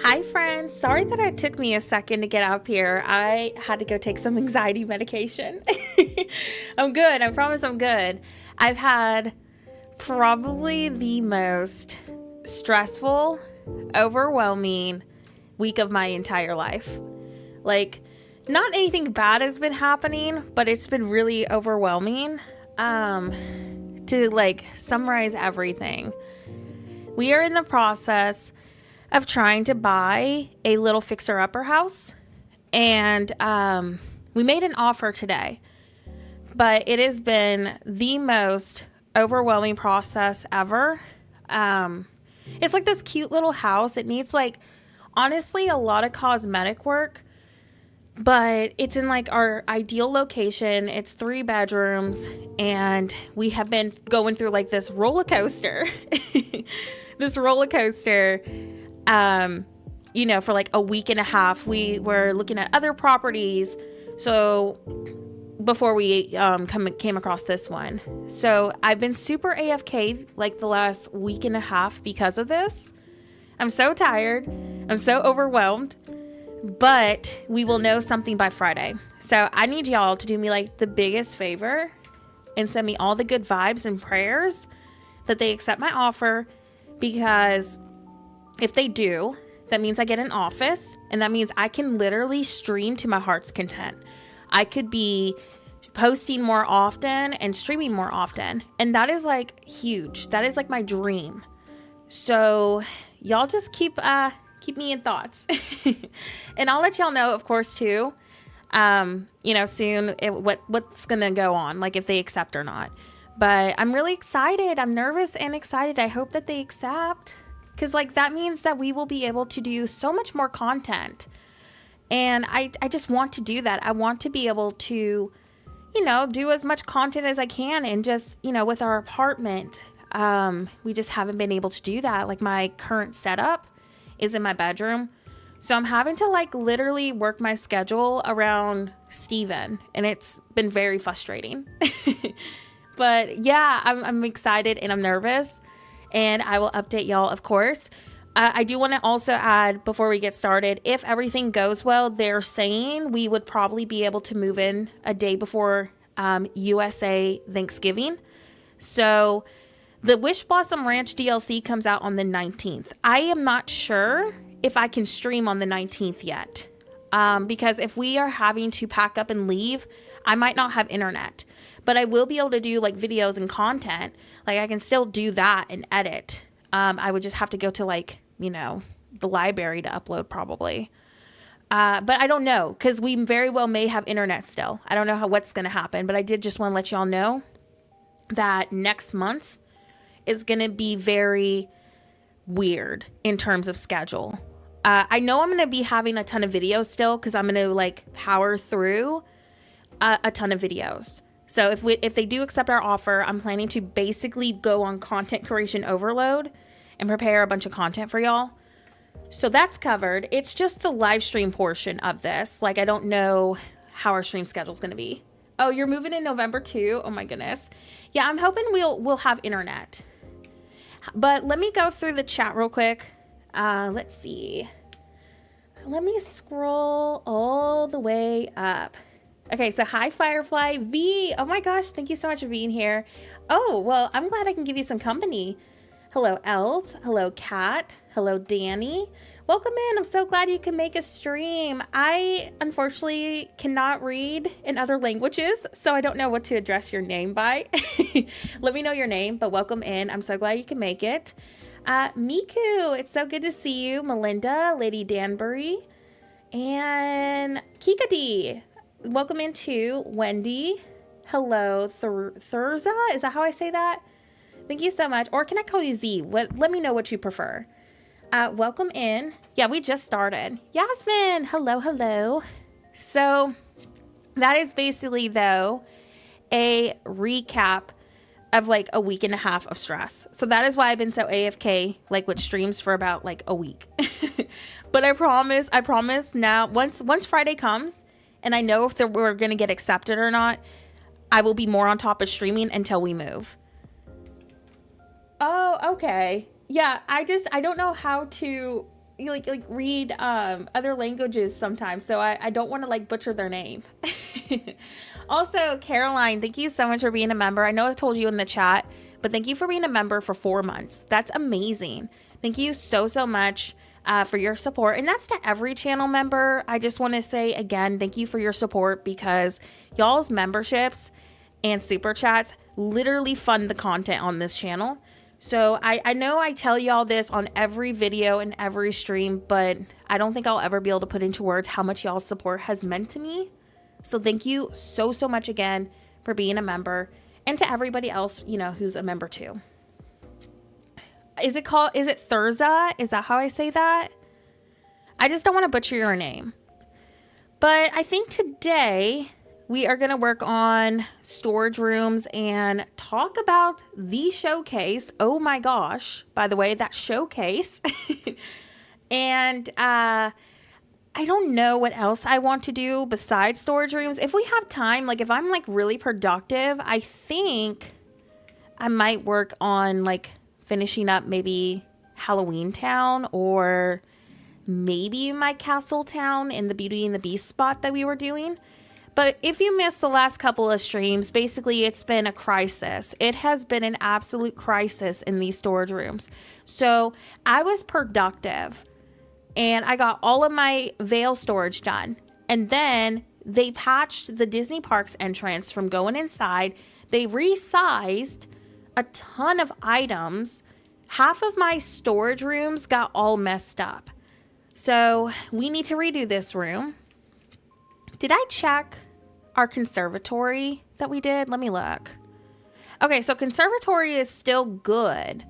Hi friends, sorry that it took me a second to get up here. I had to go take some anxiety medication. I'm good, I promise I'm good. I've had probably the most stressful, overwhelming week of my entire life. Like, not anything bad has been happening, but it's been really overwhelming. To like summarize everything, we are in the process of trying to buy a little fixer-upper house, and we made an offer today, but it has been the most overwhelming process ever. It's like this cute little house. It needs, like, honestly, a lot of cosmetic work, but it's in like our ideal location. It's 3 bedrooms, and we have been going through like this roller coaster for like a week and a half. We were looking at other properties, so before we came across this one. So I've been super AFK like the last week and a half because of this. I'm so tired. I'm so overwhelmed. But we will know something by Friday. So I need y'all to do me like the biggest favor and send me all the good vibes and prayers that they accept my offer, because if they do, that means I get an office, and that means I can literally stream to my heart's content. I could be posting more often and streaming more often, and that is like huge. That is like my dream. So y'all just keep me in thoughts. And I'll let y'all know, of course, too, soon what's gonna go on, like if they accept or not. But I'm really excited. I'm nervous and excited. I hope that they accept, because like that means that we will be able to do so much more content. And I just want to do that. I want to be able to, do as much content as I can. And just, with our apartment, we just haven't been able to do that. Like, my current setup is in my bedroom. So I'm having to like literally work my schedule around Steven, and it's been very frustrating. But yeah, I'm excited and I'm nervous, and I will update y'all, of course. I do want to also add, before we get started, if everything goes well, they're saying we would probably be able to move in a day before USA Thanksgiving. So the Wish Blossom Ranch DLC comes out on the 19th. I am not sure if I can stream on the 19th yet, because if we are having to pack up and leave, I might not have internet. But I will be able to do like videos and content. Like, I can still do that and edit. I would just have to go to like, the library to upload probably. But I don't know, because we very well may have internet still. I don't know what's going to happen, but I did just want to let y'all know that next month is going to be very weird in terms of schedule. I know I'm going to be having a ton of videos still, because I'm going to like power through a ton of videos. So if they do accept our offer, I'm planning to basically go on content creation overload and prepare a bunch of content for y'all. So that's covered. It's just the live stream portion of this. Like, I don't know how our stream schedule is going to be. Oh, you're moving in November too? Oh my goodness. Yeah, I'm hoping we'll have internet. But let me go through the chat real quick. Let's see. Let me scroll all the way up. Okay, so hi Firefly V. Oh my gosh, thank you so much for being here. Oh, well, I'm glad I can give you some company. Hello, Els. Hello, Kat. Hello, Danny. Welcome in. I'm so glad you can make a stream. I unfortunately cannot read in other languages, so I don't know what to address your name by. Let me know your name, but welcome in. I'm so glad you can make it. Miku, it's so good to see you. Melinda, Lady Danbury, and Kikadi. Welcome in too. Wendy. Hello, Thurza. Is that how I say that? Thank you so much. Or can I call you Z? Let me know what you prefer. Welcome in. Yeah, we just started. Yasmin. Hello, hello. So that is basically, though, a recap of like a week and a half of stress. So that is why I've been so AFK, like with streams for about like a week. But I promise now, once Friday comes and I know if we're going to get accepted or not, I will be more on top of streaming until we move. Oh, okay. Yeah, I don't know how to like read other languages sometimes, so I don't want to like butcher their name. Also, Caroline, thank you so much for being a member. I know I've told you in the chat, but thank you for being a member for 4 months. That's amazing. Thank you so much for your support. And that's to every channel member. I just want to say again, thank you for your support, because y'all's memberships and super chats literally fund the content on this channel. So I know I tell y'all this on every video and every stream, but I don't think I'll ever be able to put into words how much y'all's support has meant to me. So thank you so much again for being a member, and to everybody else, you know, who's a member too. Is it Thurza? Is that how I say that? I just don't want to butcher your name. But I think today we are going to work on storage rooms and talk about the showcase. Oh my gosh. By the way, that showcase. And I don't know what else I want to do besides storage rooms. If we have time, like if I'm like really productive, I think I might work on like finishing up maybe Halloween Town, or maybe my Castle Town in the Beauty and the Beast spot that we were doing. But if you missed the last couple of streams, basically it's been a crisis. It has been an absolute crisis in these storage rooms. So I was productive and I got all of my Veil storage done. And then they patched the Disney Parks entrance from going inside. They resized a ton of items. Half of my storage rooms got all messed up. So we need to redo this room. Did I check our conservatory that we did? Let me look. Okay, so conservatory is still good.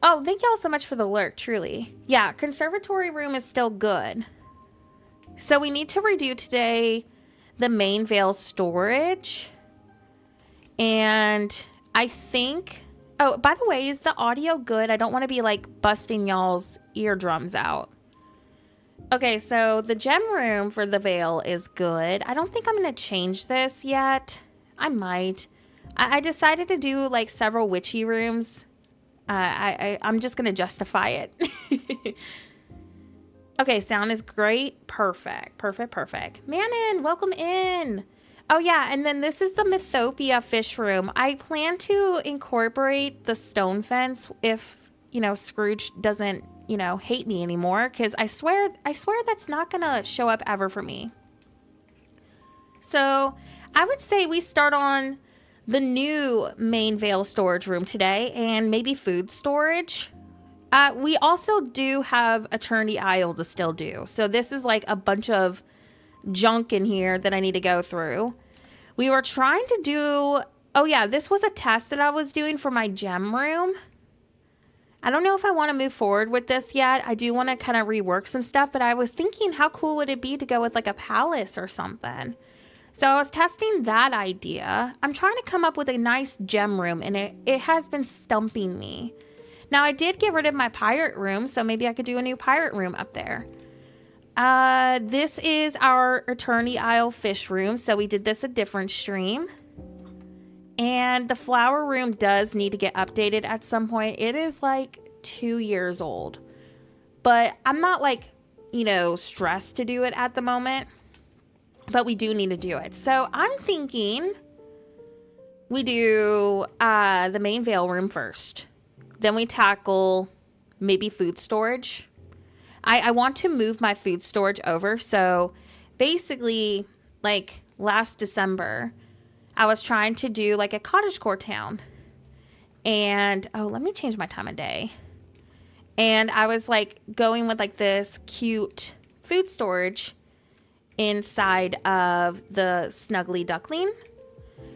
Oh, thank y'all so much for the lurk, truly. Yeah, conservatory room is still good. So we need to redo today the main Veil storage. And I think... Oh, by the way, is the audio good? I don't want to be like busting y'all's eardrums out. Okay, so the gem room for the Veil is good. I don't think I'm going to change this yet. I might. I decided to do like several witchy rooms. I'm just going to justify it. Okay, sound is great. Perfect. Manon, welcome in. Oh yeah, and then this is the Mythopia fish room. I plan to incorporate the stone fence if, you know, Scrooge doesn't, you know, hate me anymore, because I swear that's not gonna show up ever for me. So I would say we start on the new main Veil storage room today, and maybe food storage. We also do have Eternity Isle to still do. So this is like a bunch of junk in here that I need to go through. We were trying to do... Oh yeah, this was a test that I was doing for my gem room. I don't know if I want to move forward with this yet. I do want to kind of rework some stuff, but I was thinking how cool would it be to go with like a palace or something. So I was testing that idea. I'm trying to come up with a nice gem room, and it has been stumping me. Now I did get rid of my pirate room, so maybe I could do a new pirate room up there. This is our Eternity Isle fish room. So we did this a different stream. And the flower room does need to get updated at some point. It is like 2 years old. But I'm not like, you know, stressed to do it at the moment. But we do need to do it. So I'm thinking we do the main Veil room first. Then we tackle maybe food storage. I want to move my food storage over. So basically, like last December, I was trying to do like a cottagecore town. And, oh, let me change my time of day. And I was like going with like this cute food storage inside of the Snuggly Duckling.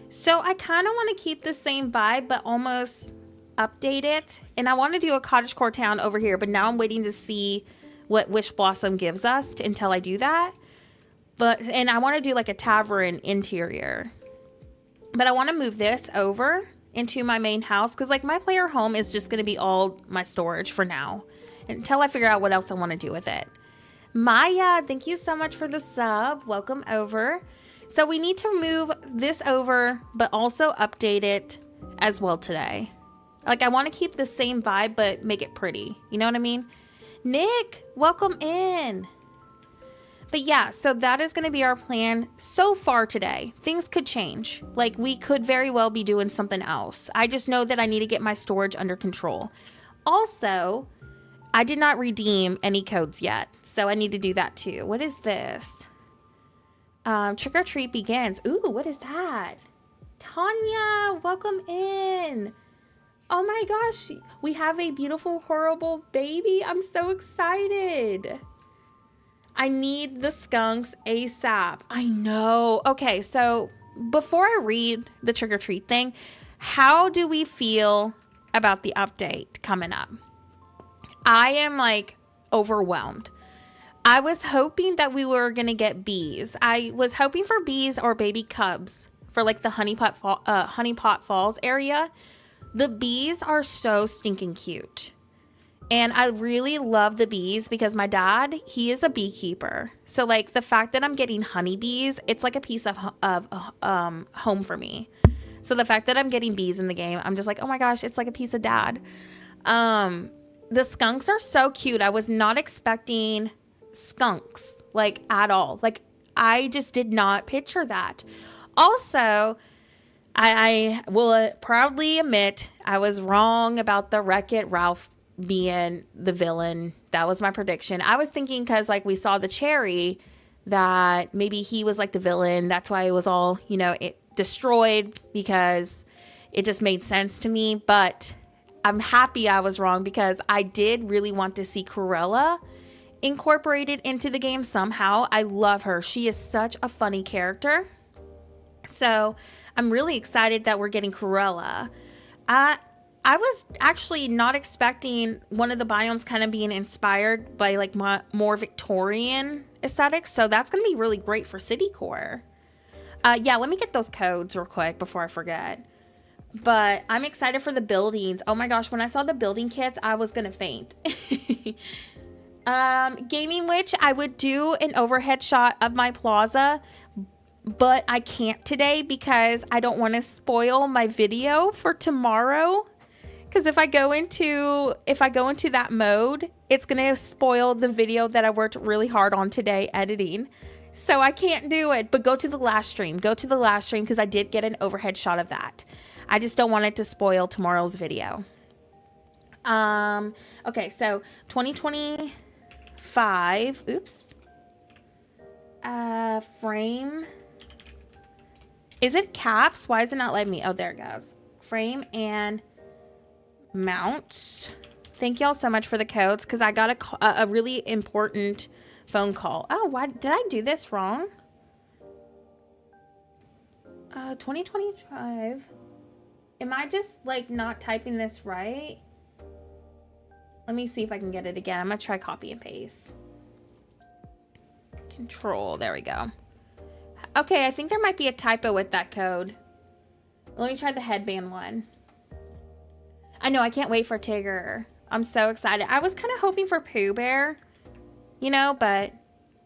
So I kind of want to keep the same vibe, but almost update it. And I want to do a cottagecore town over here, but now I'm waiting to see what Wish Blossom gives us until I do that. And I want to do like a tavern interior. But I want to move this over into my main house, because like my player home is just going to be all my storage for now until I figure out what else I want to do with it. Maya, thank you so much for the sub. Welcome over. So we need to move this over, but also update it as well today. Like I want to keep the same vibe, but make it pretty. You know what I mean? Nick, welcome in. But yeah, so that is going to be our plan so far today. Things could change. Like, we could very well be doing something else. I just know that I need to get my storage under control. Also, I did not redeem any codes yet, so I need to do that too. What is this? Trick or treat begins. Ooh, what is that? Tanya, welcome in. Oh my gosh, we have a beautiful, horrible baby. I'm so excited. I need the skunks ASAP. I know. Okay, so before I read the trick or treat thing, how do we feel about the update coming up? I am like overwhelmed. I was hoping that we were going to get bees. I was hoping for bees or baby cubs for like the Honeypot Falls area. The bees are so stinking cute. And I really love the bees because my dad, he is a beekeeper. So like the fact that I'm getting honeybees, it's like a piece of home for me. So the fact that I'm getting bees in the game, I'm just like, oh my gosh, it's like a piece of dad. The skunks are so cute. I was not expecting skunks like at all. Like I just did not picture that. Also, I will proudly admit I was wrong about the Wreck-It Ralph being the villain. That was my prediction. I was thinking because like we saw the cherry that maybe he was like the villain. That's why it was all, you know, it destroyed because it just made sense to me. But I'm happy I was wrong because I did really want to see Cruella incorporated into the game somehow. I love her. She is such a funny character. So I'm really excited that we're getting Cruella. I was actually not expecting one of the biomes kind of being inspired by like more Victorian aesthetics. So that's going to be really great for city core. Yeah, let me get those codes real quick before I forget. But I'm excited for the buildings. Oh my gosh, when I saw the building kits, I was going to faint. Gaming Witch, I would do an overhead shot of my plaza, but I can't today because I don't want to spoil my video for tomorrow. Because if I go into that mode, it's going to spoil the video that I worked really hard on today editing. So I can't do it. But go to the last stream. Go to the last stream because I did get an overhead shot of that. I just don't want it to spoil tomorrow's video. Okay, so 2025. Oops. Frame. Is it caps? Why is it not letting me? Oh, there it goes. Frame and mount. Thank y'all so much for the codes because I got a really important phone call. Oh, why did I do this wrong? 2025. Am I just like not typing this right? Let me see if I can get it again. I'm gonna try copy and paste. Control. There we go. Okay, I think there might be a typo with that code. Let me try the headband one. I know, I can't wait for Tigger. I'm so excited. I was kind of hoping for Pooh Bear, you know, but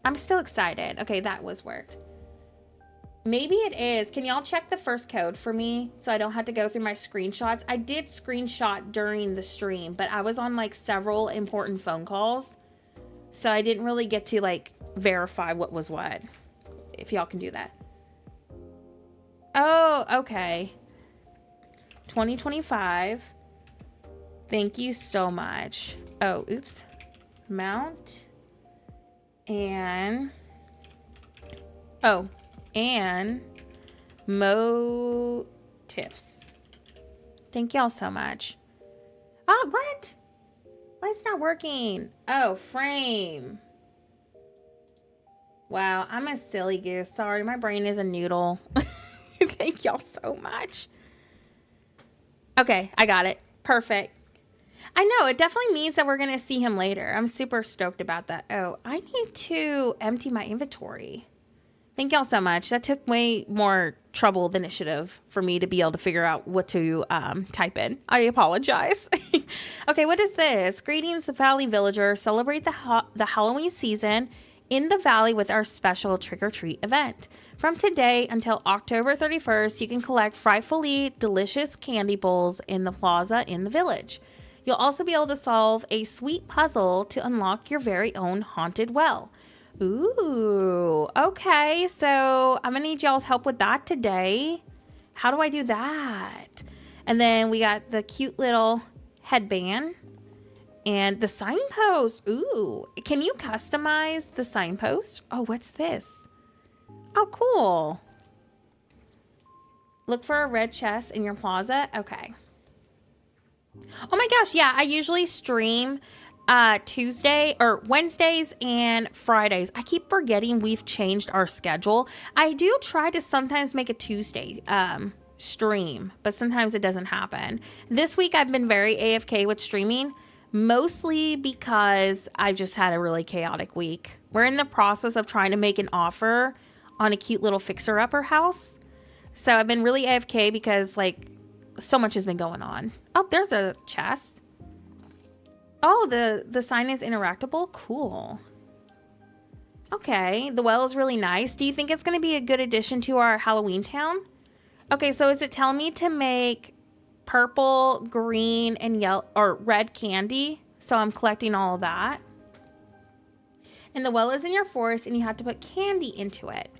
I'm still excited. Okay, that was worked. Maybe it is. Can y'all check the first code for me so I don't have to go through my screenshots? I did screenshot during the stream, but I was on like several important phone calls. So I didn't really get to like verify what was what. If y'all can do that. Oh, okay. 2025. Thank you so much. Oh, oops. Mount. And. Oh. And. Motifs. Thank y'all so much. Oh, what? Why is it not working? Oh, frame. Wow, I'm a silly goose. Sorry, my brain is a noodle. Thank y'all so much. Okay, I got it. Perfect. I know, it definitely means that we're going to see him later. I'm super stoked about that. Oh, I need to empty my inventory. Thank y'all so much. That took way more trouble than it should have for me to be able to figure out what to type in. I apologize. Okay, what is this? Greetings, Valley Villagers. Celebrate the Halloween season in the Valley with our special trick-or-treat event. From today until October 31st, you can collect frightfully delicious candy bowls in the plaza in the village. You'll also be able to solve a sweet puzzle to unlock your very own haunted well. Ooh, okay. So I'm gonna need y'all's help with that today. How do I do that? And then we got the cute little headband and the signpost. Ooh, can you customize the signpost? Oh, what's this? Oh, cool. Look for a red chest in your plaza. Okay. Oh my gosh, yeah, I usually stream Tuesday or Wednesdays and Fridays. I keep forgetting we've changed our schedule. I do try to sometimes make a Tuesday stream, but sometimes it doesn't happen. This week I've been very AFK with streaming, mostly because I've just had a really chaotic week. We're in the process of trying to make an offer on a cute little fixer-upper house. So I've been really AFK because like so much has been going on. Oh, there's a chest. Oh, the sign is interactable. Cool. Okay, the well is really nice. Do you think it's going to be a good addition to our Halloween town? Okay, so is it telling me to make purple, green, and yellow or red candy? So I'm collecting all of that. And the well is in your forest and you have to put candy into it.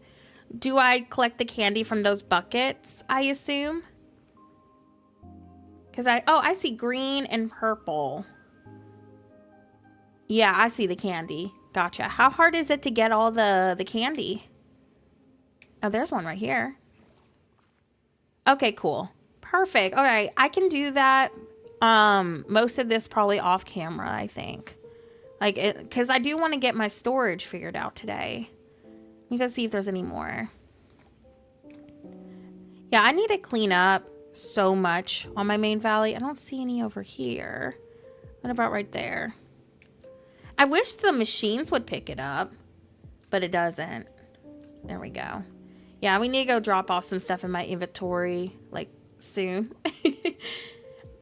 Do I collect the candy from those buckets, I assume? Because I see green and purple. Yeah, I see the candy. Gotcha. How hard is it to get all the candy? Oh, there's one right here. Okay, cool. Perfect. All right, I can do that. Most of this probably off camera, I think. Like, because I do want to get my storage figured out today. Let me go see if there's any more. Yeah, I need to clean up so much on my main valley. I don't see any over here. What about right there? I wish the machines would pick it up, but it doesn't. There we go. Yeah, we need to go drop off some stuff in my inventory, like, soon.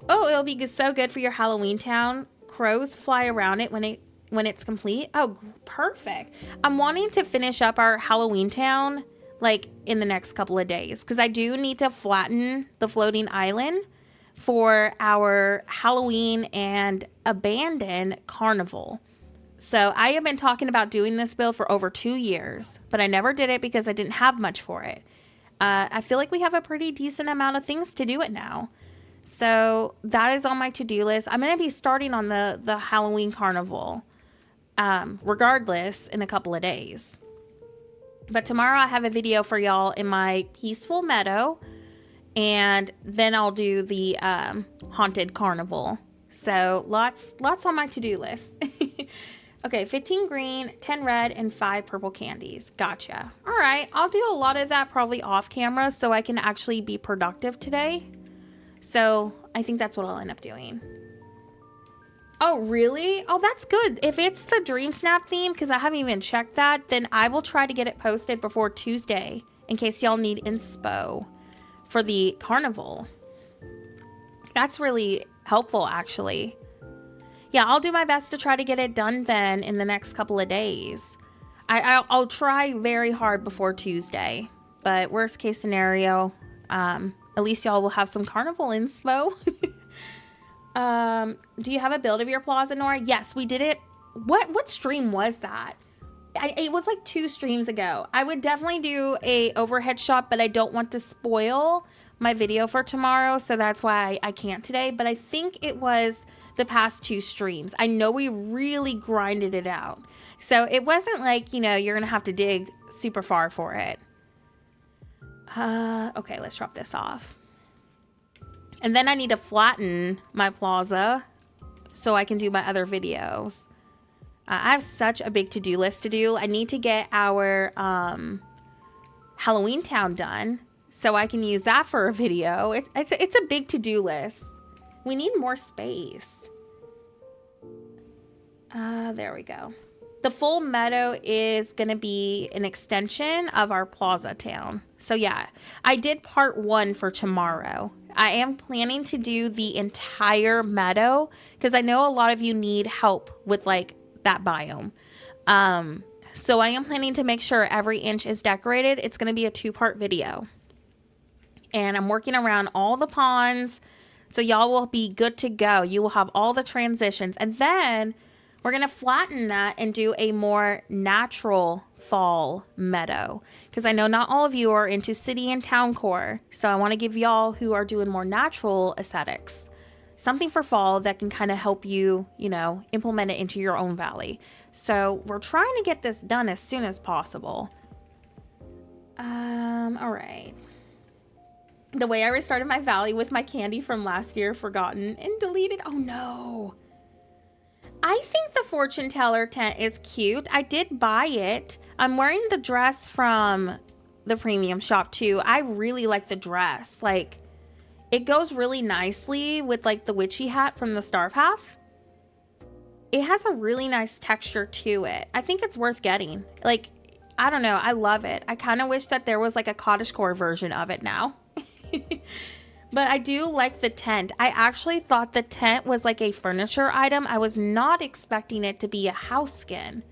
Oh, it'll be so good for your Halloween town. Crows fly around it when it's complete. Oh, perfect. I'm wanting to finish up our Halloween town, like, in the next couple of days, because I do need to flatten the floating island for our Halloween and abandoned carnival. So I have been talking about doing this build for over 2 years, but I never did it because I didn't have much for it. I feel like we have a pretty decent amount of things to do it now. So that is on my to-do list. I'm going to be starting on the Halloween carnival, regardless, in a couple of days. But tomorrow I have a video for y'all in my peaceful meadow, and then I'll do the haunted carnival. So lots on my to-do list. Okay, 15 green, 10 red, and 5 purple candies. Gotcha. All right, I'll do a lot of that probably off camera so I can actually be productive today. So I think that's what I'll end up doing. Oh, really? Oh, that's good. If it's the Dream Snap theme, because I haven't even checked that, then I will try to get it posted before Tuesday in case y'all need inspo for the carnival. That's really helpful, actually. Yeah, I'll do my best to try to get it done then in the next couple of days. I'll try very hard before Tuesday, but worst case scenario, at least y'all will have some carnival inspo. Do you have a build of your plaza, Nora? Yes, we did it. What stream was that? It was like 2 streams ago. I would definitely do a overhead shot, but I don't want to spoil my video for tomorrow, so that's why I can't today. But I think it was the past 2 streams. I know we really grinded it out. So it wasn't like, you know, you're going to have to dig super far for it. Okay, let's drop this off. And then I need to flatten my plaza so I can do my other videos. I have such a big to-do list to do. I need to get our Halloween town done so I can use that for a video. It's a big to-do list. We need more space. There we go. The full meadow is going to be an extension of our plaza town. So yeah, I did part 1 for tomorrow. I am planning to do the entire meadow because I know a lot of you need help with like that biome. So I am planning to make sure every inch is decorated. It's going to be a 2-part video. And I'm working around all the ponds, So y'all will be good to go. You will have all the transitions. And then we're going to flatten that and do a more natural fall meadow. Because I know not all of you are into city and town core. So I want to give y'all who are doing more natural aesthetics something for fall that can kind of help you, you know, implement it into your own valley. So we're trying to get this done as soon as possible. All right. The way I restarted my valley with my candy from last year, forgotten and deleted. Oh no. I think the fortune teller tent is cute. I did buy it. I'm wearing the dress from the premium shop too. I really like the dress. Like, it goes really nicely with like the witchy hat from the Star Path. It has a really nice texture to it. I think it's worth getting. Like, I don't know. I love it. I kind of wish that there was like a cottagecore version of it now. But I do like the tent. I actually thought the tent was like a furniture item. I was not expecting it to be a house skin.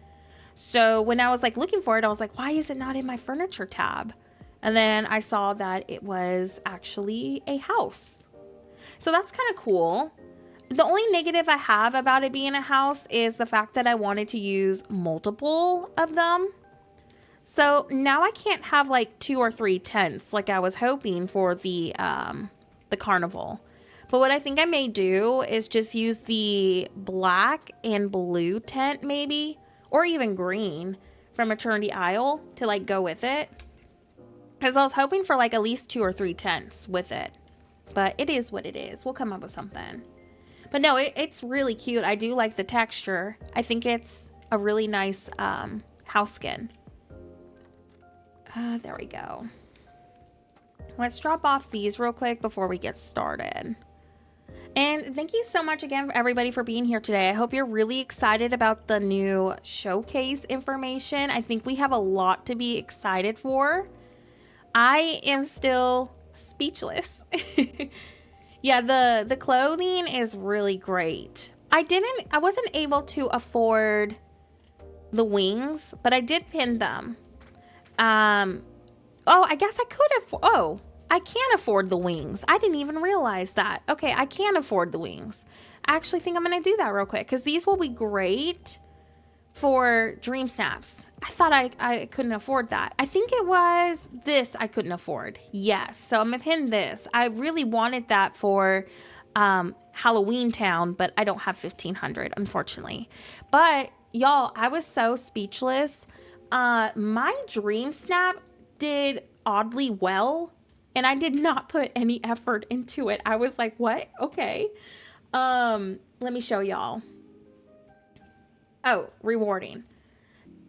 So when I was like looking for it, I was like, why is it not in my furniture tab? And then I saw that it was actually a house. So that's kind of cool. The only negative I have about it being a house is the fact that I wanted to use multiple of them. So now I can't have like 2 or 3 tents like I was hoping for the carnival. But what I think I may do is just use the black and blue tent maybe, or even green from Eternity Isle to like go with it. Because I was hoping for like at least 2 or 3 tents with it. But it is what it is. We'll come up with something. But no, it's really cute. I do like the texture. I think it's a really nice house skin. There we go. Let's drop off these real quick before we get started. And thank you so much again, everybody, for being here today. I hope you're really excited about the new showcase information. I think we have a lot to be excited for. I am still speechless. Yeah, the clothing is really great. I wasn't able to afford the wings, but I did pin them. Oh, I guess I could afford, oh, I can afford the wings. I didn't even realize that. Okay, I can afford the wings. I actually think I'm going to do that real quick because these will be great for Dream Snaps. I thought I couldn't afford that. I think it was this I couldn't afford. Yes, so I'm going to pin this. I really wanted that for Halloween Town, but I don't have 1,500, unfortunately. But y'all, I was so speechless. My Dream Snap did oddly well, and I did not put any effort into it. I was like, what? Okay. Let me show y'all. Oh, rewarding.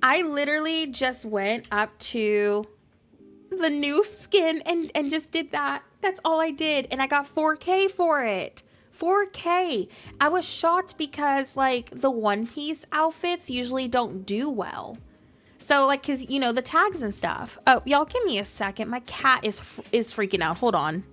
I literally just went up to the new skin and just did that. That's all I did. And I got 4K for it. 4K. I was shocked because like the One Piece outfits usually don't do well. So like, cause you know, the tags and stuff. Oh, y'all give me a second. My cat is freaking out. Hold on.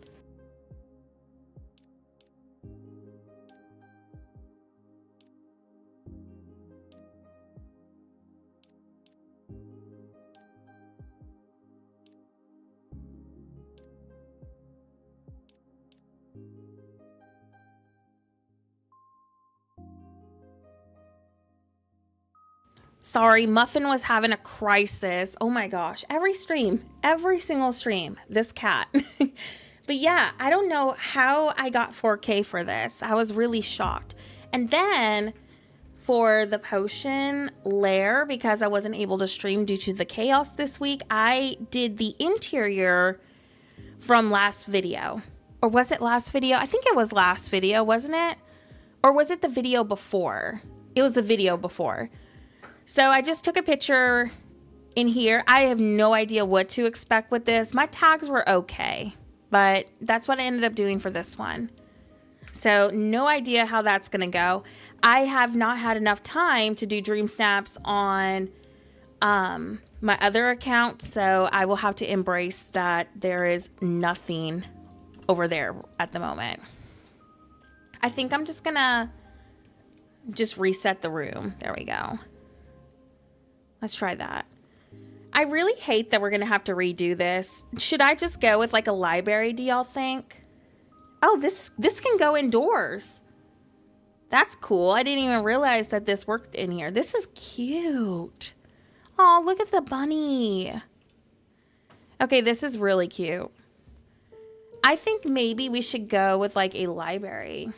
Sorry, Muffin was having a crisis. Oh my gosh. Every stream, every single stream, this cat. But yeah, I don't know how I got 4K for this. I was really shocked. And then for the potion lair, because I wasn't able to stream due to the chaos this week, I did the interior from last video. Or was it last video? I think it was last video, wasn't it? Or was it the video before? It was the video before. So I just took a picture in here. I have no idea what to expect with this. My tags were okay, but that's what I ended up doing for this one. So no idea how that's going to go. I have not had enough time to do Dream Snaps on my other account, so I will have to embrace that there is nothing over there at the moment. I think I'm just going to reset the room. There we go. Let's try that. I really hate that we're going to have to redo this. Should I just go with like a library, do y'all think? Oh, this can go indoors. That's cool. I didn't even realize that this worked in here. This is cute. Oh, look at the bunny. Okay, this is really cute. I think maybe we should go with like a library.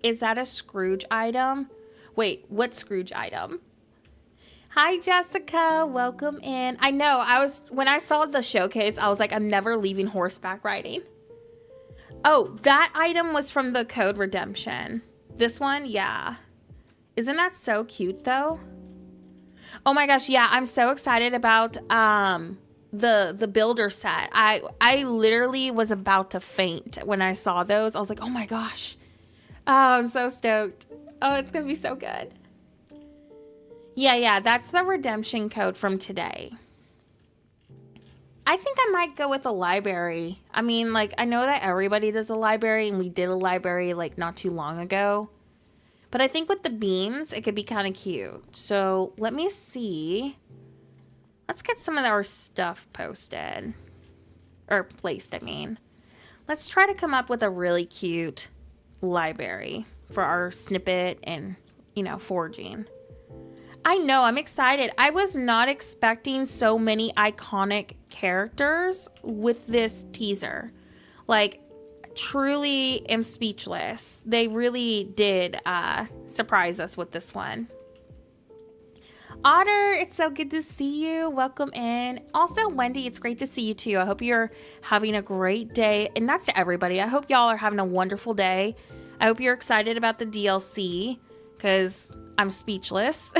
Is that a Scrooge item? Wait, what Scrooge item? Hi, Jessica. Welcome in. I know, when I saw the showcase, I was like, I'm never leaving horseback riding. Oh, that item was from the code redemption. This one, yeah. Isn't that so cute though? Oh my gosh, yeah, I'm so excited about the builder set. I literally was about to faint when I saw those. I was like, oh my gosh. Oh, I'm so stoked. Oh, it's gonna be so good. Yeah, that's the redemption code from today. I think I might go with a library. I mean, like, I know that everybody does a library, and we did a library, like, not too long ago. But I think with the beams, it could be kind of cute. So, let me see. Let's get some of our stuff posted. Or placed, I mean. Let's try to come up with a really cute library for our snippet and, you know, forging. I know, I'm excited. I was not expecting so many iconic characters with this teaser. Like, truly am speechless. They really did surprise us with this one. Otter, it's so good to see you. Welcome in. Also, Wendy, it's great to see you too. I hope you're having a great day. And that's to everybody. I hope y'all are having a wonderful day. I hope you're excited about the DLC because I'm speechless.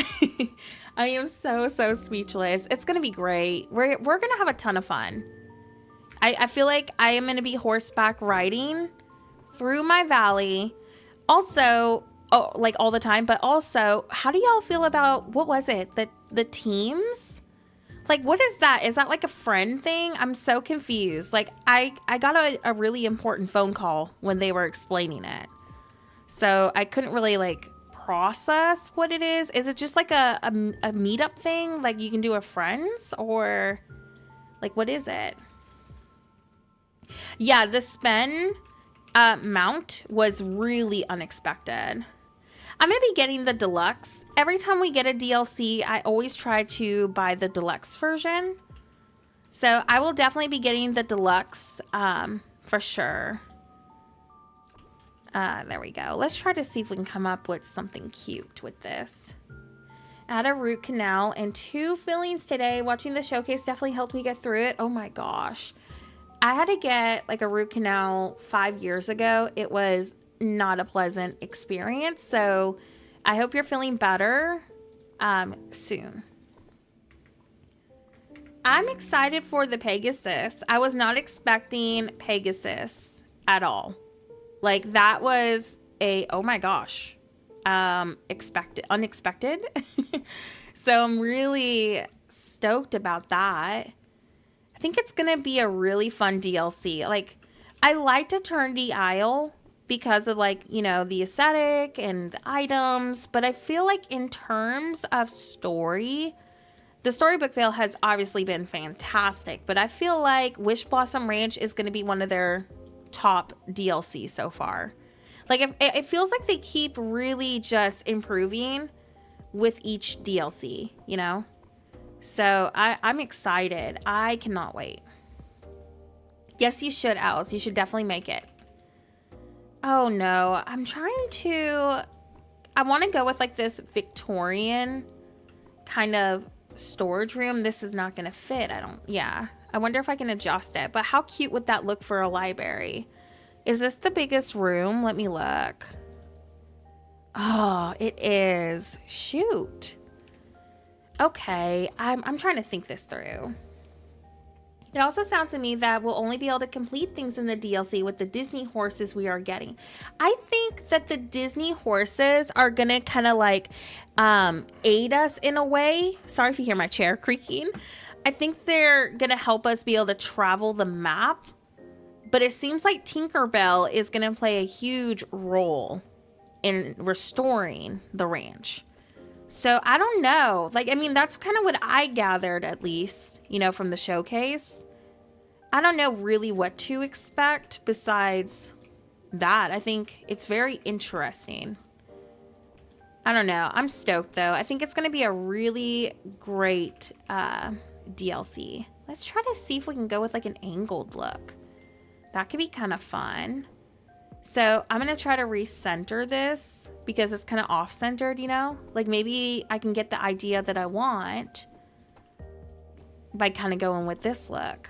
I am so speechless. It's going to be great. We're going to have a ton of fun. I feel like I am going to be horseback riding through my valley. Also, like all the time, but also, how do y'all feel about, what was it? The teams? Like, what is that? Is that like a friend thing? I'm so confused. Like, I got a really important phone call when they were explaining it. So I couldn't really like process what it is. Is it just like a meetup thing? Like you can do with friends, or like, what is it? Yeah, the Spen mount was really unexpected. I'm going to be getting the deluxe. Every time we get a DLC, I always try to buy the deluxe version. So I will definitely be getting the deluxe for sure. There we go. Let's try to see if we can come up with something cute with this. Add a root canal and 2 fillings today. Watching the showcase definitely helped me get through it. Oh my gosh. I had to get like a root canal 5 years ago. It was not a pleasant experience. So I hope you're feeling better soon. I'm excited for the Pegasus. I was not expecting Pegasus at all. Like that was oh my gosh, unexpected. So I'm really stoked about that. I think it's going to be a really fun DLC. Like, I like to turn the Isle because of, like, you know, the aesthetic and the items. But I feel like in terms of story, the Storybook Vale has obviously been fantastic. But I feel like Wish Blossom Ranch is going to be one of their top DLC so far. Like, it feels like they keep really just improving with each DLC, you know? So I'm excited. I cannot wait. Yes, you should, Alice. You should definitely make it. Oh no, I want to go with like this Victorian kind of storage room. This is not going to fit. I wonder if I can adjust it. But how cute would that look for a library? Is this the biggest room? Let me look. Oh, it is. Shoot. Okay, I'm trying to think this through. It also sounds to me that we'll only be able to complete things in the DLC with the Disney horses we are getting. I think that the Disney horses are gonna kind of like aid us in a way. Sorry if you hear my chair creaking. I think they're gonna help us be able to travel the map. But it seems like Tinkerbell is gonna play a huge role in restoring the ranch. So I don't know. Like, I mean, that's kind of what I gathered, at least, you know, from the showcase. I don't know really what to expect besides that. I think it's very interesting. I don't know. I'm stoked though. I think it's going to be a really great DLC. Let's try to see if we can go with like an angled look. That could be kind of fun. So I'm going to try to recenter this because it's kind of off-centered, you know? Like maybe I can get the idea that I want by kind of going with this look.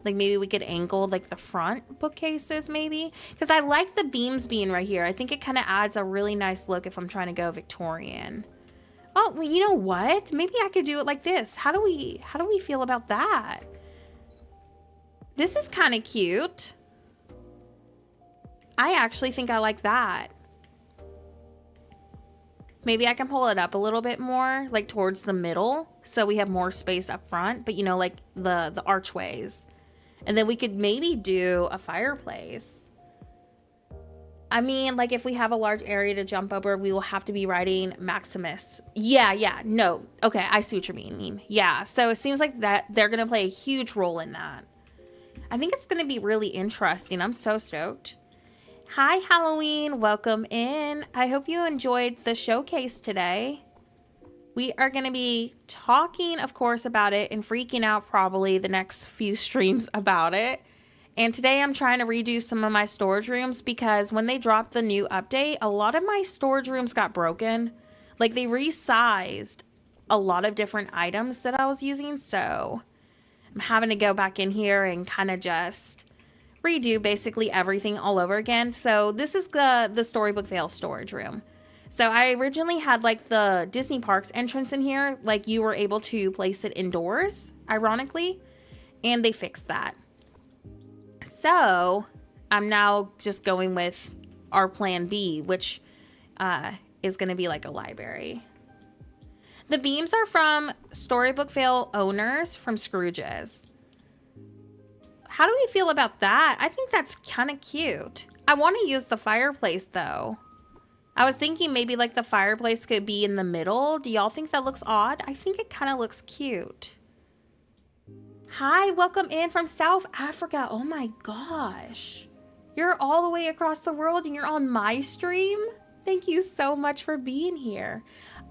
Like maybe we could angle like the front bookcases maybe. Because I like the beams being right here. I think it kind of adds a really nice look if I'm trying to go Victorian. Oh, well, you know what? Maybe I could do it like this. How do we feel about that? This is kind of cute. I actually think I like that. Maybe I can pull it up a little bit more, like towards the middle, so we have more space up front, but you know, like the archways. And then we could maybe do a fireplace. I mean, like if we have a large area to jump over, we will have to be writing Maximus. Yeah, no. Okay, I see what you mean. Yeah, so it seems like that they're going to play a huge role in that. I think it's going to be really interesting. I'm so stoked. Hi, Halloween. Welcome in. I hope you enjoyed the showcase today. We are going to be talking, of course, about it and freaking out probably the next few streams about it. And today I'm trying to redo some of my storage rooms because when they dropped the new update, a lot of my storage rooms got broken. Like they resized a lot of different items that I was using. So I'm having to go back in here and kind of just redo basically everything all over again. So this is the Storybook Vale storage room. So I originally had like the Disney Parks entrance in here, like you were able to place it indoors, ironically, and they fixed that. So I'm now just going with our plan B, which is going to be like a library. The beams are from Storybook Vale owners from Scrooge's. How do we feel about that? I think that's kind of cute. I want to use the fireplace though. I was thinking maybe like the fireplace could be in the middle. Do y'all think that looks odd? I think it kind of looks cute. Hi, welcome in from South Africa. Oh my gosh. You're all the way across the world and you're on my stream? Thank you so much for being here.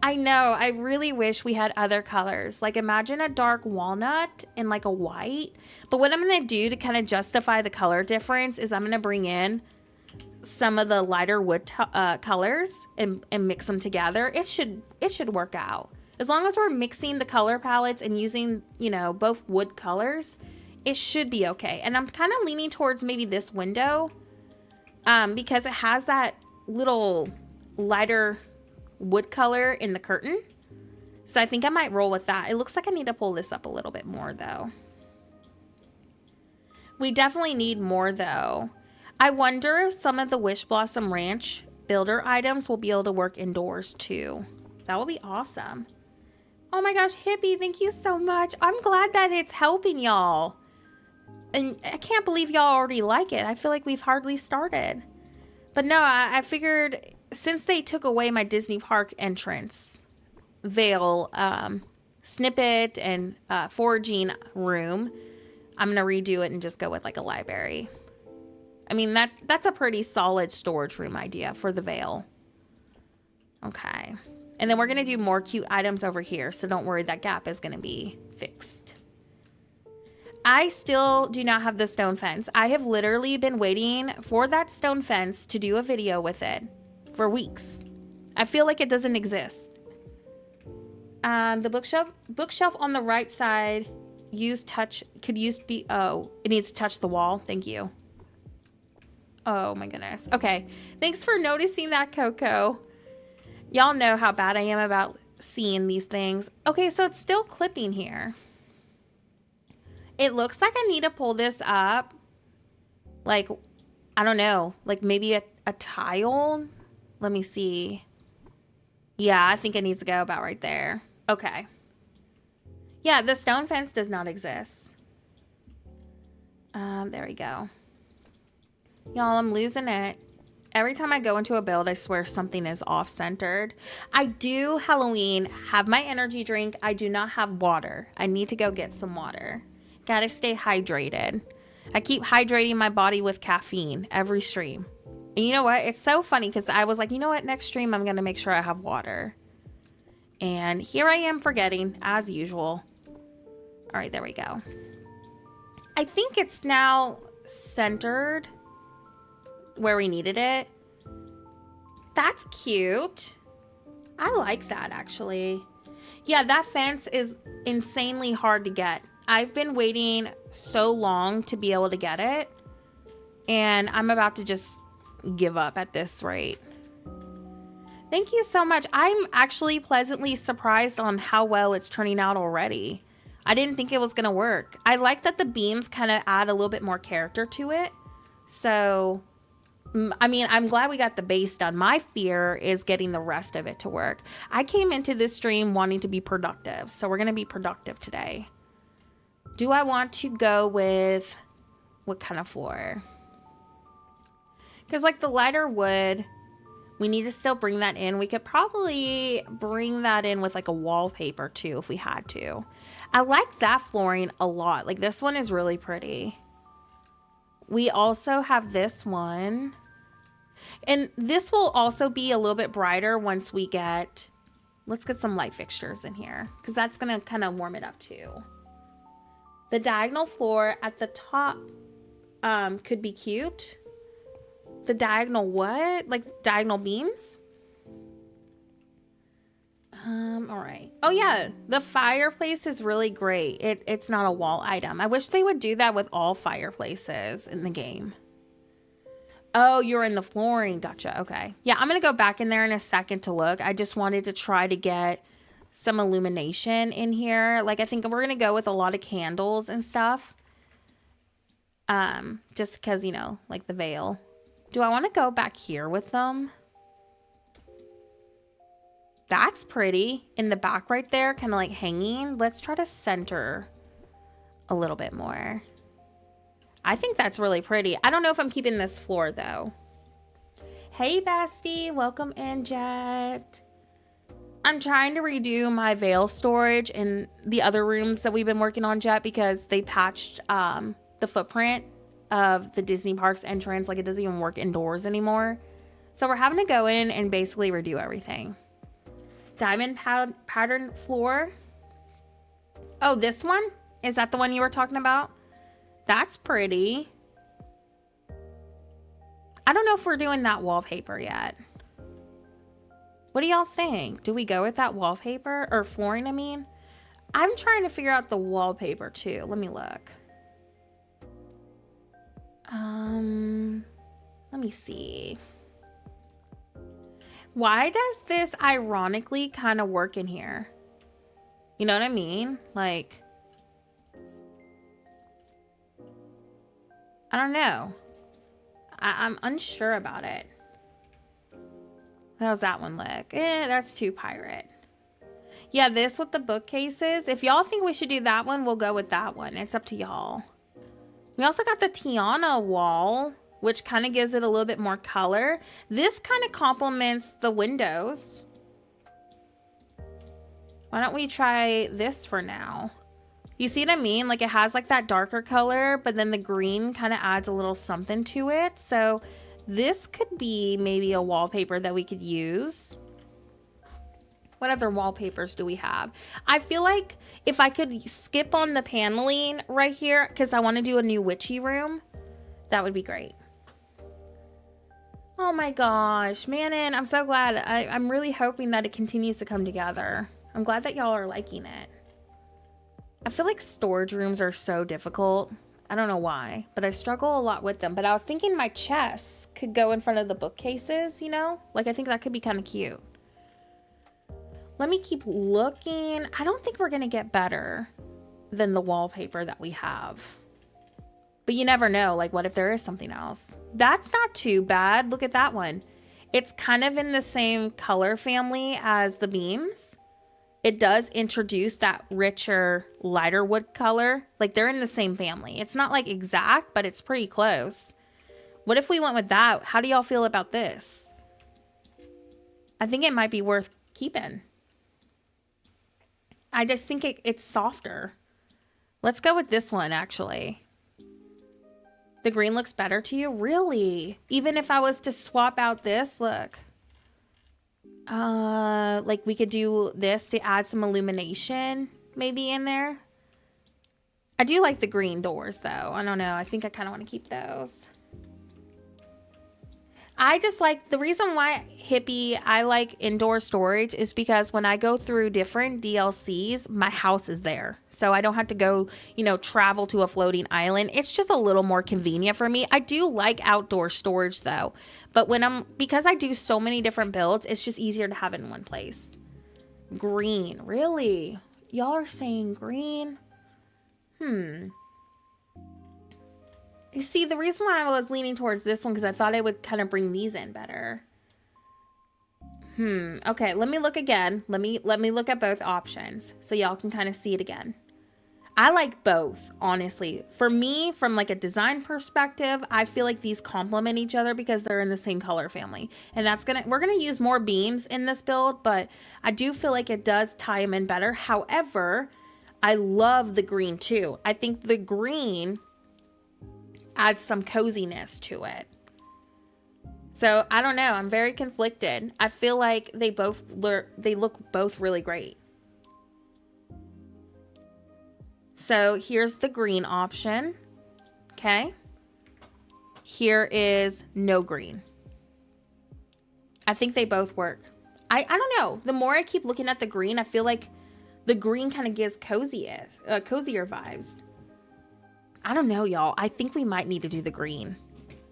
I know, I really wish we had other colors. Like imagine a dark walnut and like a white. But what I'm going to do to kind of justify the color difference is I'm going to bring in some of the lighter wood colors and mix them together. It should work out. As long as we're mixing the color palettes and using, you know, both wood colors, it should be okay. And I'm kind of leaning towards maybe this window because it has that little lighter wood color in the curtain. So I think I might roll with that. It looks like I need to pull this up a little bit more though. We definitely need more though. I wonder if some of the Wish Blossom Ranch builder items will be able to work indoors too. That would be awesome. Oh my gosh, Hippie, thank you so much. I'm glad that it's helping y'all. And I can't believe y'all already like it. I feel like we've hardly started. But no, I figured since they took away my Disney Park entrance, Vale, snippet, and foraging room, I'm going to redo it and just go with like a library. I mean, that's a pretty solid storage room idea for the Vale. Okay. And then we're going to do more cute items over here. So don't worry, that gap is going to be fixed. I still do not have the stone fence. I have literally been waiting for that stone fence to do a video with it for weeks. I feel like it doesn't exist. The bookshelf on the right side could be, oh, it needs to touch the wall. Thank you. Oh my goodness. Okay. Thanks for noticing that, Coco. Y'all know how bad I am about seeing these things. Okay, so it's still clipping here. It looks like I need to pull this up. Like, I don't know. Like maybe a tile. Let me see. Yeah, I think it needs to go about right there. Okay. Yeah, the stone fence does not exist. There we go. Y'all, I'm losing it. Every time I go into a build, I swear something is off-centered. I do, Halloween, have my energy drink. I do not have water. I need to go get some water. Gotta stay hydrated. I keep hydrating my body with caffeine every stream. And you know what? It's so funny because I was like, you know what? Next stream, I'm going to make sure I have water. And here I am forgetting, as usual. All right, there we go. I think it's now centered where we needed it. That's cute. I like that, actually. Yeah, that fence is insanely hard to get. I've been waiting so long to be able to get it. And I'm about to just give up at this rate. Thank you so much. I'm actually pleasantly surprised on how well it's turning out already. I didn't think it was going to work. I like that the beams kind of add a little bit more character to it. So, I mean, I'm glad we got the base done. My fear is getting the rest of it to work. I came into this stream wanting to be productive. So we're going to be productive today. Do I want to go with what kind of floor? Because like the lighter wood, we need to still bring that in. We could probably bring that in with like a wallpaper too if we had to. I like that flooring a lot. Like this one is really pretty. We also have this one. And this will also be a little bit brighter once we get... Let's get some light fixtures in here because that's going to kind of warm it up too. The diagonal floor at the top could be cute. The diagonal what? Like diagonal beams? All right. Oh yeah, the fireplace is really great. It's not a wall item. I wish they would do that with all fireplaces in the game. Oh, you're in the flooring. Gotcha. Okay. Yeah, I'm going to go back in there in a second to look. I just wanted to try to get some illumination in here. Like I think we're going to go with a lot of candles and stuff. Just because, you know, like the veil. Do I want to go back here with them? That's pretty. In the back right there, kind of like hanging. Let's try to center a little bit more. I think that's really pretty. I don't know if I'm keeping this floor though. Hey Basti, welcome in Jet. I'm trying to redo my veil storage in the other rooms that we've been working on, Jet, because they patched the footprint of the Disney Parks entrance. Like it doesn't even work indoors anymore. So we're having to go in and basically redo everything. Diamond pattern floor. Oh, this one? Is that the one you were talking about? That's pretty. I don't know if we're doing that wallpaper yet. What do y'all think? Do we go with that wallpaper or flooring, I mean? I'm trying to figure out the wallpaper too. Let me look. Let me see. Why does this ironically kind of work in here? You know what I mean? Like, I don't know. I'm unsure about it. How's that one look? That's too pirate. Yeah, this with the bookcases. If y'all think we should do that one, we'll go with that one. It's up to y'all. We also got the Tiana wall, which kind of gives it a little bit more color. This kind of complements the windows. Why don't we try this for now? You see what I mean? Like it has like that darker color, but then the green kind of adds a little something to it. So this could be maybe a wallpaper that we could use. What other wallpapers do we have? I feel like if I could skip on the paneling right here, because I want to do a new witchy room, that would be great. Oh my gosh, Manon, I'm so glad. I'm really hoping that it continues to come together. I'm glad that y'all are liking it. I feel like storage rooms are so difficult. I don't know why, but I struggle a lot with them. But I was thinking my chests could go in front of the bookcases, you know? Like, I think that could be kind of cute. Let me keep looking. I don't think we're going to get better than the wallpaper that we have. But you never know. Like, what if there is something else? That's not too bad. Look at that one. It's kind of in the same color family as the beams. It does introduce that richer, lighter wood color. Like, they're in the same family. It's not, like, exact, but it's pretty close. What if we went with that? How do y'all feel about this? I think it might be worth keeping. I just think it's softer. Let's go with this one, actually. The green looks better to you? Really? Even if I was to swap out this, look. Like we could do this to add some illumination maybe in there. I do like the green doors though. I don't know. I think I kind of want to keep those. I just like, the reason why hippie, I like indoor storage is because when I go through different DLCs, my house is there. So I don't have to go, you know, travel to a floating island. It's just a little more convenient for me. I do like outdoor storage though. But because I do so many different builds, it's just easier to have it in one place. Green, really? Y'all are saying green? You see, the reason why I was leaning towards this one because I thought I would kind of bring these in better. Okay, let me look again. Let me look at both options so y'all can kind of see it again. I like both, honestly. For me, from like a design perspective, I feel like these complement each other because they're in the same color family. And we're gonna use more beams in this build, but I do feel like it does tie them in better. However, I love the green too. I think the green adds some coziness to it. So I don't know. I'm very conflicted. I feel like they look both really great. So here's the green option. Okay. Here is no green. I think they both work. I don't know. The more I keep looking at the green, I feel like the green kind of gives cozier vibes. I don't know, y'all. I think we might need to do the green.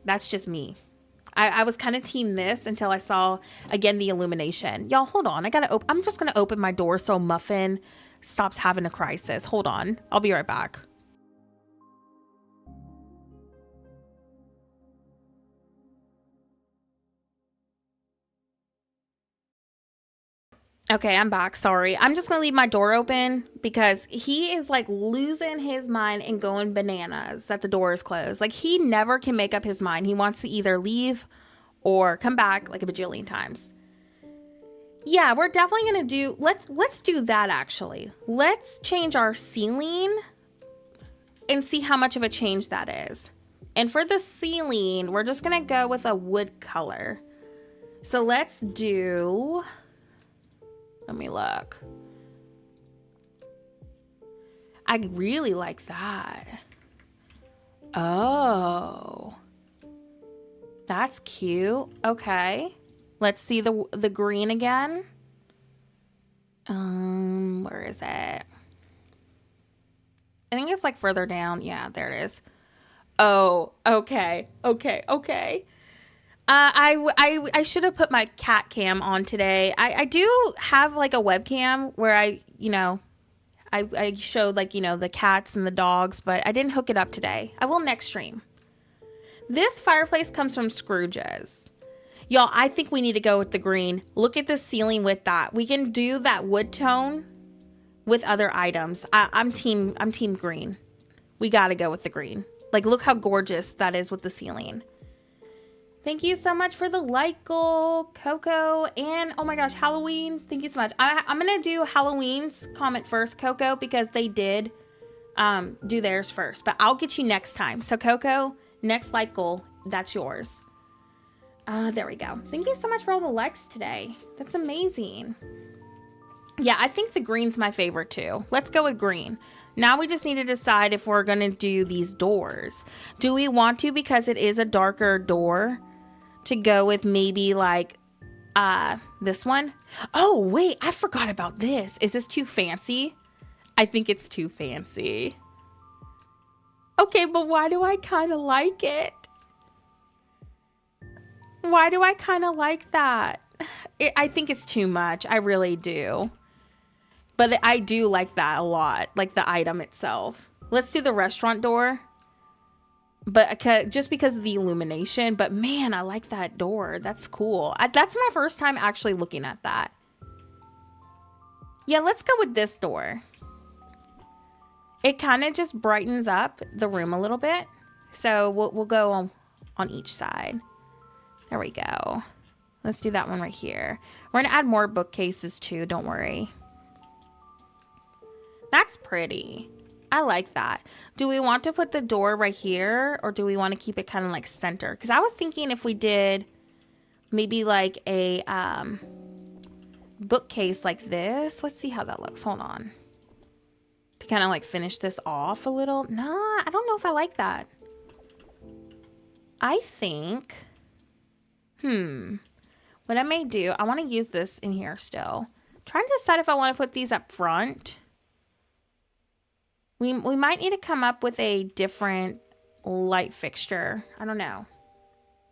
That's just me. I was kind of team this until I saw, again, the illumination. Y'all, hold on. I'm just going to open my door so Muffin stops having a crisis. Hold on. I'll be right back. Okay, I'm back. Sorry. I'm just going to leave my door open because he is like losing his mind and going bananas that the door is closed. Like he never can make up his mind. He wants to either leave or come back like a bajillion times. Yeah, we're definitely going to do, let's do that actually. Let's change our ceiling and see how much of a change that is. And for the ceiling, we're just going to go with a wood color. So let's do... Let me look. I really like that. Oh. That's cute. Okay. Let's see the green again. Where is it? I think it's like further down. Yeah, there it is. Oh, okay. I should have put my cat cam on today. I do have like a webcam where I showed like, the cats and the dogs, but I didn't hook it up today. I will next stream. This fireplace comes from Scrooge's. Y'all, I think we need to go with the green. Look at the ceiling with that. We can do that wood tone with other items. I'm team green. We got to go with the green. Like, look how gorgeous that is with the ceiling. Thank you so much for the like goal, Coco, and oh my gosh, Halloween. Thank you so much. I'm going to do Halloween's comment first, Coco, because they did do theirs first, but I'll get you next time. So Coco, next like goal, that's yours. There we go. Thank you so much for all the likes today. That's amazing. Yeah, I think the green's my favorite too. Let's go with green. Now we just need to decide if we're going to do these doors. Do we want to, because it is a darker door, to go with maybe like this one? Oh, wait, I forgot about this. Is this too fancy? I think it's too fancy. Okay, but why do I kind of like it? Why do I kind of like that? I think it's too much. I really do. But I do like that a lot, like the item itself. Let's do the restaurant door. But just because of the illumination. But man, I like that door. That's cool. That's my first time actually looking at that. Yeah, let's go with this door. It kind of just brightens up the room a little bit. So we'll go on each side. There we go. Let's do that one right here. We're going to add more bookcases too. Don't worry. That's pretty. I like that. Do we want to put the door right here, or do we want to keep it kind of like center? Because I was thinking if we did maybe like a bookcase like this. Let's see how that looks. Hold on. To kind of like finish this off a little. Nah, I don't know if I like that. I think, what I may do, I want to use this in here still. Trying to decide if I want to put these up front. We might need to come up with a different light fixture. I don't know.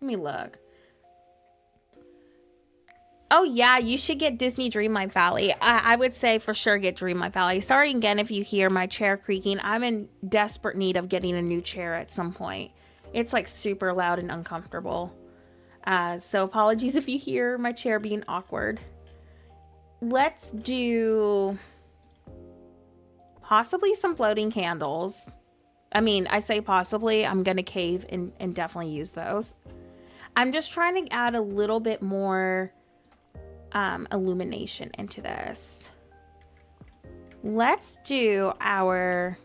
Let me look. Oh yeah, you should get Disney Dreamlight Valley. I would say for sure get Dreamlight Valley. Sorry again if you hear my chair creaking. I'm in desperate need of getting a new chair at some point. It's like super loud and uncomfortable. So apologies if you hear my chair being awkward. Let's do possibly some floating candles. I mean, I say possibly. I'm going to cave and definitely use those. I'm just trying to add a little bit more illumination into this. Let's do our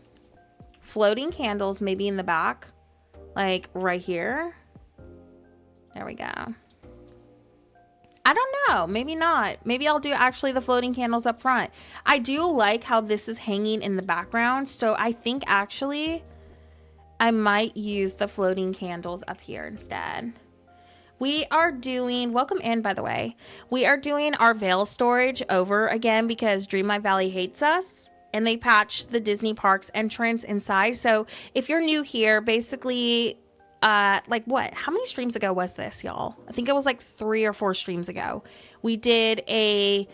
floating candles maybe in the back, like right here. There we go. I don't know, maybe not. Maybe I'll do actually the floating candles up front. I do like how this is hanging in the background, so I think actually I might use the floating candles up here instead. We are doing, welcome in by the way, we are doing our veil storage over again because Dreamlight Valley hates us and they patched the Disney Parks entrance inside. So if you're new here, basically, like what, how many streams ago was this, y'all? I think it was like 3 or 4 streams ago. We did a,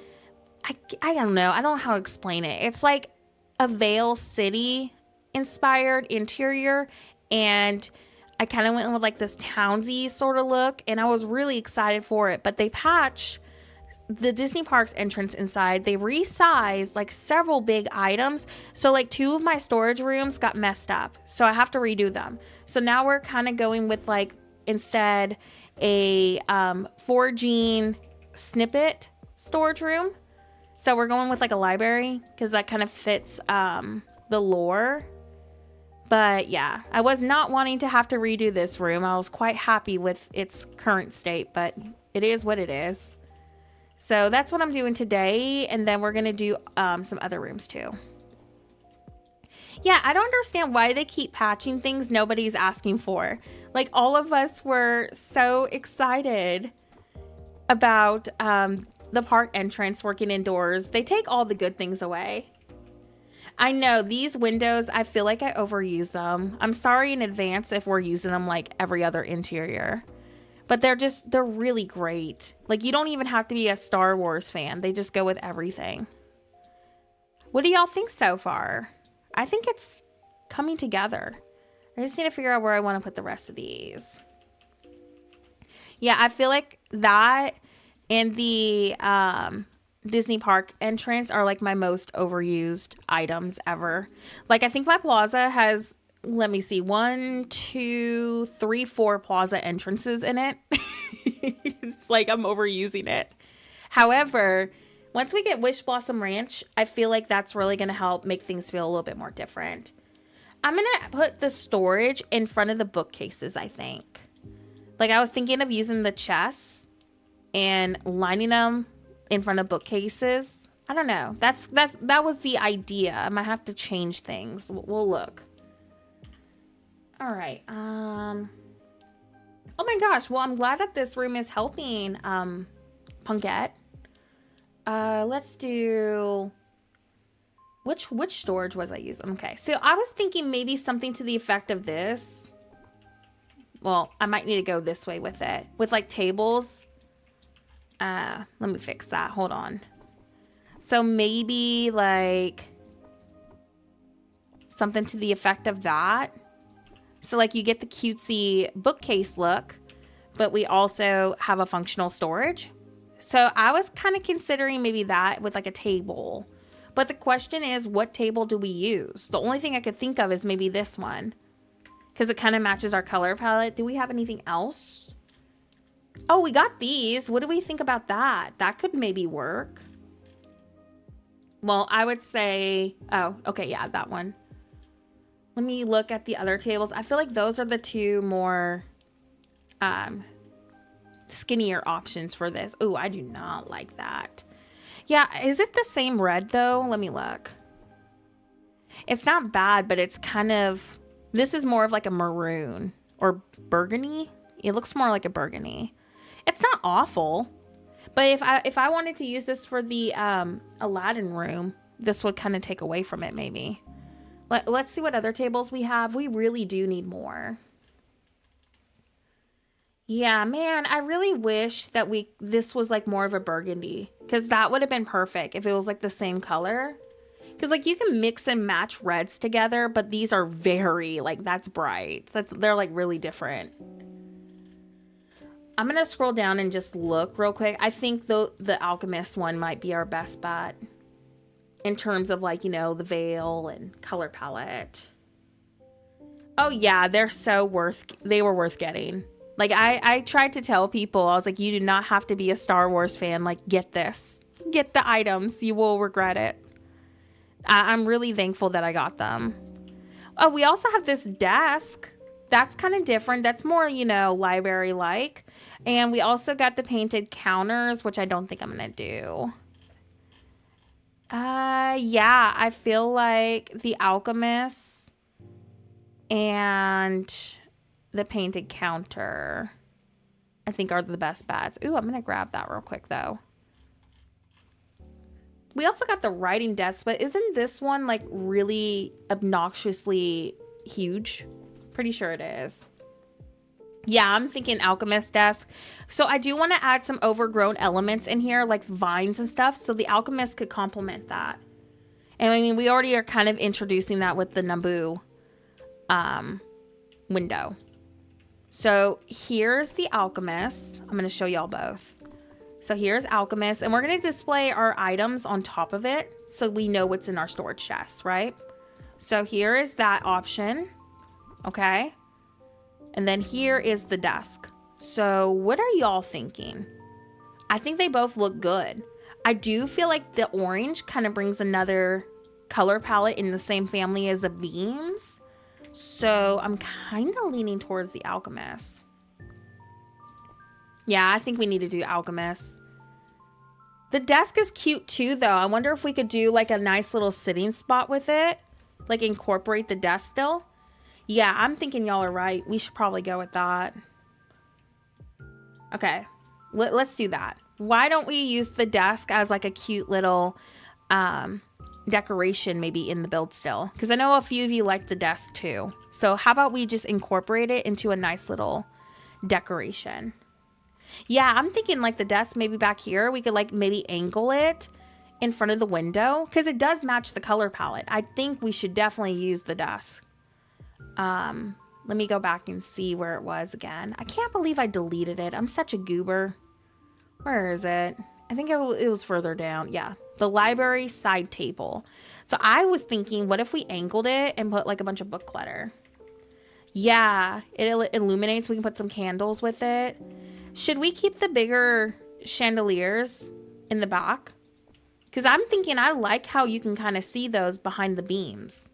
I don't know, I don't know how to explain it. It's like a Veil City inspired interior, and I kind of went with like this townsy sort of look, and I was really excited for it. But they patched the Disney Parks entrance inside. They resized like several big items. So like 2 of my storage rooms got messed up. So I have to redo them. So now we're kind of going with like instead a 4Gene snippet storage room. So we're going with like a library because that kind of fits the lore. But yeah, I was not wanting to have to redo this room. I was quite happy with its current state, but it is what it is. So that's what I'm doing today. And then we're going to do some other rooms too. Yeah, I don't understand why they keep patching things nobody's asking for. Like all of us were so excited about the park entrance working indoors. They take all the good things away. I know these windows, I feel like I overuse them. I'm sorry in advance if we're using them like every other interior. But they're really great. Like you don't even have to be a Star Wars fan. They just go with everything. What do y'all think so far? I think it's coming together. I just need to figure out where I want to put the rest of these. Yeah, I feel like that and the Disney Park entrance are like my most overused items ever. Like I think my plaza has, let me see, 1, 2, 3, 4 plaza entrances in it. It's like I'm overusing it. However, once we get Wish Blossom Ranch, I feel like that's really going to help make things feel a little bit more different. I'm going to put the storage in front of the bookcases, I think. Like I was thinking of using the chests and lining them in front of bookcases. I don't know. That was the idea. I might have to change things. We'll look. All right. Oh my gosh. Well, I'm glad that this room is helping Punkette. Let's do which storage was I using? Okay. So I was thinking maybe something to the effect of this. Well, I might need to go this way with it. With like tables. Let me fix that. Hold on. So maybe like something to the effect of that. So like you get the cutesy bookcase look, but we also have a functional storage. So I was kind of considering maybe that with like a table. But the question is, what table do we use? The only thing I could think of is maybe this one, because it kind of matches our color palette. Do we have anything else? Oh, we got these. What do we think about that? That could maybe work. Well, I would say, oh, okay, yeah, that one. Let me look at the other tables. I feel like those are the two more skinnier options for this. Oh, I do not like that. Yeah, is it the same red though? Let me look. It's not bad, but it's kind of, this is more of like a maroon or burgundy. It looks more like a burgundy. It's not awful, but if I wanted to use this for the Aladdin room, this would kind of take away from it maybe. Let's see what other tables we have. We really do need more. Yeah, man, I really wish that this was like more of a burgundy, because that would have been perfect if it was like the same color. Because like you can mix and match reds together, but these are very like, that's bright. They're like really different. I'm gonna scroll down and just look real quick. I think the Alchemist one might be our best bet in terms of like, you know, the veil and color palette. Oh yeah, they were worth getting. Like I tried to tell people, I was like, you do not have to be a Star Wars fan. Like, get this, get the items, you will regret it. I'm really thankful that I got them. Oh, we also have this desk. That's kind of different. That's more, you know, library-like. And we also got the painted counters, which I don't think I'm going to do. Yeah, I feel like the Alchemist and the painted counter, I think, are the best bets. Ooh, I'm going to grab that real quick, though. We also got the writing desk, but isn't this one like really obnoxiously huge? Pretty sure it is. Yeah, I'm thinking Alchemist desk. So I do want to add some overgrown elements in here, like vines and stuff, so the Alchemist could complement that. And I mean, we already are kind of introducing that with the Naboo window. So here's the Alchemist. I'm going to show y'all both. So here's Alchemist, and we're going to display our items on top of it so we know what's in our storage chest, right? So here is that option, okay? And then here is the desk. So what are y'all thinking? I think they both look good. I do feel like the orange kind of brings another color palette in the same family as the beams. So I'm kind of leaning towards the Alchemist. Yeah, I think we need to do Alchemist. The desk is cute too, though. I wonder if we could do like a nice little sitting spot with it. Like incorporate the desk still. Yeah, I'm thinking y'all are right. We should probably go with that. Okay, let's do that. Why don't we use the desk as like a cute little decoration maybe in the build still? Because I know a few of you like the desk too. So how about we just incorporate it into a nice little decoration? Yeah, I'm thinking like the desk maybe back here. We could like maybe angle it in front of the window because it does match the color palette. I think we should definitely use the desk. Let me go back and see where it was again. I can't believe I deleted it. I'm such a goober. Where is it? I think it was further down. Yeah, the library side table. So I was thinking, what if we angled it and put like a bunch of book clutter? Yeah, it illuminates. We can put some candles with it. Should we keep the bigger chandeliers in the back? Because I'm thinking I like how you can kind of see those behind the beams.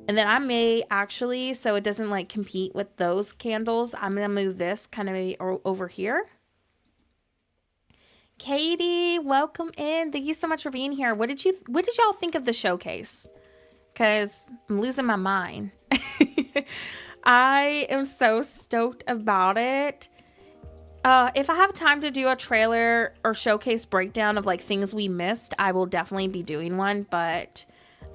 And then I may actually, so it doesn't like compete with those candles, I'm going to move this kind of maybe over here. Katie, welcome in. Thank you so much for being here. What did y'all think of the showcase? Because I'm losing my mind. I am so stoked about it. If I have time to do a trailer or showcase breakdown of like things we missed, I will definitely be doing one, but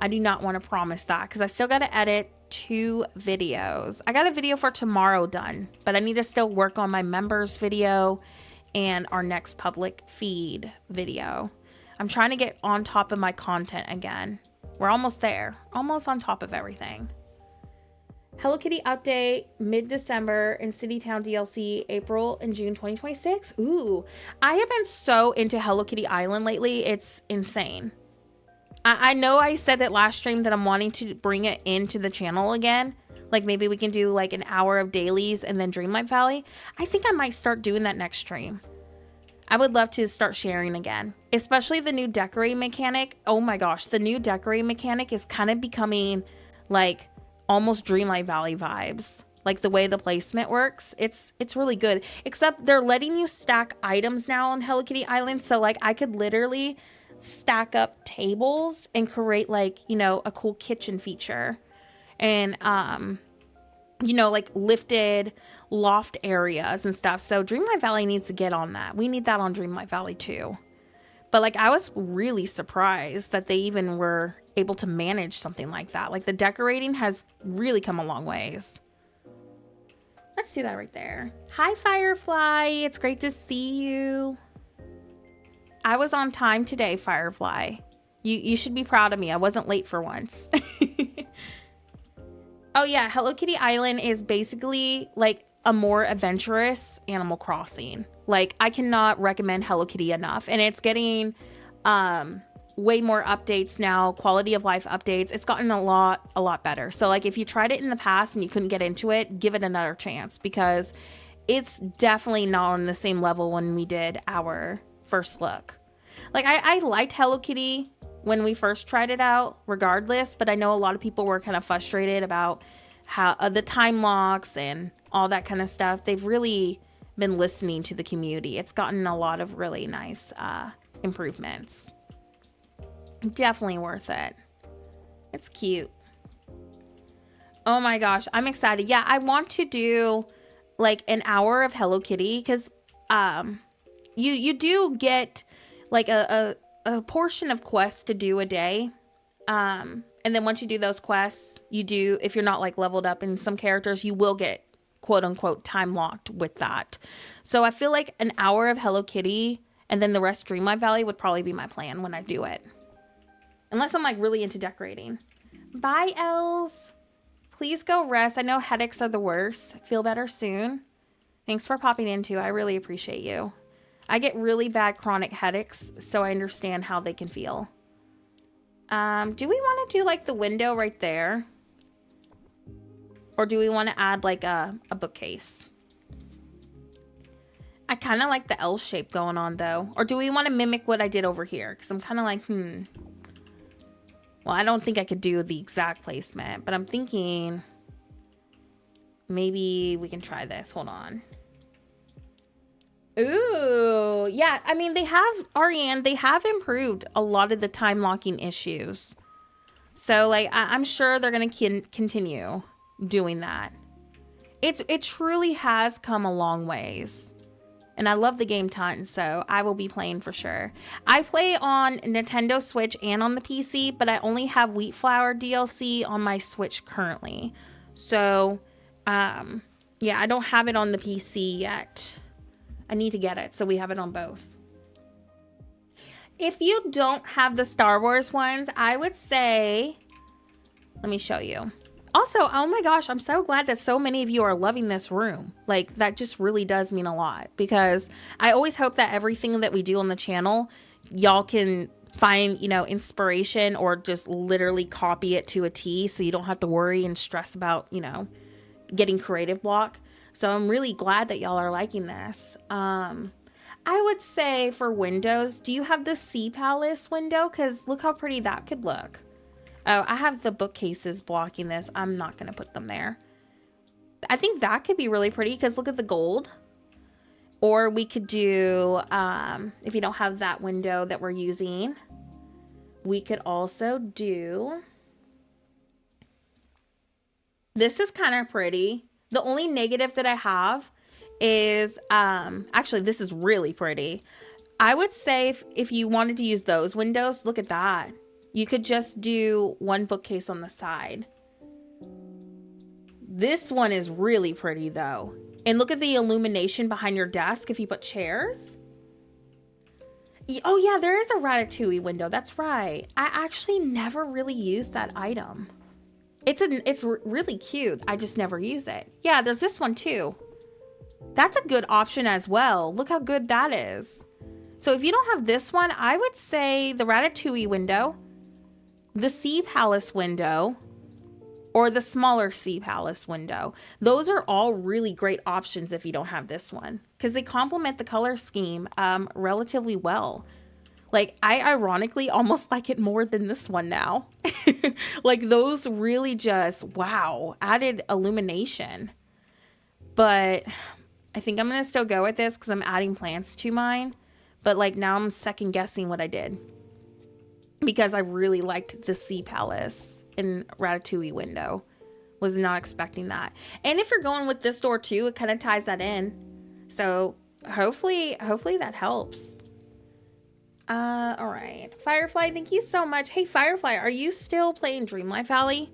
I do not want to promise that because I still got to edit 2 videos. I got a video for tomorrow done, but I need to still work on my members video and our next public feed video. I'm trying to get on top of my content again. We're almost there, almost on top of everything. Hello Kitty update mid-December in Citytown DLC April and June 2026. Ooh, I have been so into Hello Kitty Island lately. It's insane. I know I said that last stream that I'm wanting to bring it into the channel again. Like maybe we can do like an hour of dailies and then Dreamlight Valley. I think I might start doing that next stream. I would love to start sharing again, especially the new decorating mechanic. Oh my gosh, the new decorating mechanic is kind of becoming like almost Dreamlight Valley vibes. Like the way the placement works, it's really good. Except they're letting you stack items now on Hello Kitty Island. So like I could literally stack up tables and create like, you know, a cool kitchen feature. And you know, like lifted loft areas and stuff. So Dreamlight Valley needs to get on that. We need that on Dreamlight Valley too. But like I was really surprised that they even were able to manage something like that. Like the decorating has really come a long ways. Let's do that right there. Hi, Firefly. It's great to see you. I was on time today, Firefly. You should be proud of me. I wasn't late for once. Oh, yeah. Hello Kitty Island is basically like a more adventurous Animal Crossing. Like, I cannot recommend Hello Kitty enough. And it's getting way more updates now, quality of life updates. It's gotten a lot better. So like if you tried it in the past and you couldn't get into it, give it another chance, because it's definitely not on the same level when we did our first look. Like I liked Hello Kitty when we first tried it out regardless, but I know a lot of people were kind of frustrated about how the time locks and all that kind of stuff. They've really been listening to the community. It's gotten a lot of really nice improvements. Definitely worth it. It's cute. Oh my gosh, I'm excited. Yeah, I want to do like an hour of Hello Kitty, because you do get like a portion of quests to do a day. And then once you do those quests, you do, if you're not like leveled up in some characters, you will get quote unquote time locked with that. So I feel like an hour of Hello Kitty and then the rest Dreamlight Valley would probably be my plan when I do it. Unless I'm like really into decorating. Bye, Els. Please go rest. I know headaches are the worst. Feel better soon. Thanks for popping in too. I really appreciate you. I get really bad chronic headaches, so I understand how they can feel. Do we want to do like the window right there? Or do we want to add like a bookcase? I kind of like the L shape going on though. Or do we want to mimic what I did over here? Because I'm kind of like, Well, I don't think I could do the exact placement, but I'm thinking maybe we can try this. Hold on. Ooh, yeah. I mean, they have, Ariane, they have improved a lot of the time locking issues. So, like, I'm sure they're going to continue doing that. It truly has come a long ways. And I love the game tons, so I will be playing for sure. I play on Nintendo Switch and on the PC, but I only have Wheat Flour DLC on my Switch currently. So, yeah, I don't have it on the PC yet. I need to get it, so we have it on both. If you don't have the Star Wars ones, I would say, let me show you. Also, oh my gosh, I'm so glad that so many of you are loving this room. Like, that just really does mean a lot, because I always hope that everything that we do on the channel, y'all can find, you know, inspiration or just literally copy it to a T, so you don't have to worry and stress about, you know, getting creative block. So I'm really glad that y'all are liking this. I would say for windows, do you have the Sea Palace window? Because look how pretty that could look. Oh, I have the bookcases blocking this. I'm not going to put them there. I think that could be really pretty because look at the gold. Or we could do, if you don't have that window that we're using, we could also do, this is kind of pretty. The only negative that I have is, actually this is really pretty. I would say if you wanted to use those windows, look at that. You could just do one bookcase on the side. This one is really pretty though. And look at the illumination behind your desk if you put chairs. Oh yeah, there is a Ratatouille window. That's right. I actually never really used that item. It's really cute. I just never use it. Yeah, there's this one too. That's a good option as well. Look how good that is. So if you don't have this one, I would say the Ratatouille window, the Sea Palace window, or the smaller Sea Palace window. Those are all really great options if you don't have this one, because they complement the color scheme relatively well. Like, I ironically almost like it more than this one now. Like, those really just, wow, added illumination. But I think I'm going to still go with this because I'm adding plants to mine. But, like, now I'm second guessing what I did. Because I really liked the Sea Palace in Ratatouille window. Was not expecting that. And if you're going with this door too, it kind of ties that in. So, hopefully that helps. All right. Firefly, thank you so much. Hey, Firefly, are you still playing Dreamlight Valley?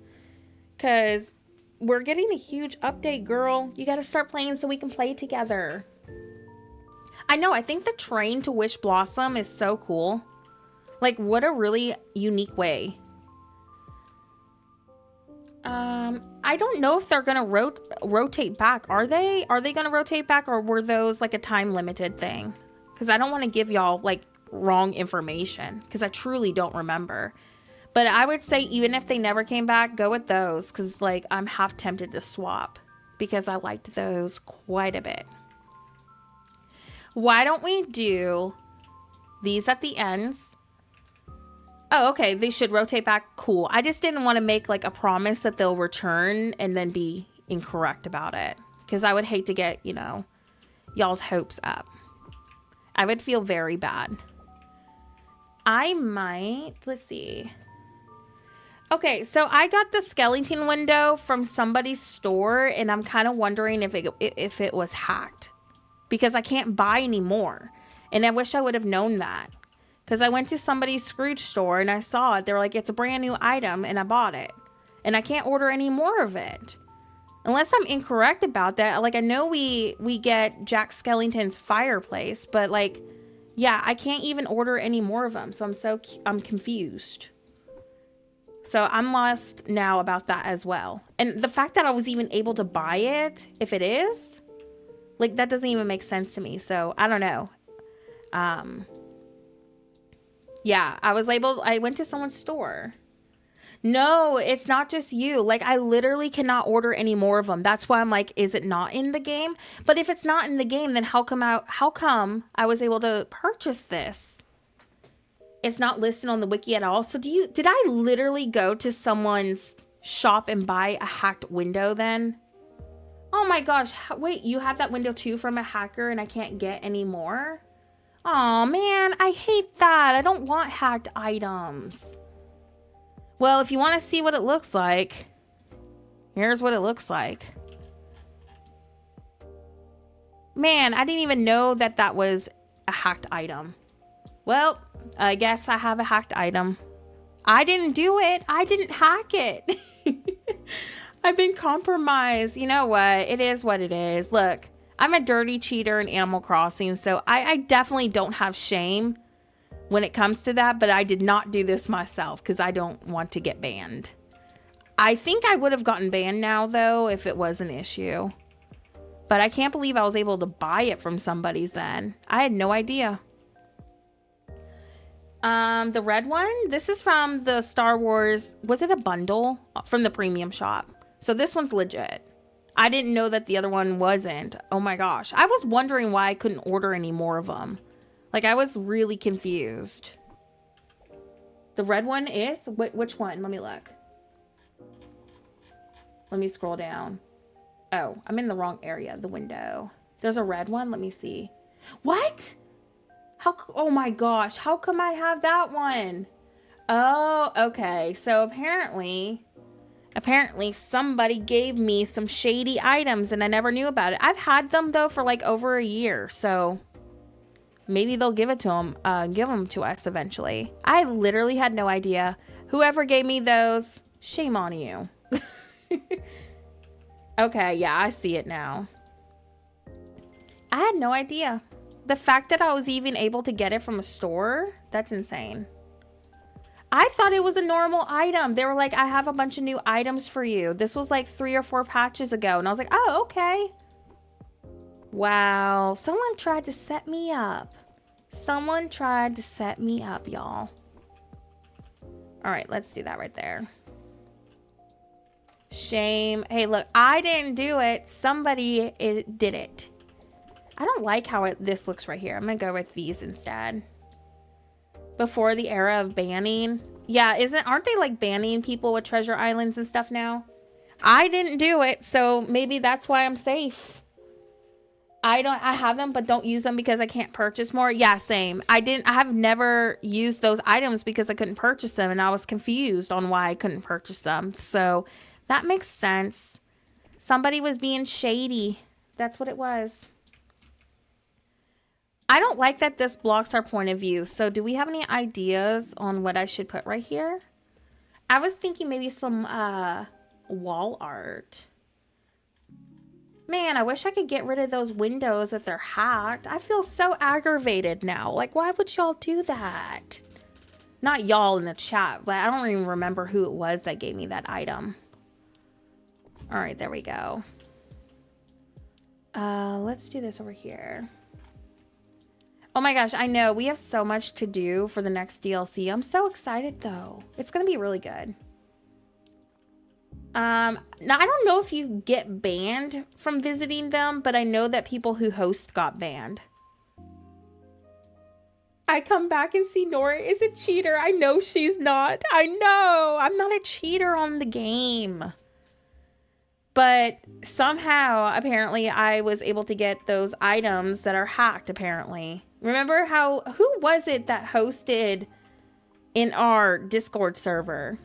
Because we're getting a huge update, girl. You got to start playing so we can play together. I know. I think the train to Wish Blossom is so cool. Like, what a really unique way. I don't know if they're going to rotate back. Are they? Are they going to rotate back, or were those like a time limited thing? Because I don't want to give y'all like wrong information because I truly don't remember. But I would say even if they never came back, go with those because like I'm half tempted to swap because I liked those quite a bit. Why don't we do these at the ends? Oh, okay. They should rotate back. Cool. I just didn't want to make like a promise that they'll return and then be incorrect about it because I would hate to get, you know, y'all's hopes up. I would feel very bad. I might, let's see. Okay, so I got the skeleton window from somebody's store, and I'm kind of wondering if it was hacked because I can't buy anymore. And I wish I would have known that because I went to somebody's Scrooge store and I saw it. They were like, it's a brand new item, and I bought it. And I can't order any more of it. Unless I'm incorrect about that. Like, I know we get Jack Skellington's fireplace, but like, yeah, I can't even order any more of them. So I'm confused. So I'm lost now about that as well. And the fact that I was even able to buy it, if it is, like, that doesn't even make sense to me. So I don't know. Yeah, I went to someone's store. No, it's not just you. Like, I literally cannot order any more of them. That's why I'm like, is it not in the game? But if it's not in the game, then how come I was able to purchase this? It's not listed on the wiki at all. So did I literally go to someone's shop and buy a hacked window then? Oh my gosh. Wait, you have that window too from a hacker and I can't get any more? Oh man, I hate that. I don't want hacked items. Well, if you want to see what it looks like, here's what it looks like. Man, I didn't even know that was a hacked item. Well, I guess I have a hacked item. I didn't do it. I didn't hack it. I've been compromised. You know what? It is what it is. Look, I'm a dirty cheater in Animal Crossing, so I definitely don't have shame when it comes to that, but I did not do this myself because I don't want to get banned. I think I would have gotten banned now, though, if it was an issue. But I can't believe I was able to buy it from somebody's then. I had no idea. The red one, this is from the Star Wars, was it a bundle? From the premium shop. So this one's legit. I didn't know that the other one wasn't. Oh my gosh. I was wondering why I couldn't order any more of them. Like, I was really confused. The red one is? Which one? Let me look. Let me scroll down. Oh, I'm in the wrong area. The window. There's a red one. Let me see. What? Oh my gosh. How come I have that one? Oh, okay. So apparently somebody gave me some shady items and I never knew about it. I've had them though for like over a year. So maybe they'll give them to us eventually. I literally had no idea. Whoever gave me those, shame on you. Okay, yeah, I see it now. I had no idea. The fact that I was even able to get it from a store, that's insane. I thought it was a normal item. They were like, I have a bunch of new items for you. This was like 3 or 4 patches ago. And I was like, oh, okay. Wow. Someone tried to set me up. Someone tried to set me up, y'all. All right, let's do that right there. Shame. Hey, look, I didn't do it. Somebody did it. I don't like how this looks right here. I'm going to go with these instead. before the era of banning. Yeah, aren't they like banning people with treasure islands and stuff now? I didn't do it, so maybe that's why I'm safe. I have them, but don't use them because I can't purchase more. Yeah, same. I have never used those items because I couldn't purchase them, and I was confused on why I couldn't purchase them. So that makes sense. Somebody was being shady. That's what it was. I don't like that this blocks our point of view. So do we have any ideas on what I should put right here? I was thinking maybe some wall art. Man, I wish I could get rid of those windows if they're hacked. I feel so aggravated now. Like, why would y'all do that? Not y'all in the chat, but I don't even remember who it was that gave me that item. All right, there we go. Let's do this over here. Oh my gosh, I know. We have so much to do for the next DLC. I'm so excited, though. It's going to be really good. Now, I don't know if you get banned from visiting them, but I know that people who host got banned. I come back and see Nora is a cheater. I know she's not. I know. I'm not a cheater on the game. But somehow, apparently, I was able to get those items that are hacked, apparently. Remember who was it that hosted in our Discord server?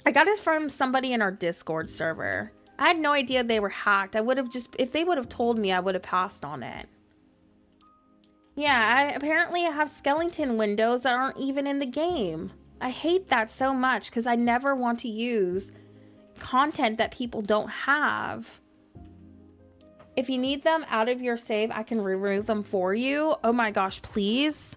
I got it from somebody in our Discord server. I had no idea they were hacked. I would have if they would have told me, I would have passed on it. Yeah, apparently I have skeleton windows that aren't even in the game. I hate that so much because I never want to use content that people don't have. If you need them out of your save, I can remove them for you. Oh my gosh, please.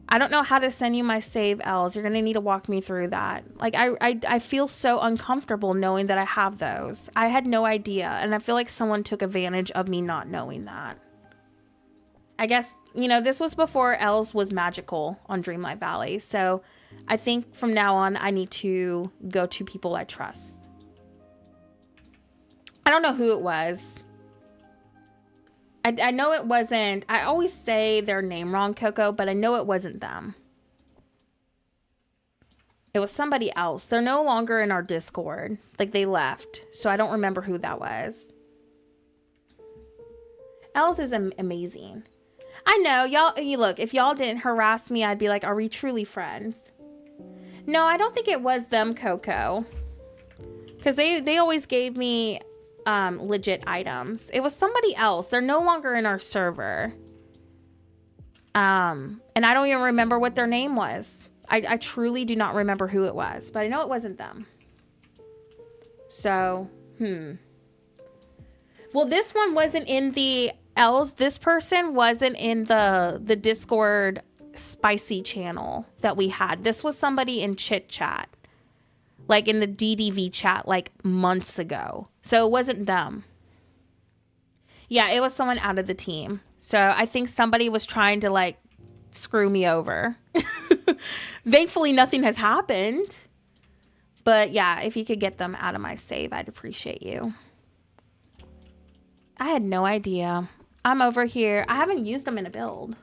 I don't know how to send you my save, Els. You're going to need to walk me through that. Like, I feel so uncomfortable knowing that I have those. I had no idea, and I feel like someone took advantage of me not knowing that. I guess, you know, this was before Els was magical on Dreamlight Valley, so I think from now on, I need to go to people I trust. I don't know who it was. I know it wasn't. I always say their name wrong, Coco, but I know it wasn't them. It was somebody else. They're no longer in our Discord. Like, they left. So I don't remember who that was. Els is amazing. I know. Y'all, look, if y'all didn't harass me, I'd be like, are we truly friends? No, I don't think it was them, Coco. Because they always gave me legit items. It was somebody else. They're no longer in our server. And I don't even remember what their name was. I truly do not remember who it was, but I know it wasn't them. So, well, this one wasn't in the Els. This person wasn't in the Discord spicy channel that we had. This was somebody in Chit Chat. Like in the DDV chat, like months ago. So it wasn't them. Yeah, it was someone out of the team. So I think somebody was trying to like screw me over. Thankfully, nothing has happened. But yeah, if you could get them out of my save, I'd appreciate you. I had no idea. I'm over here. I haven't used them in a build.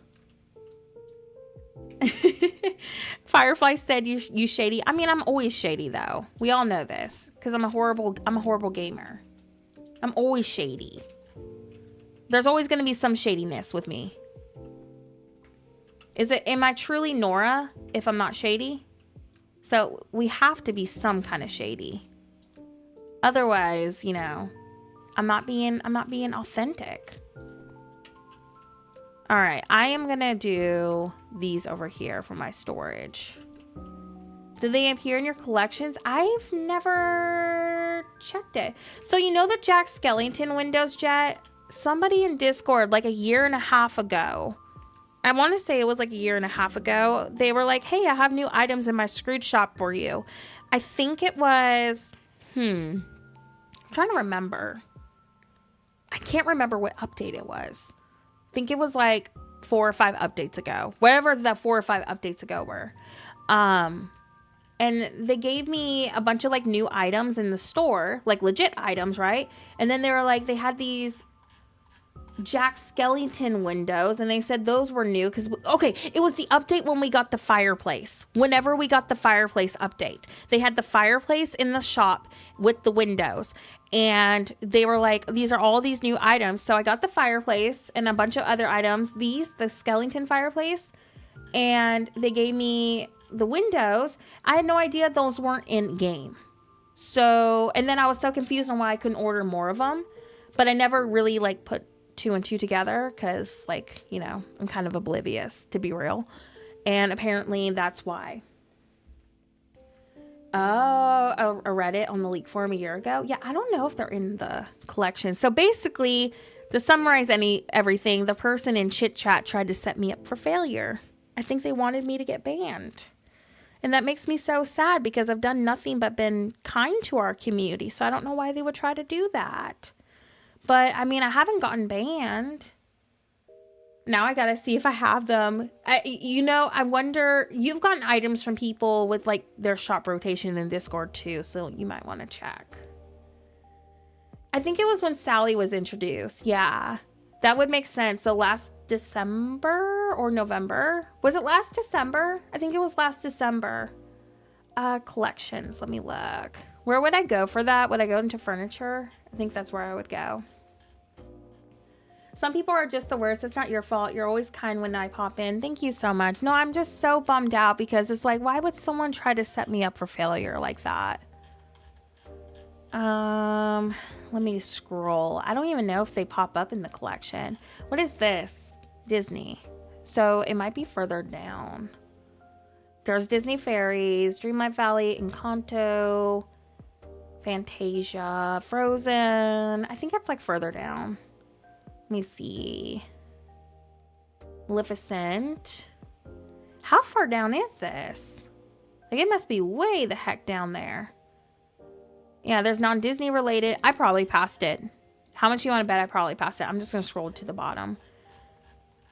Firefly said you shady. I mean, I'm always shady though. We all know this because I'm a horrible gamer. I'm always shady. There's always going to be some shadiness with me. Am I truly Nora if I'm not shady? So we have to be some kind of shady. Otherwise, you know, I'm not being authentic. All right, I am going to do these over here for my storage. Do they appear in your collections? I've never checked it. So you know the Jack Skellington Windows Jet? Somebody in Discord like a year and a half ago. I want to say it was like a year and a half ago. They were like, hey, I have new items in my Scrooge shop for you. I think it was, I'm trying to remember. I can't remember what update it was. I think it was like 4 or 5 updates ago. Whatever the 4 or 5 updates ago were. And they gave me a bunch of like new items in the store. Like legit items, right? And then they were like, they had these Jack Skellington windows, and they said those were new because, okay, it was the update when we got the fireplace. Whenever we got the fireplace update, they had the fireplace in the shop with the windows, and they were like, these are all these new items. So I got the fireplace and a bunch of other items, the Skellington fireplace, and they gave me the windows. I had no idea those weren't in game. So, and then I was so confused on why I couldn't order more of them, but I never really like put 2 and 2 together because, like, you know, I'm kind of oblivious, to be real. And apparently that's why. Oh, I read it on the leak forum a year ago. Yeah, I don't know if they're in the collection. So basically, to summarize everything, the person in chit chat tried to set me up for failure. I think they wanted me to get banned. And that makes me so sad because I've done nothing but been kind to our community. So I don't know why they would try to do that. But, I mean, I haven't gotten banned. Now I gotta see if I have them. I wonder, you've gotten items from people with, like, their shop rotation in Discord, too. So you might want to check. I think it was when Sally was introduced. Yeah, that would make sense. So last December or November? Was it last December? I think it was last December. Collections. Let me look. Where would I go for that? Would I go into furniture? I think that's where I would go. Some people are just the worst. It's not your fault. You're always kind when I pop in. Thank you so much. No, I'm just so bummed out because it's like, why would someone try to set me up for failure like that? Let me scroll. I don't even know if they pop up in the collection. What is this? Disney. So it might be further down. There's Disney Fairies, Dreamlight Valley, Encanto, Fantasia, Frozen. I think it's like further down. Let me see. Maleficent. How far down is this? Like, it must be way the heck down there. Yeah, there's non-Disney related. I probably passed it. How much you want to bet I probably passed it? I'm just going to scroll to the bottom.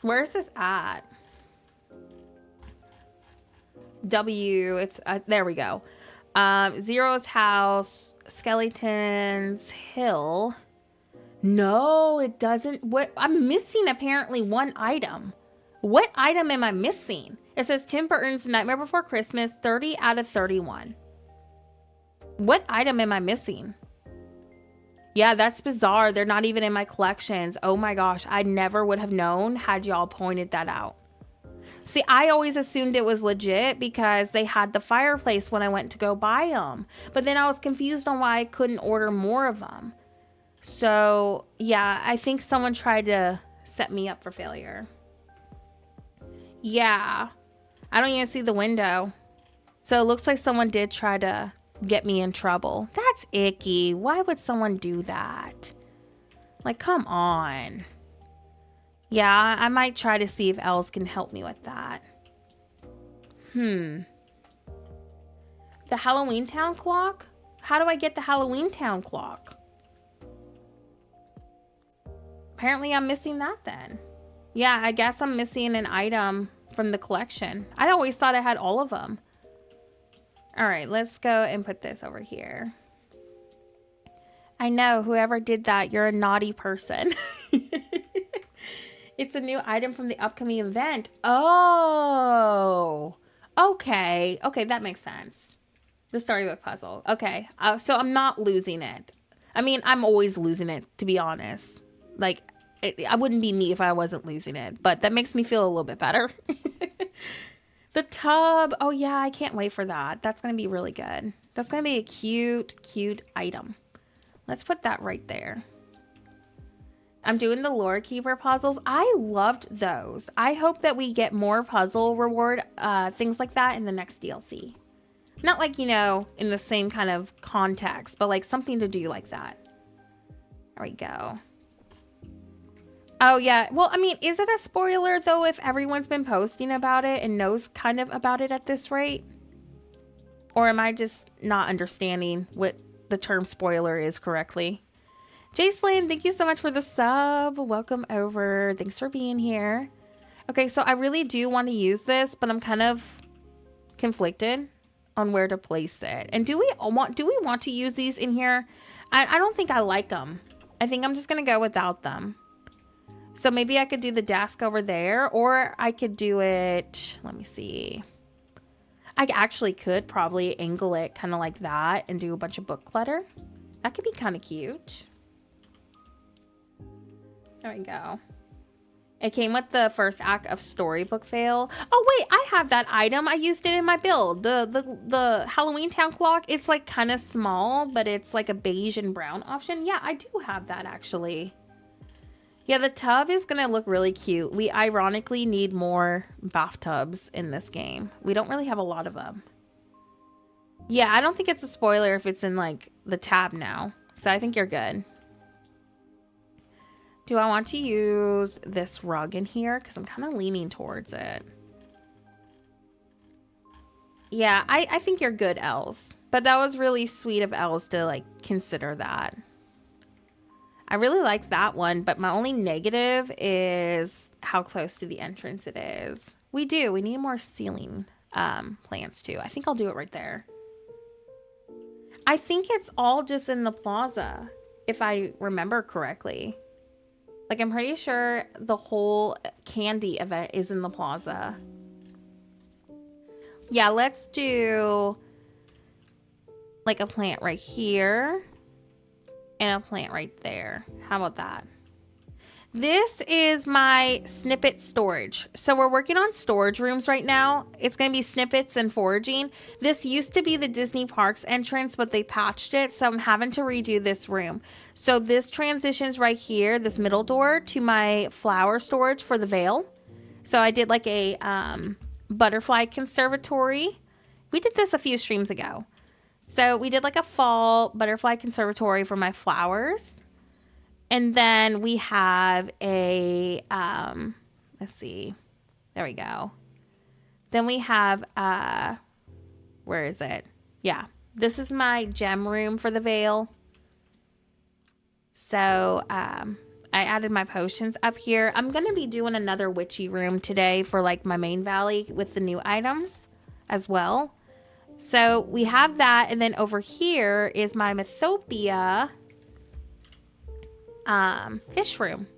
Where is this at? W. It's there we go. Zero's House, Skeleton's Hill. No, it doesn't. What? I'm missing apparently one item. What item am I missing? It says Tim Burton's Nightmare Before Christmas, 30 out of 31. What item am I missing? Yeah, that's bizarre. They're not even in my collections. Oh my gosh, I never would have known had y'all pointed that out. See, I always assumed it was legit because they had the fireplace when I went to go buy them. But then I was confused on why I couldn't order more of them. So, yeah, I think someone tried to set me up for failure. Yeah, I don't even see the window. So it looks like someone did try to get me in trouble. That's icky. Why would someone do that? Like, come on. Yeah, I might try to see if Els can help me with that. The Halloween Town clock? How do I get the Halloween Town clock? Apparently I'm missing that then. Yeah, I guess I'm missing an item from the collection. I always thought I had all of them. All right, let's go and put this over here. I know, whoever did that, you're a naughty person. It's a new item from the upcoming event. Oh, okay. Okay, that makes sense. The storybook puzzle. Okay, so I'm not losing it. I mean, I'm always losing it, to be honest. Like, I wouldn't be me if I wasn't losing it, but that makes me feel a little bit better. The tub. Oh, yeah, I can't wait for that. That's going to be really good. That's going to be a cute, cute item. Let's put that right there. I'm doing the Lore Keeper puzzles. I loved those. I hope that we get more puzzle reward things like that in the next DLC. Not like, you know, in the same kind of context, but like something to do like that. There we go. Oh, yeah. Well, I mean, is it a spoiler, though, if everyone's been posting about it and knows kind of about it at this rate? Or am I just not understanding what the term spoiler is correctly? Jacelyn, thank you so much for the sub. Welcome over. Thanks for being here. Okay, so I really do want to use this, but I'm kind of conflicted on where to place it. And do we want to use these in here? I don't think I like them. I think I'm just going to go without them. So maybe I could do the desk over there, or I could do it, let me see. I actually could probably angle it kind of like that and do a bunch of book clutter. That could be kind of cute. There we go. It came with the first act of Storybook Fail. Oh wait, I have that item. I used it in my build. The Halloween Town clock. It's like kind of small, but it's like a beige and brown option. Yeah, I do have that actually. Yeah, the tub is gonna look really cute. We ironically need more bathtubs in this game. We don't really have a lot of them. Yeah, I don't think it's a spoiler if it's in like the tab now. So I think you're good. Do I want to use this rug in here? Because I'm kind of leaning towards it. Yeah, I think you're good, Els. But that was really sweet of Els to like consider that. I really like that one, but my only negative is how close to the entrance it is. We need more ceiling plants too. I think I'll do it right there. I think it's all just in the plaza, if I remember correctly. Like, I'm pretty sure the whole candy event is in the plaza. Yeah, let's do like a plant right here and a plant right there. How about that? This is my snippet storage. So we're working on storage rooms right now. It's going to be snippets and foraging. This used to be the Disney Parks entrance, but they patched it. So I'm having to redo this room. So this transitions right here, this middle door, to my flower storage for the veil. So I did like a butterfly conservatory. We did this a few streams ago. So we did like a fall butterfly conservatory for my flowers. And then we have a, let's see, there we go. Then we have, where is it? Yeah, this is my gem room for the veil. So, I added my potions up here. I'm going to be doing another witchy room today for like my main valley with the new items as well. So we have that. And then over here is my Mythopia fish room.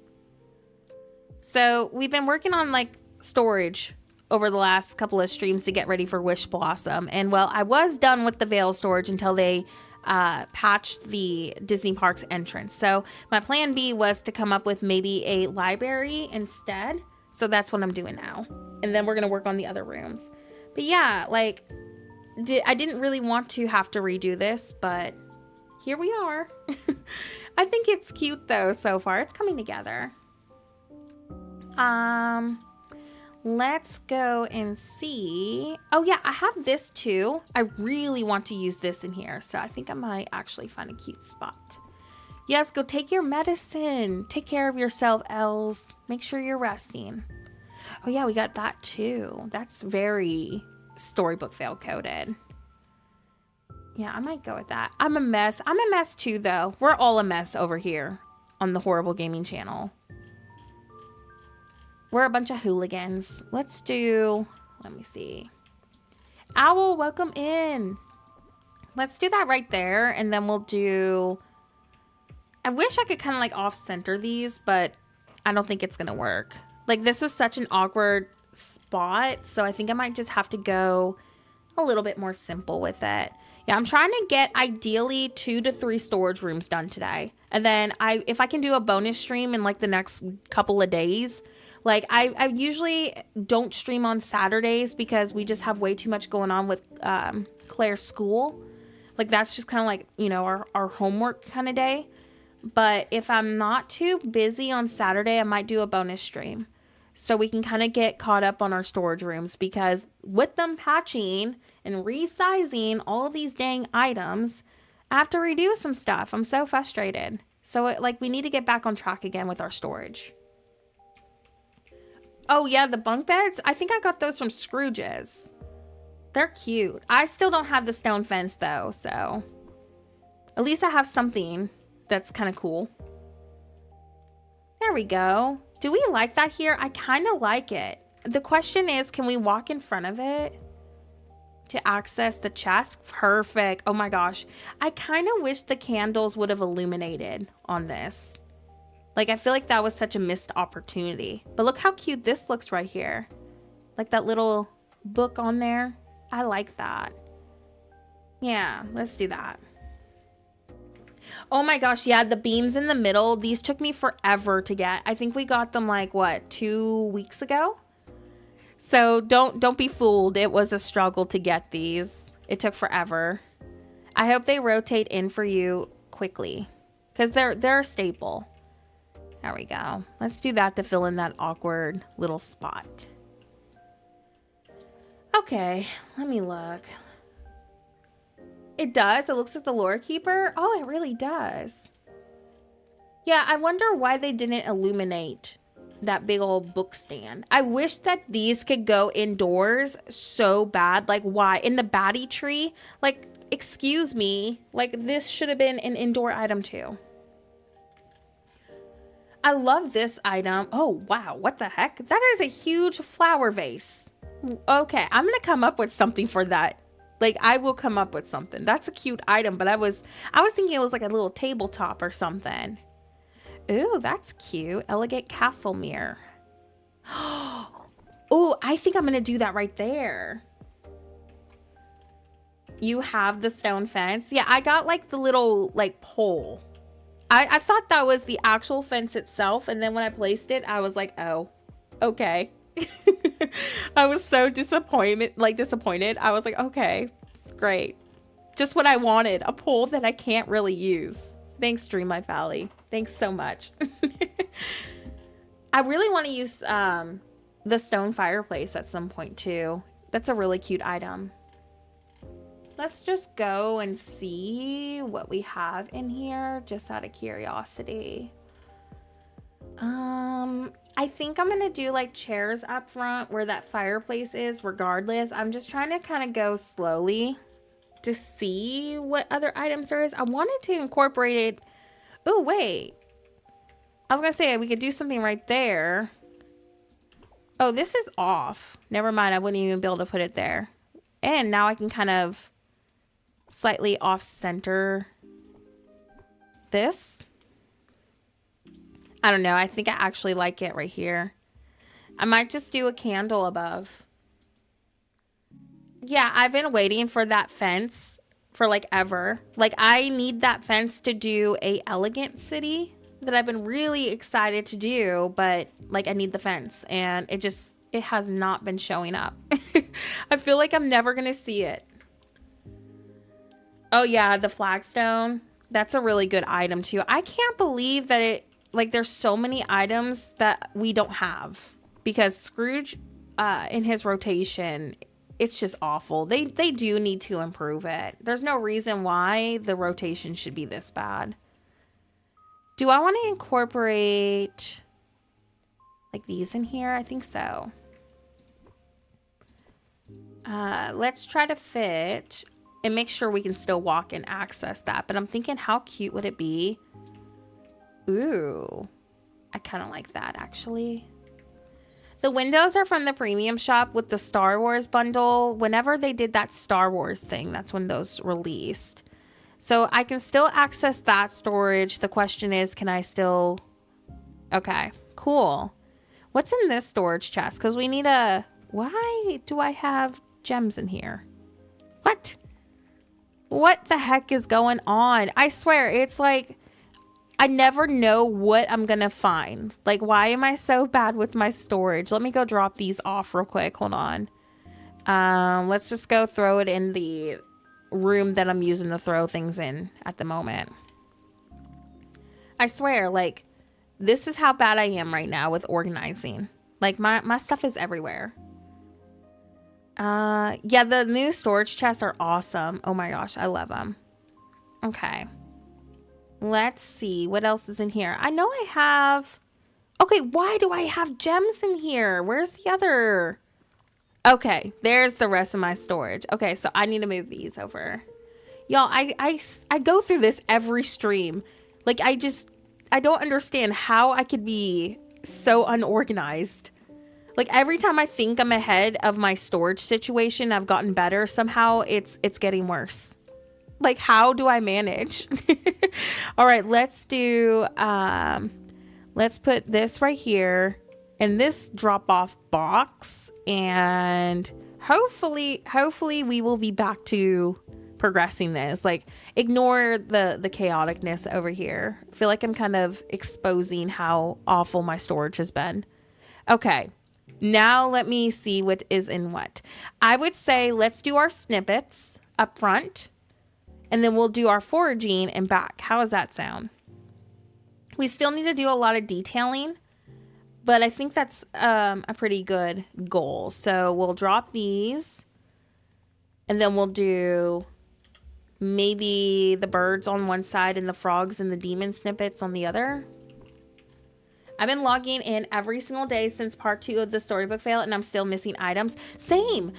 So we've been working on like storage over the last couple of streams to get ready for Wish Blossom. And well, I was done with the veil storage until they patched the Disney Parks entrance. So my plan B was to come up with maybe a library instead. So that's what I'm doing now. And then we're going to work on the other rooms. But yeah, like I didn't really want to have to redo this, but here we are. I think it's cute though so far. It's coming together. Let's go and see. Oh yeah, I have this too. I really want to use this in here, so I think I might actually find a cute spot. Yes, go take your medicine. Take care of yourself, Els. Make sure you're resting. Oh yeah, we got that too. That's very storybook fail coded. Yeah, I might go with that. I'm a mess. I'm a mess too, though. We're all a mess over here on the Horrible Gaming channel. We're a bunch of hooligans. Let's do, let me see. Owl, welcome in. Let's do that right there. And then we'll do, I wish I could kind of like off-center these, but I don't think it's going to work. Like this is such an awkward spot. So I think I might just have to go a little bit more simple with it. Yeah, I'm trying to get ideally 2 to 3 storage rooms done today. And then if I can do a bonus stream in like the next couple of days. Like I usually don't stream on Saturdays because we just have way too much going on with Claire's school. Like that's just kind of like, you know, our homework kind of day. But if I'm not too busy on Saturday, I might do a bonus stream. So we can kind of get caught up on our storage rooms, because with them patching and resizing all of these dang items, I have to redo some stuff. I'm so frustrated. So we need to get back on track again with our storage. Oh yeah, the bunk beds. I think I got those from Scrooge's. They're cute. I still don't have the stone fence though, so at least I have something that's kind of cool. There we go. Do we like that here? I kind of like it. The question is, can we walk in front of it to access the chest? Perfect. Oh my gosh. I kind of wish the candles would have illuminated on this. Like, I feel like that was such a missed opportunity. But look how cute this looks right here. Like that little book on there. I like that. Yeah, let's do that. Oh my gosh, yeah, the beams in the middle, these took me forever to get. I think we got them like, what, 2 weeks ago? So don't be fooled. It was a struggle to get these. It took forever. I hope they rotate in for you quickly because they're a staple. There we go. Let's do that to fill in that awkward little spot. Okay, let me look. It does. It looks like the lore keeper. Oh, it really does. Yeah, I wonder why they didn't illuminate that big old book stand. I wish that these could go indoors so bad. Like, why? In the baddie tree? Like, excuse me. Like, this should have been an indoor item too. I love this item. Oh, wow. What the heck? That is a huge flower vase. Okay, I'm going to come up with something for that. Like, I will come up with something. That's a cute item, but I was thinking it was like a little tabletop or something. Ooh, that's cute. Elegant castle mirror. Oh, I think I'm going to do that right there. You have the stone fence. Yeah, I got like the little like pole. I thought that was the actual fence itself. And then when I placed it, I was like, oh, okay. I was so disappointed. I was like, okay, great. Just what I wanted. A pole that I can't really use. Thanks, Dreamlight Valley. Thanks so much. I really want to use the stone fireplace at some point too. That's a really cute item. Let's just go and see what we have in here, just out of curiosity. I think I'm gonna do like chairs up front where that fireplace is regardless. I'm just trying to kind of go slowly to see what other items there is. I wanted to incorporate it. Oh, wait. I was gonna say we could do something right there. Oh, this is off. Never mind, I wouldn't even be able to put it there. And now I can kind of slightly off center this. I don't know. I think I actually like it right here. I might just do a candle above. Yeah, I've been waiting for that fence for like ever. Like, I need that fence to do a elegant city that I've been really excited to do, but like I need the fence and it has not been showing up. I feel like I'm never gonna see it. Oh yeah, the flagstone. That's a really good item too. I can't believe that it, like, there's so many items that we don't have because Scrooge in his rotation, it's just awful. They do need to improve it. There's no reason why the rotation should be this bad. Do I want to incorporate like these in here? I think so. Let's try to fit and make sure we can still walk and access that. But I'm thinking, how cute would it be? Ooh, I kind of like that actually. The windows are from the premium shop with the Star Wars bundle. Whenever they did that Star Wars thing, that's when those released. So I can still access that storage. The question is, can I still... Okay, cool. What's in this storage chest? Because we need a... Why do I have gems in here? What? What the heck is going on? I swear, it's like... I never know what I'm gonna find. Like, why am I so bad with my storage? Let me go drop these off real quick. Hold on. Let's just go throw it in the room that I'm using to throw things in at the moment. I swear, like, this is how bad I am right now with organizing. Like, my stuff is everywhere. Yeah, the new storage chests are awesome. Oh my gosh, I love them. Okay. Let's see what else is in here. I know I have... Okay, why do I have gems in here? Where's the other... Okay, there's the rest of my storage. Okay, so I need to move these over. Y'all, I go through this every stream. Like, I don't understand how I could be so unorganized. Like, every time I think I'm ahead of my storage situation, I've gotten better. Somehow it's getting worse. Like, how do I manage? All right, let's Let's put this right here in this drop-off box, and hopefully we will be back to progressing this. Like, ignore the chaoticness over here. I feel like I'm kind of exposing how awful my storage has been. Okay, now let me see what is in what. I would say let's do our snippets up front, and then we'll do our foraging and back. How does that sound? We still need to do a lot of detailing, but I think that's a pretty good goal. So we'll drop these, and then we'll do maybe the birds on one side and the frogs and the demon snippets on the other. I've been logging in every single day since part 2 of the storybook fail, and I'm still missing items. Same.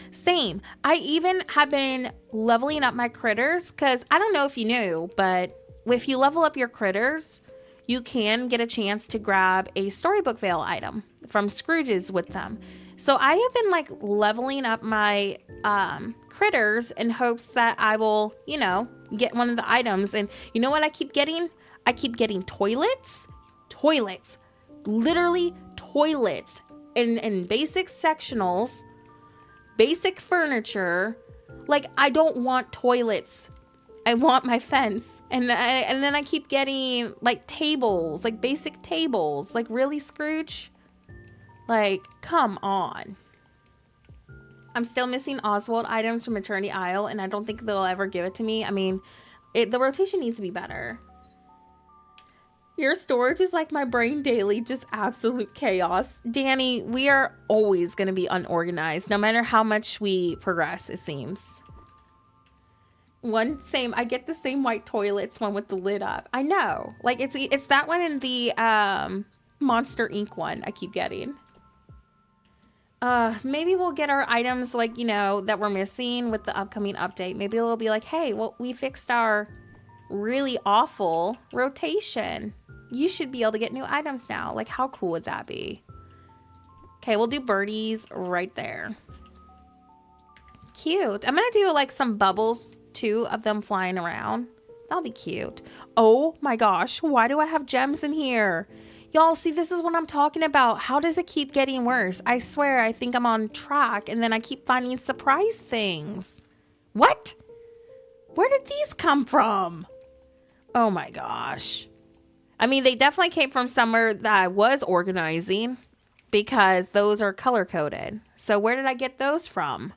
I even have been leveling up my critters, because I don't know if you knew, but if you level up your critters, you can get a chance to grab a storybook fail item from Scrooge's with them. So I have been like leveling up my critters in hopes that I will, you know, get one of the items. And you know what I keep getting? I keep getting toilets, literally toilets in basic sectionals, basic furniture. Like, I don't want toilets. I want my fence. And then I keep getting like tables, like basic tables. Like, really, Scrooge? Like, come on. I'm still missing Oswald items from Eternity Isle, and I don't think they'll ever give it to me. I mean, the rotation needs to be better. Your storage is like my brain daily, just absolute chaos. Danny, we are always going to be unorganized, no matter how much we progress, it seems. I get the same white toilets one with the lid up. I know. Like, it's that one and the Monster Inc. one I keep getting. Maybe we'll get our items, like, you know, that we're missing with the upcoming update. Maybe it'll be like, hey, well, we fixed our really awful rotation. You should be able to get new items now. Like, how cool would that be? Okay, we'll do birdies right there. Cute. I'm gonna do like some bubbles too of them flying around. That'll be cute. Oh my gosh, why do I have gems in here? Y'all, see, this is what I'm talking about. How does it keep getting worse? I swear, I think I'm on track, and then I keep finding surprise things. What? Where did these come from? Oh my gosh. I mean, they definitely came from somewhere that I was organizing, because those are color-coded. So where did I get those from?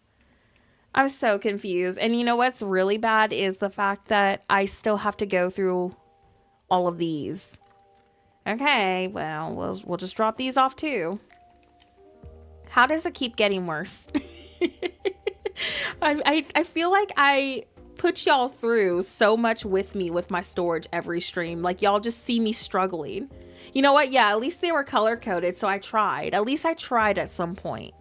I'm so confused. And you know what's really bad is the fact that I still have to go through all of these. Okay, well, we'll just drop these off too. How does it keep getting worse? I feel like I put y'all through so much with me with my storage every stream. Like, y'all just see me struggling. You know what? Yeah, at least they were color-coded, so I tried. At least I tried at some point.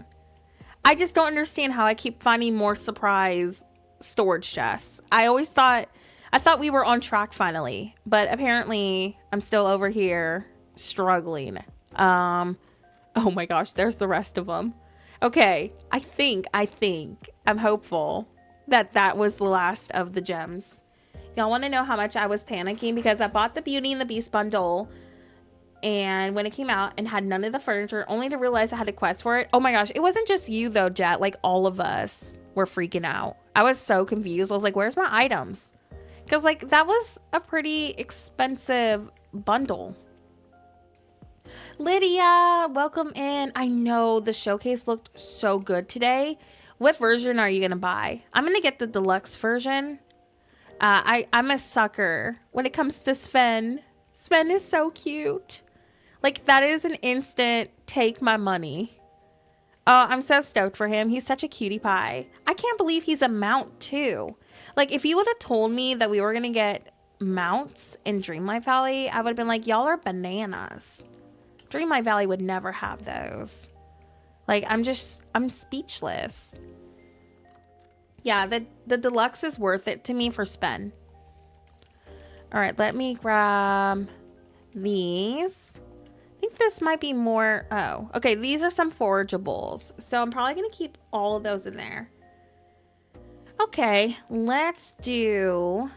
I just don't understand how I keep finding more surprise storage chests. I thought we were on track finally, but apparently I'm still over here struggling. Oh my gosh, there's the rest of them. Okay, I think I'm hopeful that was the last of the gems. Y'all want to know how much I was panicking? Because I bought the Beauty and the Beast bundle, and when it came out and had none of the furniture, only to realize I had to quest for it. Oh my gosh, it wasn't just you though, Jet. Like, all of us were freaking out. I was so confused. I was like, where's my items? Because, like, that was a pretty expensive bundle. Lydia, welcome in. I know the showcase looked so good today. What version are you going to buy? I'm going to get the deluxe version. I'm a sucker when it comes to Sven. Sven is so cute. Like, that is an instant take my money. Oh, I'm so stoked for him. He's such a cutie pie. I can't believe he's a mount too. Like, if you would have told me that we were going to get mounts in Dreamlight Valley, I would have been like, y'all are bananas. Dreamlight Valley would never have those. Like, I'm speechless. Yeah, the deluxe is worth it to me for spend. All right, let me grab these. I think this might be more. Oh, okay. These are some forageables. So I'm probably going to keep all of those in there. Okay, let's do.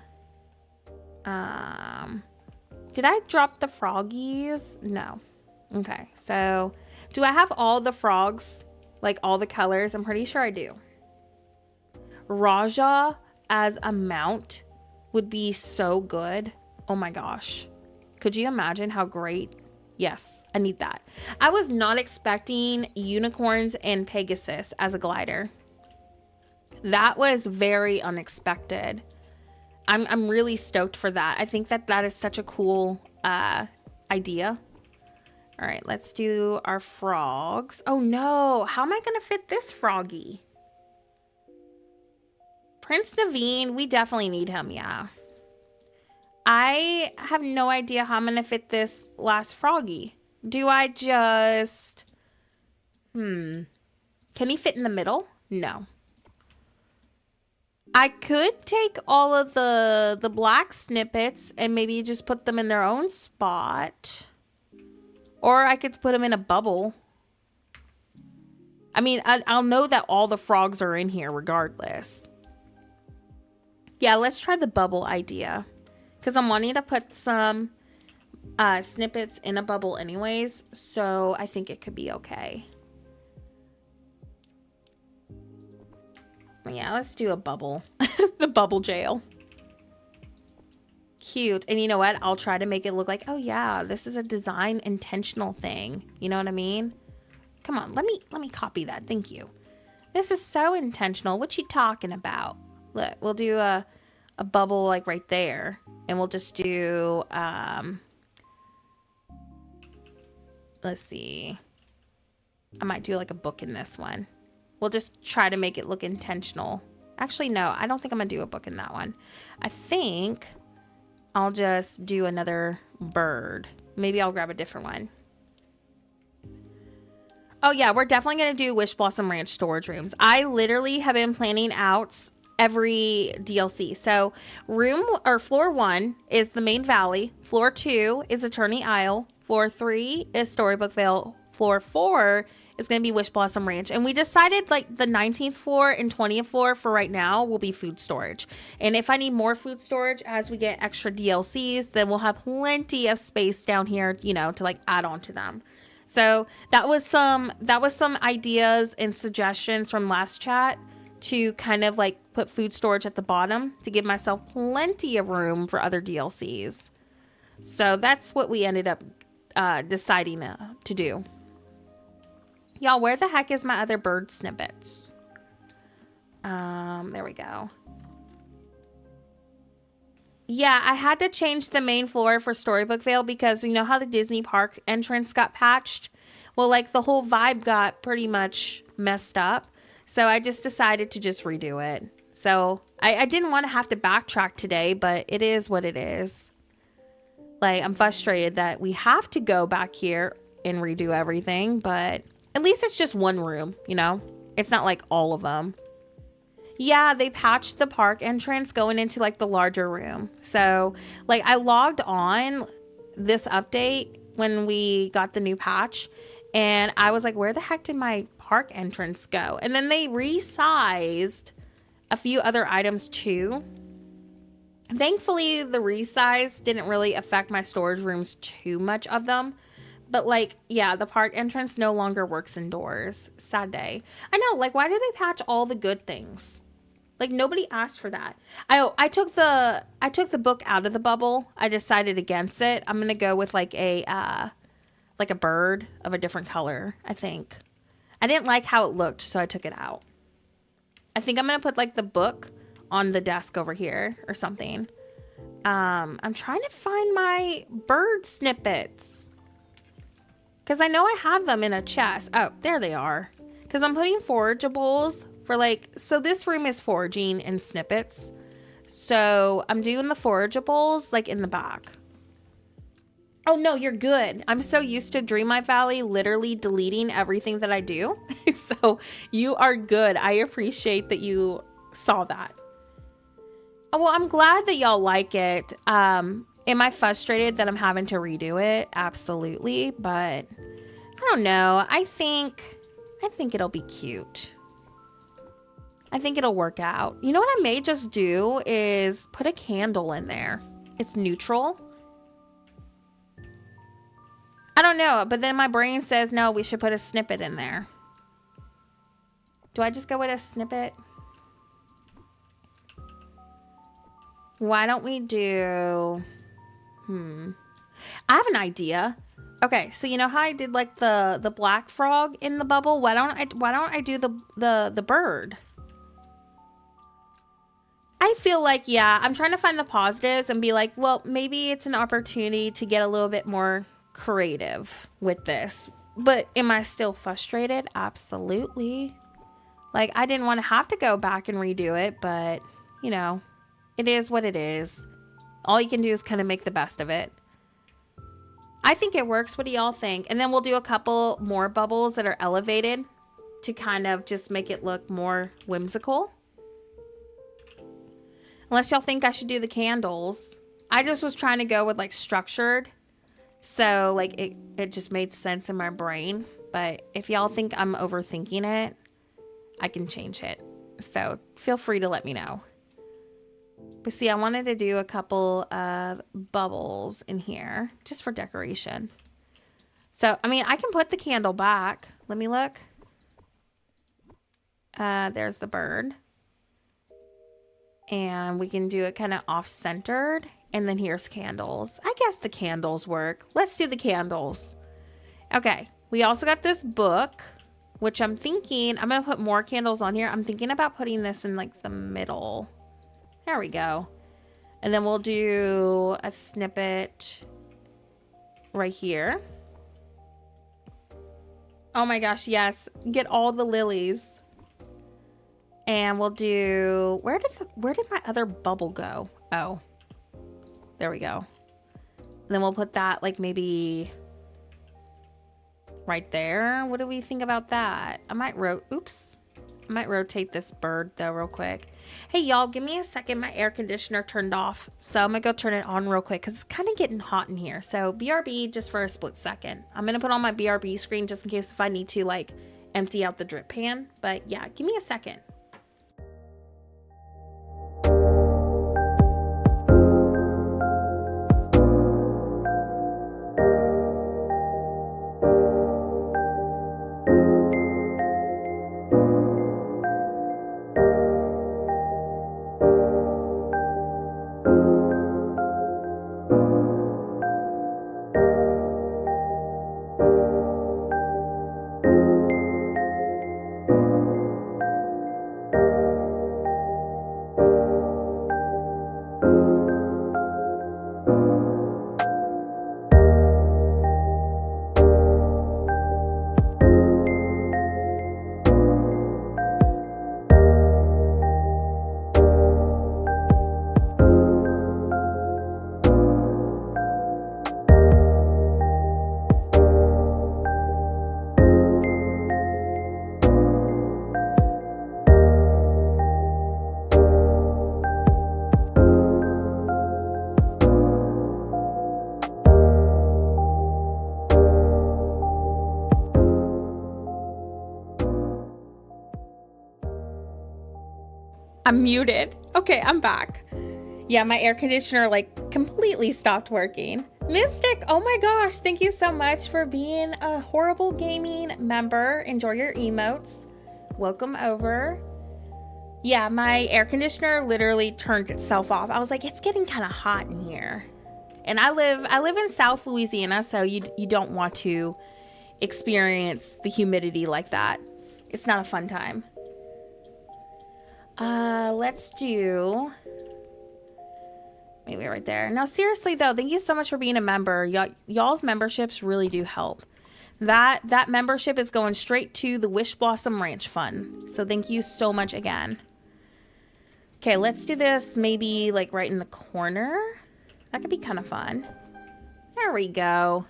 Did I drop the froggies? No. Okay, so do I have all the frogs, like all the colors? I'm pretty sure I do. Raja as a mount would be so good. Oh my gosh. Could you imagine how great? Yes, I need that. I was not expecting unicorns and Pegasus as a glider. That was very unexpected. I'm really stoked for that. I think that that is such a cool idea. All right, let's do our frogs. Oh no, how am I gonna fit this froggy? Prince Naveen, we definitely need him, yeah. I have no idea how I'm gonna fit this last froggy. Do I just... Can he fit in the middle? No. I could take all of the black snippets and maybe just put them in their own spot. Or I could put them in a bubble. I mean, I'll know that all the frogs are in here regardless. Yeah, let's try the bubble idea. Because I'm wanting to put some snippets in a bubble anyways. So I think it could be okay. Yeah, let's do a bubble. The bubble jail. Cute. And you know what? I'll try to make it look like, oh yeah, this is a design intentional thing. You know what I mean? Come on, let me copy that. Thank you. This is so intentional. What you talking about? Look, we'll do a bubble like right there. And we'll just do let's see. I might do like a book in this one. We'll just try to make it look intentional. Actually, no, I don't think I'm gonna do a book in that one. I think I'll just do another bird. Maybe I'll grab a different one. Oh yeah, we're definitely gonna do Wish Blossom Ranch storage rooms. I literally have been planning out every DLC. So floor 1 is the main valley. Floor 2 is Attorney Isle. Floor 3 is Storybook Vale. Floor 4 is going to be Wish Blossom Ranch. And we decided like the 19th floor and 20th floor for right now will be food storage. And if I need more food storage as we get extra DLCs, then we'll have plenty of space down here, you know, to like add on to them. So that was some ideas and suggestions from last chat to kind of like put food storage at the bottom to give myself plenty of room for other DLCs. So that's what we ended up deciding to do. Y'all, where the heck is my other bird snippets? There we go. Yeah, I had to change the main floor for Storybook Vale because you know how the Disney Park entrance got patched? Well, like the whole vibe got pretty much messed up. So I just decided to just redo it. So I didn't want to have to backtrack today, but it is what it is. Like, I'm frustrated that we have to go back here and redo everything, but at least it's just one room, you know? It's not like all of them. Yeah, they patched the park entrance going into like the larger room. So like I logged on this update when we got the new patch and I was like, where the heck did my park entrance go? And then they resized a few other items too. Thankfully, the resize didn't really affect my storage rooms too much of them. But like, yeah, the park entrance no longer works indoors. Sad day. I know, like, why do they patch all the good things? Like, nobody asked for that. I took the book out of the bubble. I decided against it. I'm gonna go with like a bird of a different color, I think. I didn't like how it looked, so I took it out. I think I'm gonna put like the book on the desk over here or something. I'm trying to find my bird snippets. Because I know I have them in a chest. Oh, there they are. Because I'm putting forageables for like... So this room is foraging and snippets. So I'm doing the forageables like in the back. Oh, no, you're good. I'm so used to Dreamlight Valley literally deleting everything that I do. So you are good. I appreciate that you saw that. Oh, well, I'm glad that y'all like it. Am I frustrated that I'm having to redo it? Absolutely. But I don't know. I think it'll be cute. I think it'll work out. You know what I may just do is put a candle in there. It's neutral. I don't know, but then my brain says, no, we should put a snippet in there. Do I just go with a snippet? Why don't we do... I have an idea. Okay, so you know how I did like the black frog in the bubble? Why don't I do the bird? I feel like, yeah, I'm trying to find the positives and be like, well, maybe it's an opportunity to get a little bit more creative with this. But am I still frustrated? Absolutely. Like, I didn't want to have to go back and redo it, but, you know, it is what it is. All you can do is kind of make the best of it. I think it works. What do y'all think? And then we'll do a couple more bubbles that are elevated to kind of just make it look more whimsical. Unless y'all think I should do the candles. I just was trying to go with like structured. So like it just made sense in my brain. But if y'all think I'm overthinking it, I can change it. So feel free to let me know. But see, I wanted to do a couple of bubbles in here just for decoration. So, I mean, I can put the candle back. Let me look. There's the bird. And we can do it kind of off-centered. And then here's candles. I guess the candles work. Let's do the candles. Okay. We also got this book, which I'm thinking, I'm going to put more candles on here. I'm thinking about putting this in like the middle. There we go. And then we'll do a snippet right here. Oh my gosh, yes. Get all the lilies. And we'll do, where did my other bubble go? Oh, there we go. And then we'll put that like maybe right there. What do we think about that? I might rotate this bird though real quick. Hey y'all, give me a second. My air conditioner turned off, so I'm gonna go turn it on real quick because it's kind of getting hot in here. So BRB just for a split second. I'm gonna put on my BRB screen just in case if I need to like empty out the drip pan. But yeah, give me a second. I'm muted. Okay, I'm back. Yeah, my air conditioner like completely stopped working. Mystic, oh my gosh, thank you so much for being a Horrible Gaming member. Enjoy your emotes. Welcome over. Yeah, my air conditioner literally turned itself off. I was like, it's getting kind of hot in here. And I live in South Louisiana, so you don't want to experience the humidity like that. It's not a fun time. Let's do maybe right there. Now, seriously though, thank you so much for being a member. Y'all's memberships really do help. That membership is going straight to the Wish Blossom Ranch Fund. So thank you so much again. Okay, let's do this maybe like right in the corner. That could be kind of fun. There we go.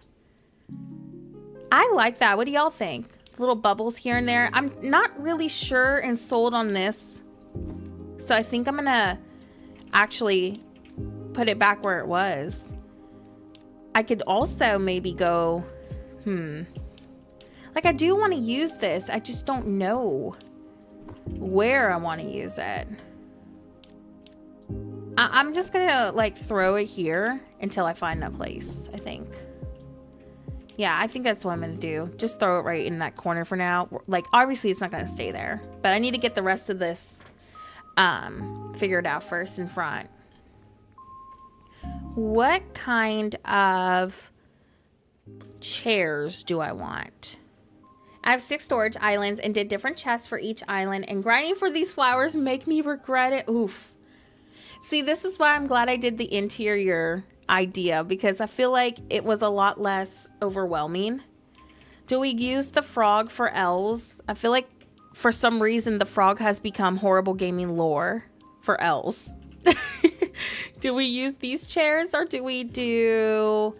I like that. What do y'all think? Little bubbles here and there. I'm not really sure and sold on this. So I think I'm gonna actually put it back where it was. I could also maybe go, like I do want to use this. I just don't know where I want to use it. I'm just gonna like throw it here until I find a place, I think. Yeah, I think that's what I'm going to do. Just throw it right in that corner for now. Like, obviously, it's not going to stay there. But I need to get the rest of this figured out first in front. What kind of chairs do I want? I have 6 storage islands and did different chests for each island. And grinding for these flowers make me regret it. Oof. See, this is why I'm glad I did the interior idea, because I feel like it was a lot less overwhelming. Do we use the frog for elves? I feel like for some reason the frog has become horrible gaming lore for elves. Do we use these chairs or do we do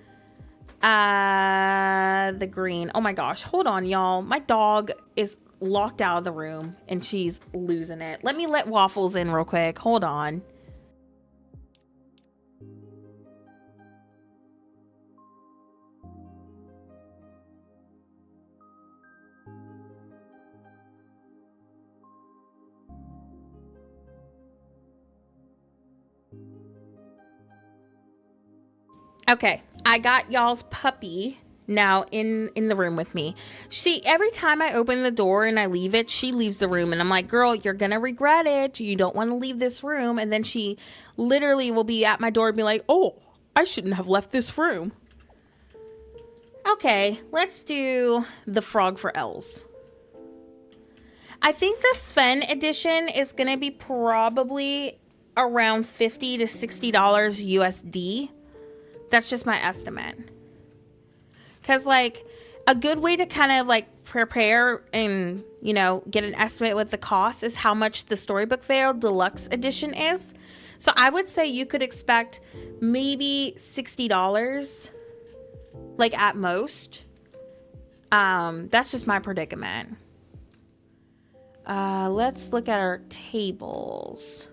the green? Oh my gosh, hold on y'all, my dog is locked out of the room and she's losing it. Let me let Waffles in real quick, hold on. Okay, I got y'all's puppy now in the room with me. See, every time I open the door and I leave it, she leaves the room. And I'm like, girl, you're going to regret it. You don't want to leave this room. And then she literally will be at my door and be like, oh, I shouldn't have left this room. Okay, let's do the frog for elves. I think the Sven edition is going to be probably around $50 to $60 USD. That's just my estimate. Because, like, a good way to kind of, like, prepare and, you know, get an estimate with the cost is how much the Storybook Vale Deluxe Edition is. So I would say you could expect maybe $60, like, at most. That's just my predicament. Let's look at our tables.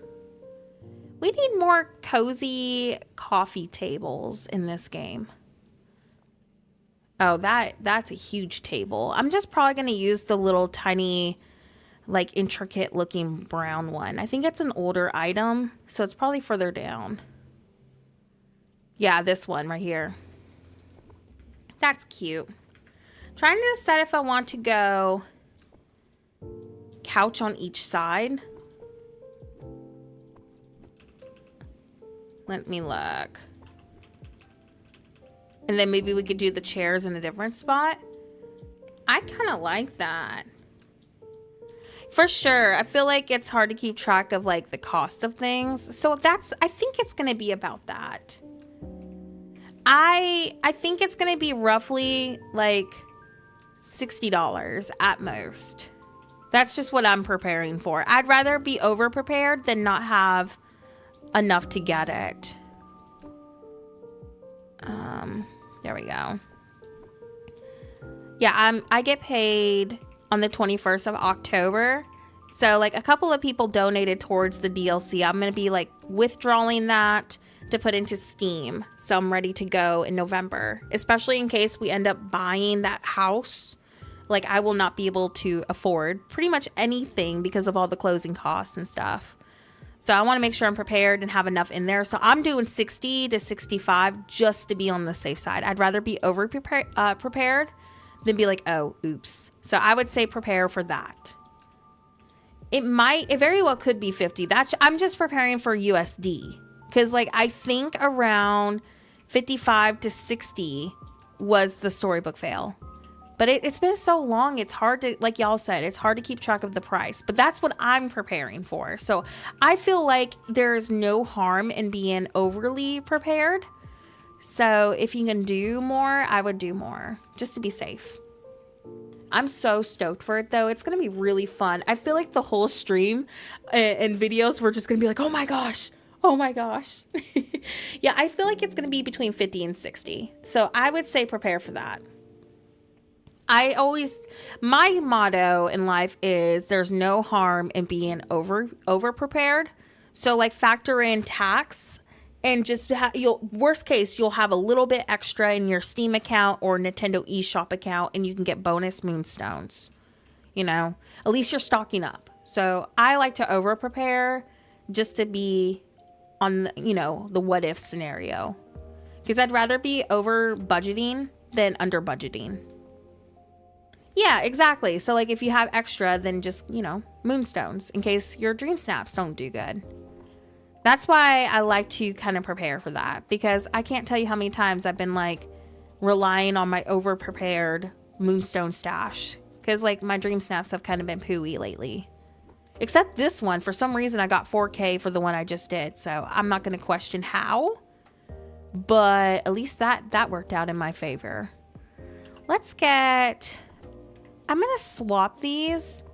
We need more cozy coffee tables in this game. Oh, that's a huge table. I'm just probably going to use the little tiny, like, intricate looking brown one. I think it's an older item, so it's probably further down. Yeah, this one right here. That's cute. Trying to decide if I want to go couch on each side. Let me look. And then maybe we could do the chairs in a different spot. I kind of like that. For sure. I feel like it's hard to keep track of, like, the cost of things. So I think it's going to be about that. I think it's going to be roughly like $60 at most. That's just what I'm preparing for. I'd rather be over prepared than not have enough to get it. There we go. Yeah, I get paid on the 21st of October. So, like, a couple of people donated towards the DLC. I'm going to be, like, withdrawing that to put into Steam. So I'm ready to go in November, especially in case we end up buying that house. Like, I will not be able to afford pretty much anything because of all the closing costs and stuff. So I want to make sure I'm prepared and have enough in there. So I'm doing 60 to 65 just to be on the safe side. I'd rather be over prepared than be like, oh, oops. So I would say prepare for that. It very well could be 50. I'm just preparing for USD. Because, like, I think around 55 to 60 was the Storybook Fail. But it's been so long, it's hard to, like y'all said, it's hard to keep track of the price. But that's what I'm preparing for. So I feel like there's no harm in being overly prepared. So if you can do more, I would do more, just to be safe. I'm so stoked for it, though. It's going to be really fun. I feel like the whole stream and videos were just going to be like, oh my gosh. Oh my gosh. Yeah, I feel like it's going to be between 50 and 60. So I would say prepare for that. My motto in life is there's no harm in being over prepared. So, like, factor in tax and just worst case, you'll have a little bit extra in your Steam account or Nintendo eShop account and you can get bonus moonstones. You know, at least you're stocking up. So I like to over prepare just to be on the, the what if scenario. Because I'd rather be over budgeting than under budgeting. Yeah, exactly. So like if you have extra, then just, you know, moonstones in case your dream snaps don't do good. That's why I like to kind of prepare for that, because I can't tell you how many times I've been like relying on my over prepared moonstone stash, because like my dream snaps have kind of been pooey lately. Except this one, for some reason I got 4K for the one I just did, so I'm not going to question how, but at least that worked out in my favor. Let's get, I'm going to swap these.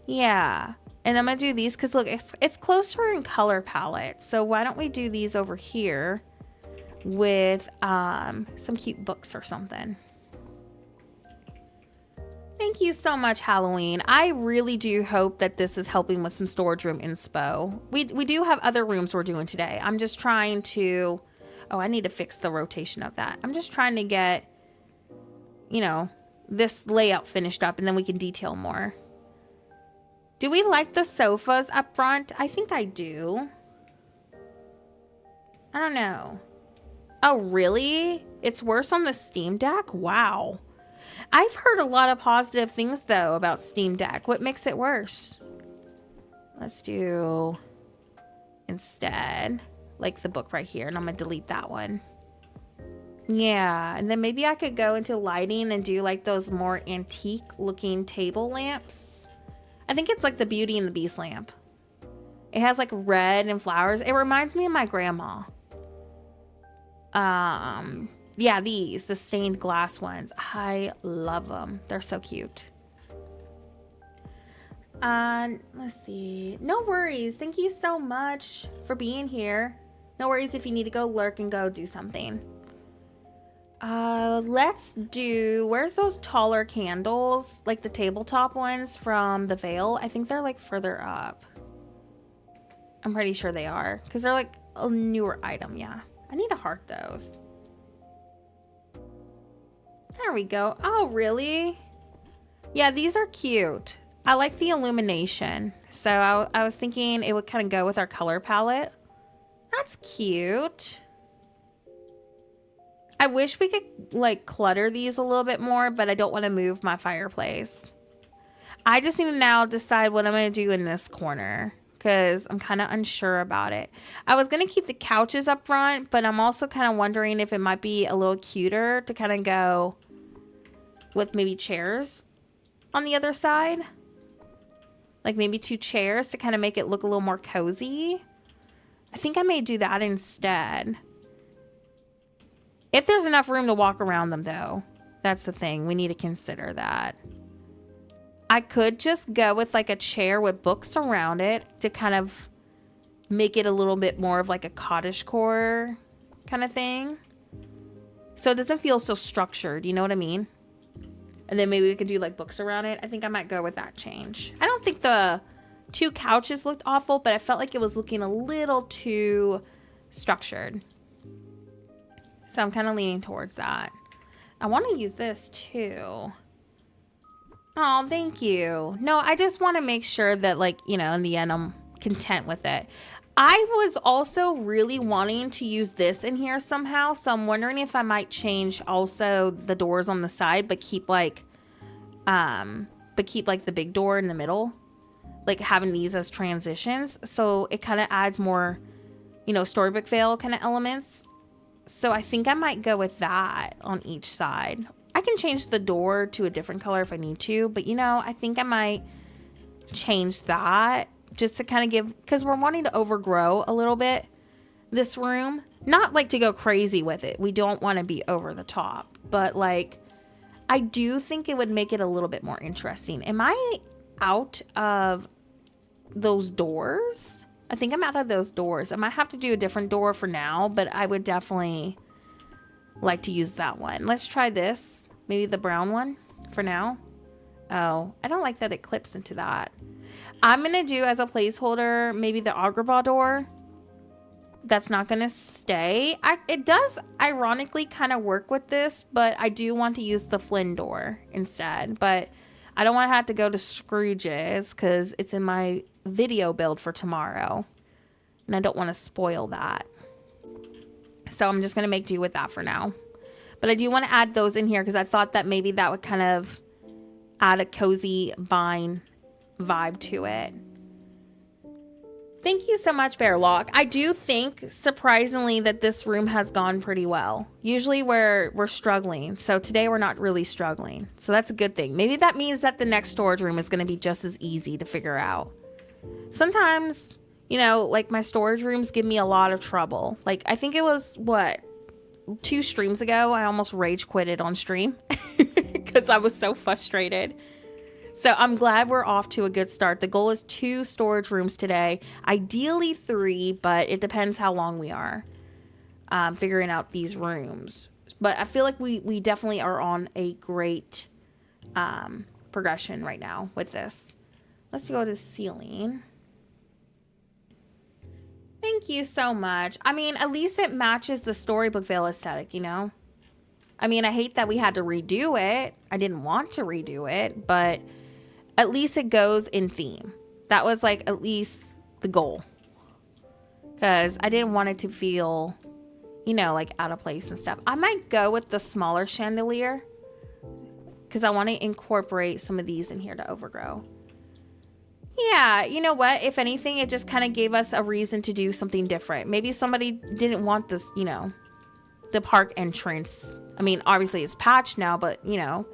Yeah. And I'm going to do these because look, it's closer in color palette. So why don't we do these over here with some cute books or something. Thank you so much, Halloween. I really do hope that this is helping with some storage room inspo. We do have other rooms we're doing today. I'm just trying to, oh, I need to fix the rotation of that. I'm just trying to get, you know, this layout finished up and then we can detail more. Do we like the sofas up front? I think I do. I don't know. Oh, really? It's worse on the Steam Deck? Wow. I've heard a lot of positive things, though, about Steam Deck. What makes it worse? Let's do instead, like the book right here, and I'm going to delete that one. Yeah, and then maybe I could go into lighting and do like those more antique-looking table lamps. I think it's like the Beauty and the Beast lamp. It has like red and flowers. It reminds me of my grandma. Yeah, these, the stained glass ones. I love them. They're so cute. Let's see. No worries. Thank you so much for being here. No worries if you need to go lurk and go do something. Let's do, where's those taller candles? Like the tabletop ones from the Veil? I think they're like further up. I'm pretty sure they are, because they're like a newer item, yeah. I need to heart those. There we go. Oh, really? Yeah, these are cute. I like the illumination. So I was thinking it would kind of go with our color palette. That's cute. I wish we could like clutter these a little bit more, but I don't want to move my fireplace. I just need to now decide what I'm going to do in this corner, because I'm kind of unsure about it. I was going to keep the couches up front, but I'm also kind of wondering if it might be a little cuter to kind of go with maybe chairs on the other side. Like maybe 2 chairs to kind of make it look a little more cozy. I think I may do that instead. If there's enough room to walk around them, though. That's the thing. We need to consider that. I could just go with like a chair with books around it to kind of make it a little bit more of like a cottagecore kind of thing. So it doesn't feel so structured. You know what I mean? And then maybe we could do like books around it. I think I might go with that change. I don't think the 2 couches looked awful, but I felt like it was looking a little too structured. So I'm kind of leaning towards that. I want to use this too. Oh, thank you. No, I just want to make sure that, like, you know, in the end, I'm content with it. I was also really wanting to use this in here somehow. So I'm wondering if I might change also the doors on the side, but keep like the big door in the middle, like having these as transitions. So it kind of adds more, you know, Storybook Veil kind of elements. So I think I might go with that on each side. I can change the door to a different color if I need to, but you know, I think I might change that just to kind of give, because we're wanting to overgrow a little bit this room. Not like to go crazy with it. We don't want to be over the top, but like, I do think it would make it a little bit more interesting. Am I out of those doors? I think I'm out of those doors. I might have to do a different door for now, but I would definitely like to use that one. Let's try this. Maybe the brown one for now. Oh, I don't like that it clips into that. I'm going to do as a placeholder, maybe the Agrabah door. That's not going to stay. It does ironically kind of work with this, but I do want to use the Flynn door instead. But I don't want to have to go to Scrooge's because it's in my video build for tomorrow. And I don't want to spoil that. So I'm just going to make do with that for now. But I do want to add those in here because I thought that maybe that would kind of add a cozy vine vibe to it. Thank you so much, Bearlock. I do think, surprisingly, that this room has gone pretty well. Usually we're struggling. So today we're not really struggling. So that's a good thing. Maybe that means that the next storage room is going to be just as easy to figure out. Sometimes, you know, like my storage rooms give me a lot of trouble. Like I think it was, what, 2 streams ago, I almost rage quitted on stream because I was so frustrated. So I'm glad we're off to a good start. The goal is 2 storage rooms today, ideally 3, but it depends how long we are figuring out these rooms. But I feel like we definitely are on a great progression right now with this. Let's go to ceiling. Thank you so much. I mean, at least it matches the Storybook Vale aesthetic, you know? I mean, I hate that we had to redo it. I didn't want to redo it, but at least it goes in theme. That was like at least the goal. Because I didn't want it to feel, you know, like out of place and stuff. I might go with the smaller chandelier because I want to incorporate some of these in here to overgrow. Yeah, you know what? If anything, it just kind of gave us a reason to do something different. Maybe somebody didn't want this, you know, the park entrance. I mean, obviously it's patched now, but, you know,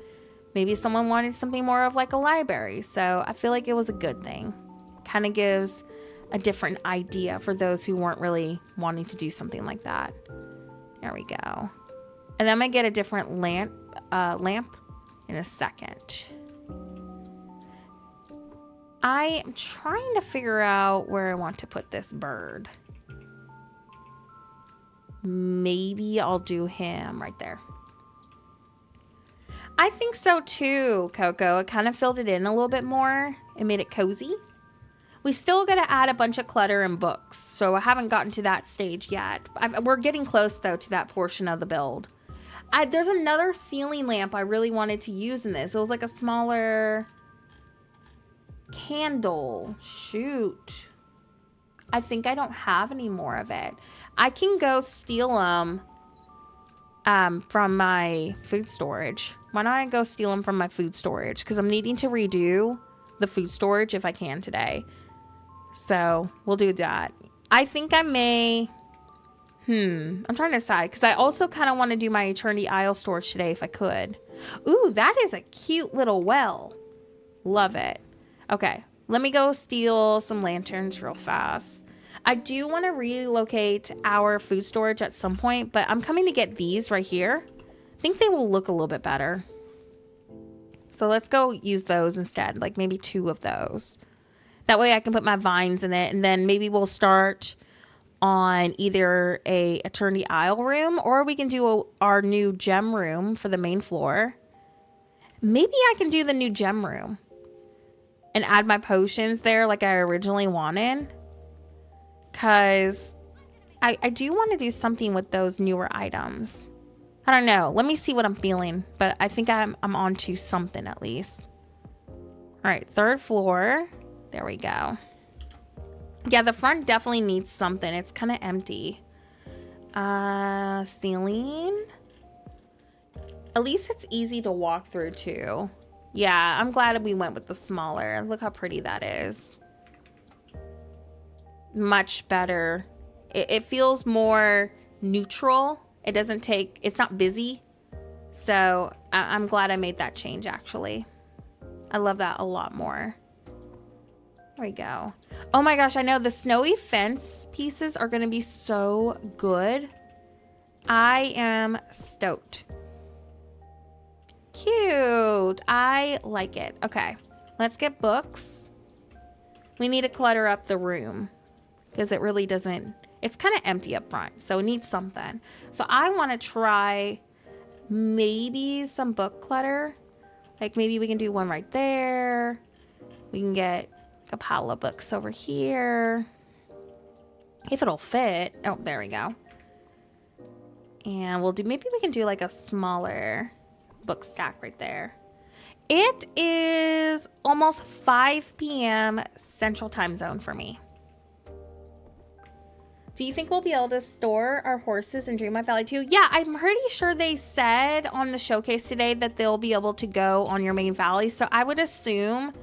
maybe someone wanted something more of like a library. So I feel like it was a good thing. Kind of gives a different idea for those who weren't really wanting to do something like that. There we go. And then I'm going to get a different lamp in a second. I am trying to figure out where I want to put this bird. Maybe I'll do him right there. I think so too, Coco. It kind of filled it in a little bit more. It made it cozy. We still got to add a bunch of clutter and books, so I haven't gotten to that stage yet. We're getting close, though, to that portion of the build. There's another ceiling lamp I really wanted to use in this. It was like a smaller candle. Shoot. I think I don't have any more of it. I can go steal them from my food storage. Why don't I go steal them from my food storage? Because I'm needing to redo the food storage if I can today. So we'll do that. I think I may... I'm trying to decide. Because I also kind of want to do my Eternity Isle storage today if I could. Ooh, that is a cute little well. Love it. Okay, let me go steal some lanterns real fast. I do want to relocate our food storage at some point, but I'm coming to get these right here. I think they will look a little bit better. So let's go use those instead, like maybe 2 of those. That way I can put my vines in it, and then maybe we'll start on either a Eternity Isle room, or we can do our new gem room for the main floor. Maybe I can do the new gem room and add my potions there like I originally wanted. Because I do want to do something with those newer items. I don't know. Let me see what I'm feeling. But I think I'm on to something at least. All right, 3rd floor. There we go. Yeah, the front definitely needs something. It's kind of empty. Ceiling. At least it's easy to walk through too. Yeah, I'm glad we went with the smaller. Look how pretty that is. Much better. It feels more neutral. It doesn't take, it's not busy. So I'm glad I made that change actually. I love that a lot more. There we go. Oh my gosh, I know the snowy fence pieces are going to be so good. I am stoked. Cute. I like it. Okay, let's get books. We need to clutter up the room because it really doesn't, it's kind of empty up front, so it needs something. So I want to try maybe some book clutter. Like maybe we can do one right there. We can get a pile of books over here. If it'll fit. Oh, there we go. And we'll do, maybe we can do like a smaller book stack right there. It is almost 5 p.m. Central Time Zone for me. Do you think we'll be able to store our horses in Dreamlight Valley too? Yeah, I'm pretty sure they said on the showcase today that they'll be able to go on your main valley. So I would assume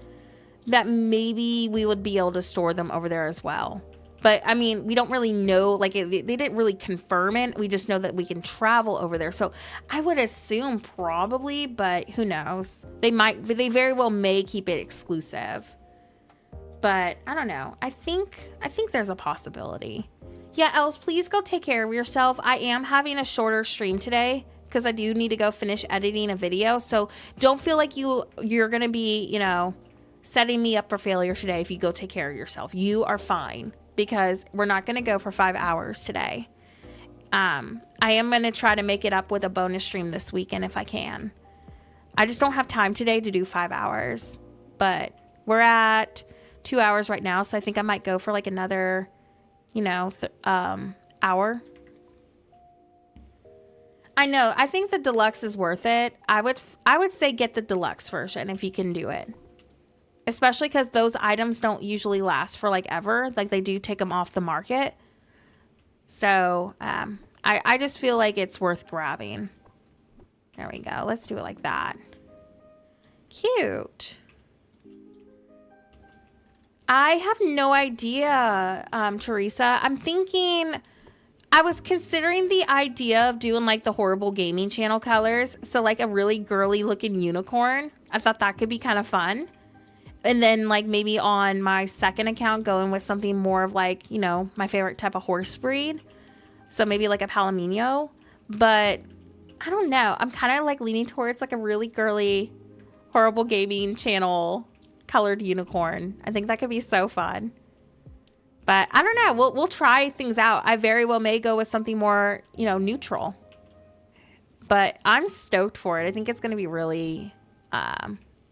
that maybe we would be able to store them over there as well. But I mean, we don't really know, like they didn't really confirm it. We just know that we can travel over there. So I would assume probably, but who knows? They very well may keep it exclusive. But I don't know. I think there's a possibility. Yeah, Els, please go take care of yourself. I am having a shorter stream today because I do need to go finish editing a video. So don't feel like you're going to be, you know, setting me up for failure today if you go take care of yourself. You are fine because we're not going to go for 5 hours today. I am going to try to make it up with a bonus stream this weekend if I can. I just don't have time today to do 5 hours. But we're at 2 hours right now, so I think I might go for like another, you know, hour. I know. I think the deluxe is worth it. I would say get the deluxe version if you can do it. Especially because those items don't usually last for like ever. Like they do take them off the market. So I just feel like it's worth grabbing. There we go. Let's do it like that. Cute. I have no idea, Teresa. I'm thinking, I was considering the idea of doing like the horrible gaming channel colors. So like a really girly looking unicorn. I thought that could be kind of fun. And then like maybe on my second account going with something more of like, you know, my favorite type of horse breed. So maybe like a Palomino. But I don't know. I'm kind of like leaning towards like a really girly, horrible gaming channel colored unicorn. I think that could be so fun. But I don't know. We'll try things out. I very well may go with something more, you know, neutral. But I'm stoked for it. I think it's going to be really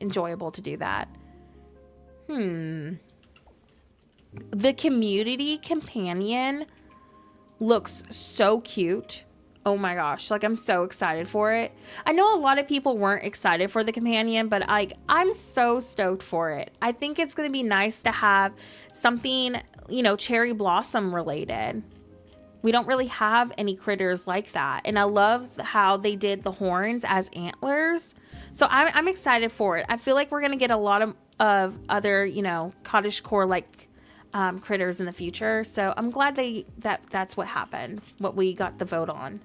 enjoyable to do that. The community companion looks so cute. Oh my gosh, like I'm so excited for it. I know a lot of people weren't excited for the companion, but I'm so stoked for it. I think it's going to be nice to have something, you know, cherry blossom related. We don't really have any critters like that. And I love how they did the horns as antlers. So I'm excited for it. I feel like we're going to get a lot of other, you know, cottagecore like critters in the future. So I'm glad that's what happened, what we got the vote on.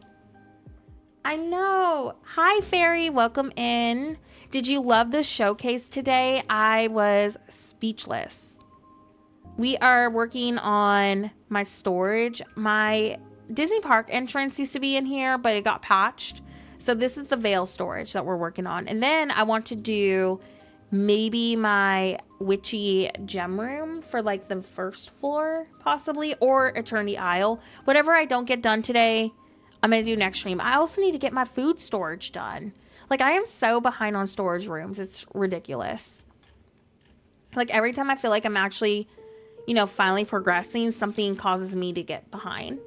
I know. Hi, Fairy. Welcome in. Did you love the showcase today? I was speechless. We are working on my storage. My Disney Park entrance used to be in here, but it got patched. So this is the veil storage that we're working on. And then I want to do maybe my witchy gem room for like the first floor possibly, or Eternity Isle. Whatever I don't get done today, I'm going to do next stream. I also need to get my food storage done. Like I am so behind on storage rooms. It's ridiculous. Like every time I feel like I'm actually, you know, finally progressing, something causes me to get behind.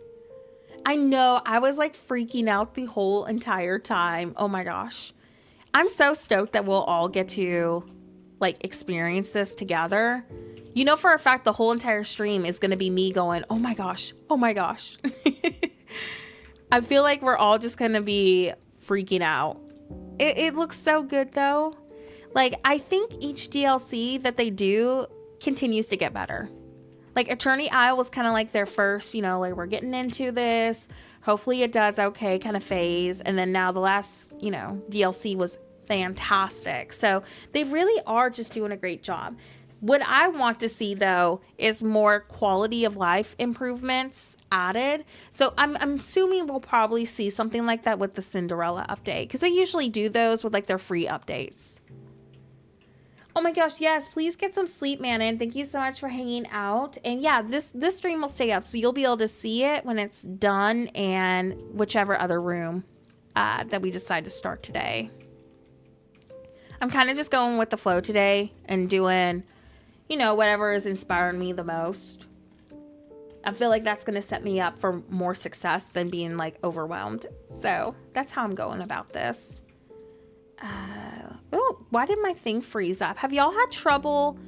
I know. I was like freaking out the whole entire time. Oh my gosh. I'm so stoked that we'll all get to like experience this together. You know, for a fact, the whole entire stream is going to be me going, oh my gosh, oh my gosh. I feel like we're all just going to be freaking out. It looks so good though. Like, I think each DLC that they do continues to get better. Like Eternity Isle was kind of like their first, you know, like we're getting into this. Hopefully it does okay kind of phase. And then now the last, you know, DLC was fantastic. So they really are just doing a great job. What I want to see though is more quality of life improvements added. So I'm assuming we'll probably see something like that with the Cinderella update, because they usually do those with like their free updates. Oh my gosh, yes, please get some sleep, Manon. Thank you so much for hanging out. And yeah, this stream will stay up, so you'll be able to see it when it's done, and whichever other room that we decide to start today. I'm kind of just going with the flow today and doing, you know, whatever is inspiring me the most. I feel like that's going to set me up for more success than being like overwhelmed. So that's how I'm going about this. Oh, why did my thing freeze up? Have y'all had trouble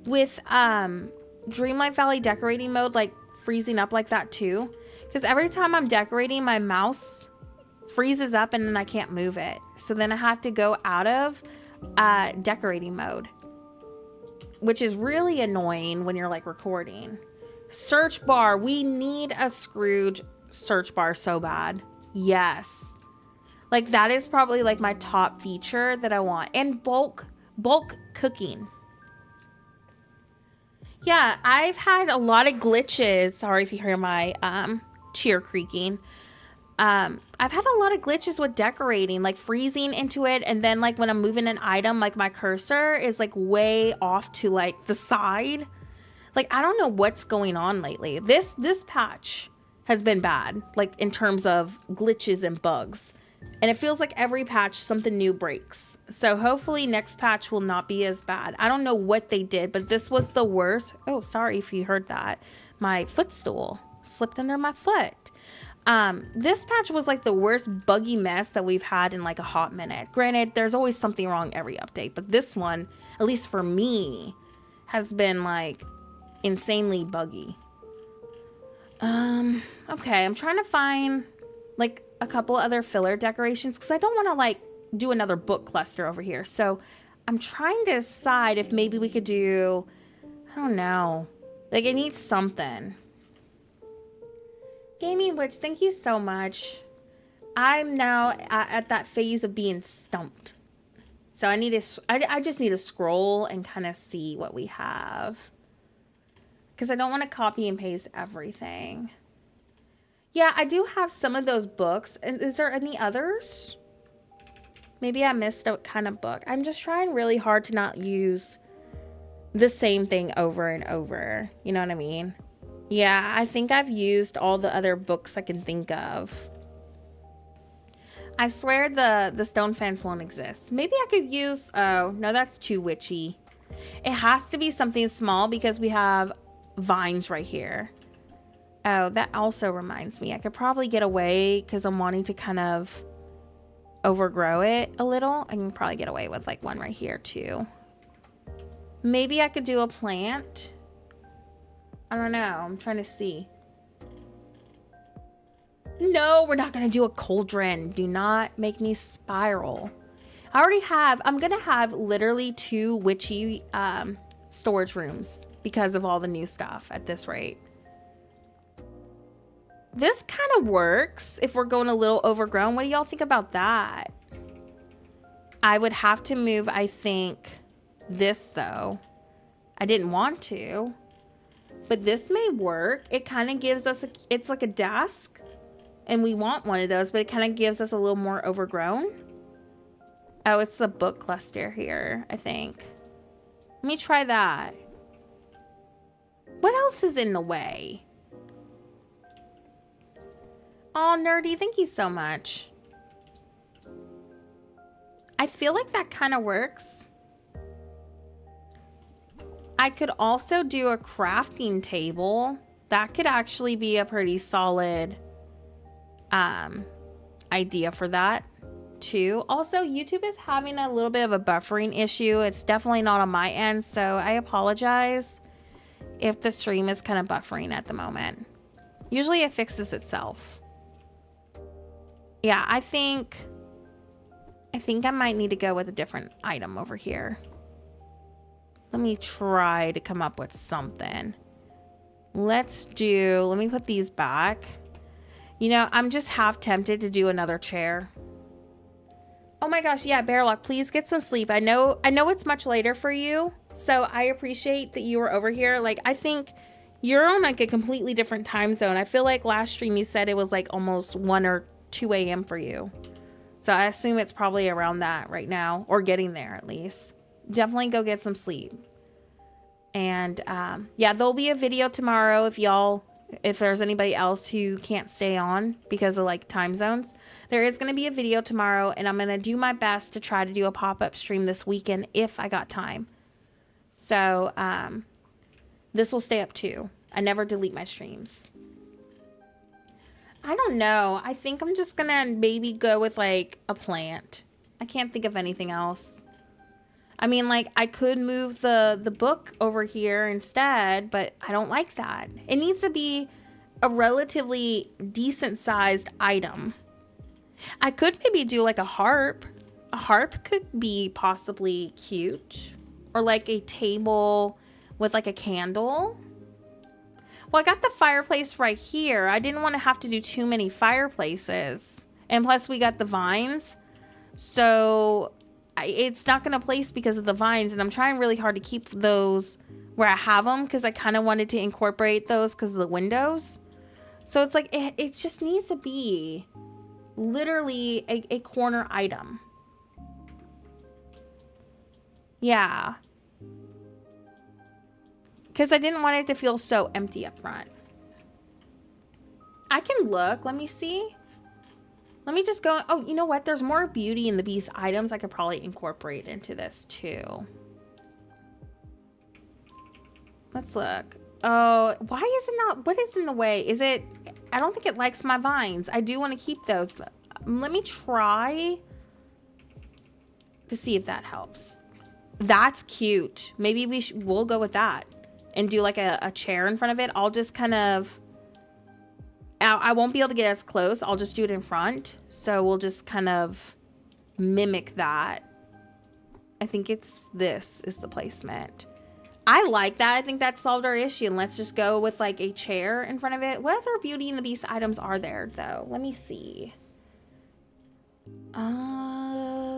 with Dreamlight Valley decorating mode like freezing up like that too. Because every time I'm decorating, my mouse freezes up and then I can't move it. So then I have to go out of decorating mode, which is really annoying when you're like recording. Search bar. We need a Scrooge search bar so bad. Yes. Like that is probably like my top feature that I want. And bulk cooking. Yeah, I've had a lot of glitches. Sorry if you hear my chair creaking. I've had a lot of glitches with decorating, like freezing into it, and then like when I'm moving an item, like my cursor is like way off to like the side. Like I don't know what's going on lately. This patch has been bad, like in terms of glitches and bugs. And it feels like every patch something new breaks. So hopefully next patch will not be as bad. I don't know what they did, but this was the worst. Oh, sorry if you heard that. My footstool slipped under my foot. This patch was like the worst buggy mess that we've had in like a hot minute. Granted, there's always something wrong every update, but this one, at least for me, has been like insanely buggy. Okay, I'm trying to find like a couple other filler decorations because I don't want to like do another book cluster over here. So I'm trying to decide if maybe we could do, I don't know, like it needs something. Gaming Witch, thank you so much. I'm now at that phase of being stumped. So I need to, I just need to scroll and kind of see what we have. Because I don't want to copy and paste everything. Yeah, I do have some of those books. And is there any others? Maybe I missed a kind of book. I'm just trying really hard to not use the same thing over and over. You know what I mean? Yeah, I think I've used all the other books I can think of. I swear the stone fence won't exist. Maybe I could use... Oh, no, that's too witchy. It has to be something small because we have vines right here. Oh, that also reminds me. I could probably get away because I'm wanting to kind of overgrow it a little. I can probably get away with like one right here too. Maybe I could do a plant. I don't know. I'm trying to see. No, we're not going to do a cauldron. Do not make me spiral. I already have, I'm going to have literally 2 witchy storage rooms because of all the new stuff at this rate. This kind of works if we're going a little overgrown. What do y'all think about that? I would have to move, I think, this though. I didn't want to. But this may work. It kind of gives us, it's like a desk. And we want one of those, but it kind of gives us a little more overgrown. Oh, it's the book cluster here, I think. Let me try that. What else is in the way? Oh, Nerdy, thank you so much. I feel like that kind of works. I could also do a crafting table. That could actually be a pretty solid idea for that too. Also, YouTube is having a little bit of a buffering issue. It's definitely not on my end, so I apologize if the stream is kind of buffering at the moment. Usually it fixes itself. Yeah, I think I might need to go with a different item over here. Let me try to come up with something. Let me put these back. You know, I'm just half tempted to do another chair. Oh my gosh, yeah, Bearlock, please get some sleep. I know it's much later for you, so I appreciate that you were over here. Like, I think you're on like a completely different time zone. I feel like last stream you said it was like almost 1 or 2 a.m. for you. So I assume it's probably around that right now, or getting there at least. Definitely go get some sleep. And yeah, there'll be a video tomorrow if there's anybody else who can't stay on because of like time zones. There is going to be a video tomorrow, and I'm going to do my best to try to do a pop-up stream this weekend if I got time. So this will stay up too. I never delete my streams. I don't know. I think I'm just gonna maybe go with like a plant. I can't think of anything else. I mean, like, I could move the book over here instead, but I don't like that. It needs to be a relatively decent sized item. I could maybe do like a harp. A harp could be possibly cute. Or like a table with like a candle. Well, I got the fireplace right here. I didn't want to have to do too many fireplaces. And plus we got the vines. So it's not going to place because of the vines. And I'm trying really hard to keep those where I have them, because I kind of wanted to incorporate those because of the windows. So it's like, it just needs to be literally a corner item. Yeah. Because I didn't want it to feel so empty up front. I can look. Let me see. Let me just go. Oh, you know what? There's more Beauty and the Beast items I could probably incorporate into this too. Let's look. Oh, why is it not? What is in the way? Is it? I don't think it likes my vines. I do want to keep those. Let me try to see if that helps. That's cute. Maybe we'll go with that and do like a chair in front of it. I'll just kind of, I won't be able to get as close. I'll just do it in front. So we'll just kind of mimic that. I think this is the placement. I like that. I think that solved our issue. And let's just go with like a chair in front of it. What other Beauty and the Beast items are there though? Let me see.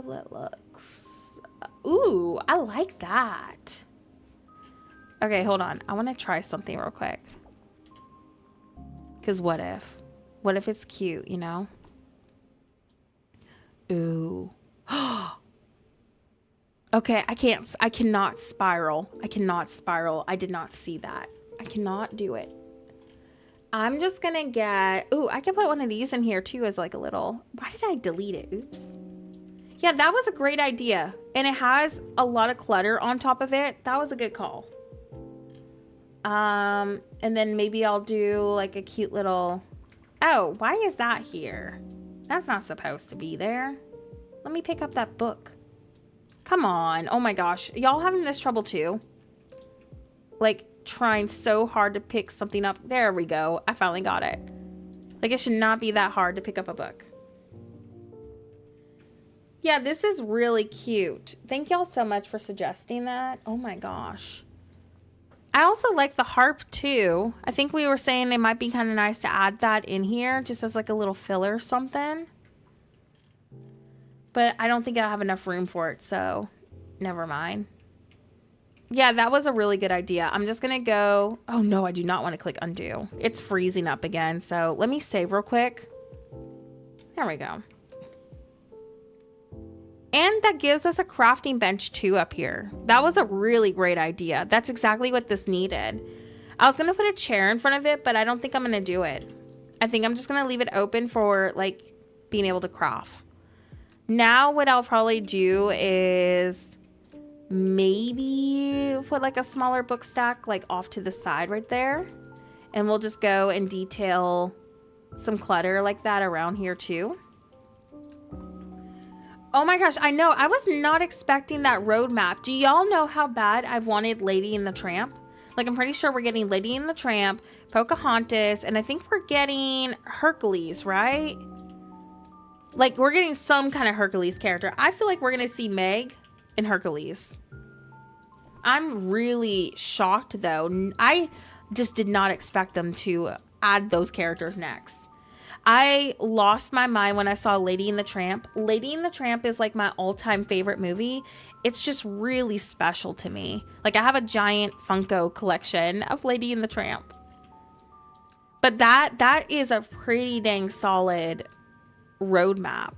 Looks. Ooh, I like that. Okay, hold on. I want to try something real quick. Because what if? What if it's cute, you know? Ooh. Okay, I cannot spiral. I cannot spiral. I did not see that. I cannot do it. I'm just gonna get, ooh, I can put one of these in here too as like a little, why did I delete it? Oops. Yeah, that was a great idea. And it has a lot of clutter on top of it. That was a good call. And then maybe I'll do like a cute little, oh, why is that here? That's not supposed to be there. Let me pick up that book. Come on. Oh my gosh. Y'all having this trouble too? Like trying so hard to pick something up. There we go. I finally got it. Like it should not be that hard to pick up a book. Yeah, this is really cute. Thank y'all so much for suggesting that. Oh my gosh. I also like the harp too. I think we were saying it might be kind of nice to add that in here just as like a little filler or something. But I don't think I have enough room for it, so never mind. Yeah, that was a really good idea. I'm just going to go. Oh, no, I do not want to click undo. It's freezing up again, so let me save real quick. There we go. And that gives us a crafting bench too up here. That was a really great idea. That's exactly what this needed. I was going to put a chair in front of it, but I don't think I'm going to do it. I think I'm just going to leave it open for like being able to craft. Now what I'll probably do is maybe put like a smaller book stack like off to the side right there. And we'll just go and detail some clutter like that around here too. Oh my gosh, I know. I was not expecting that roadmap. Do y'all know how bad I've wanted Lady and the Tramp? Like, I'm pretty sure we're getting Lady and the Tramp, Pocahontas, and I think we're getting Hercules, right? Like, we're getting some kind of Hercules character. I feel like we're going to see Meg and Hercules. I'm really shocked, though. I just did not expect them to add those characters next. I lost my mind when I saw Lady and the Tramp. Lady and the Tramp is like my all-time favorite movie. It's just really special to me. Like, I have a giant Funko collection of Lady and the Tramp. But that is a pretty dang solid roadmap.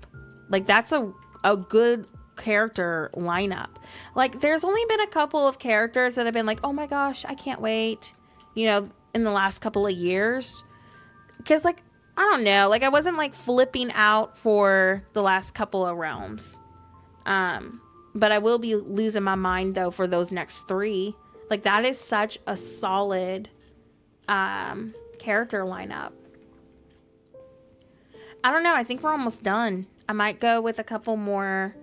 Like, that's a good character lineup. Like, there's only been a couple of characters that have been like, oh my gosh, I can't wait, you know, in the last couple of years. Because, like, I don't know, like, I wasn't like flipping out for the last couple of realms. But I will be losing my mind though for those next three. Like, that is such a solid character lineup. I don't know, I think we're almost done. I might go with a couple more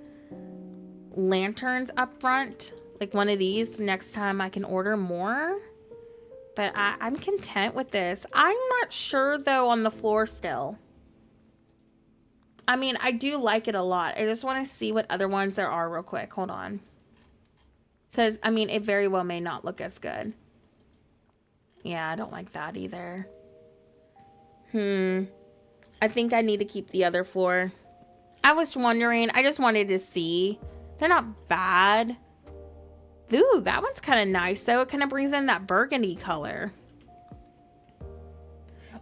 lanterns up front, like one of these. Next time I can order more. But I'm content with this. I'm not sure, though, on the floor still. I mean, I do like it a lot. I just want to see what other ones there are real quick. Hold on. Because, I mean, it very well may not look as good. Yeah, I don't like that either. I think I need to keep the other floor. I was wondering. I just wanted to see. They're not bad. Ooh, that one's kind of nice, though. It kind of brings in that burgundy color.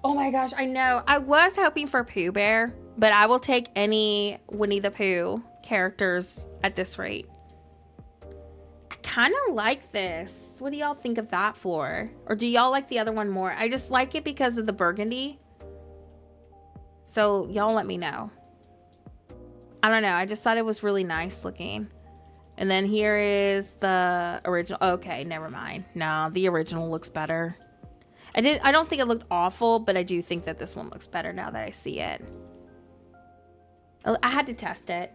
Oh my gosh, I know. I was hoping for Pooh Bear, but I will take any Winnie the Pooh characters at this rate. I kind of like this. What do y'all think of that floor? Or do y'all like the other one more? I just like it because of the burgundy. So y'all let me know. I don't know. I just thought it was really nice looking. And then here is the original. Okay, never mind. No, the original looks better. I don't think it looked awful, but I do think that this one looks better now that I see it. I had to test it.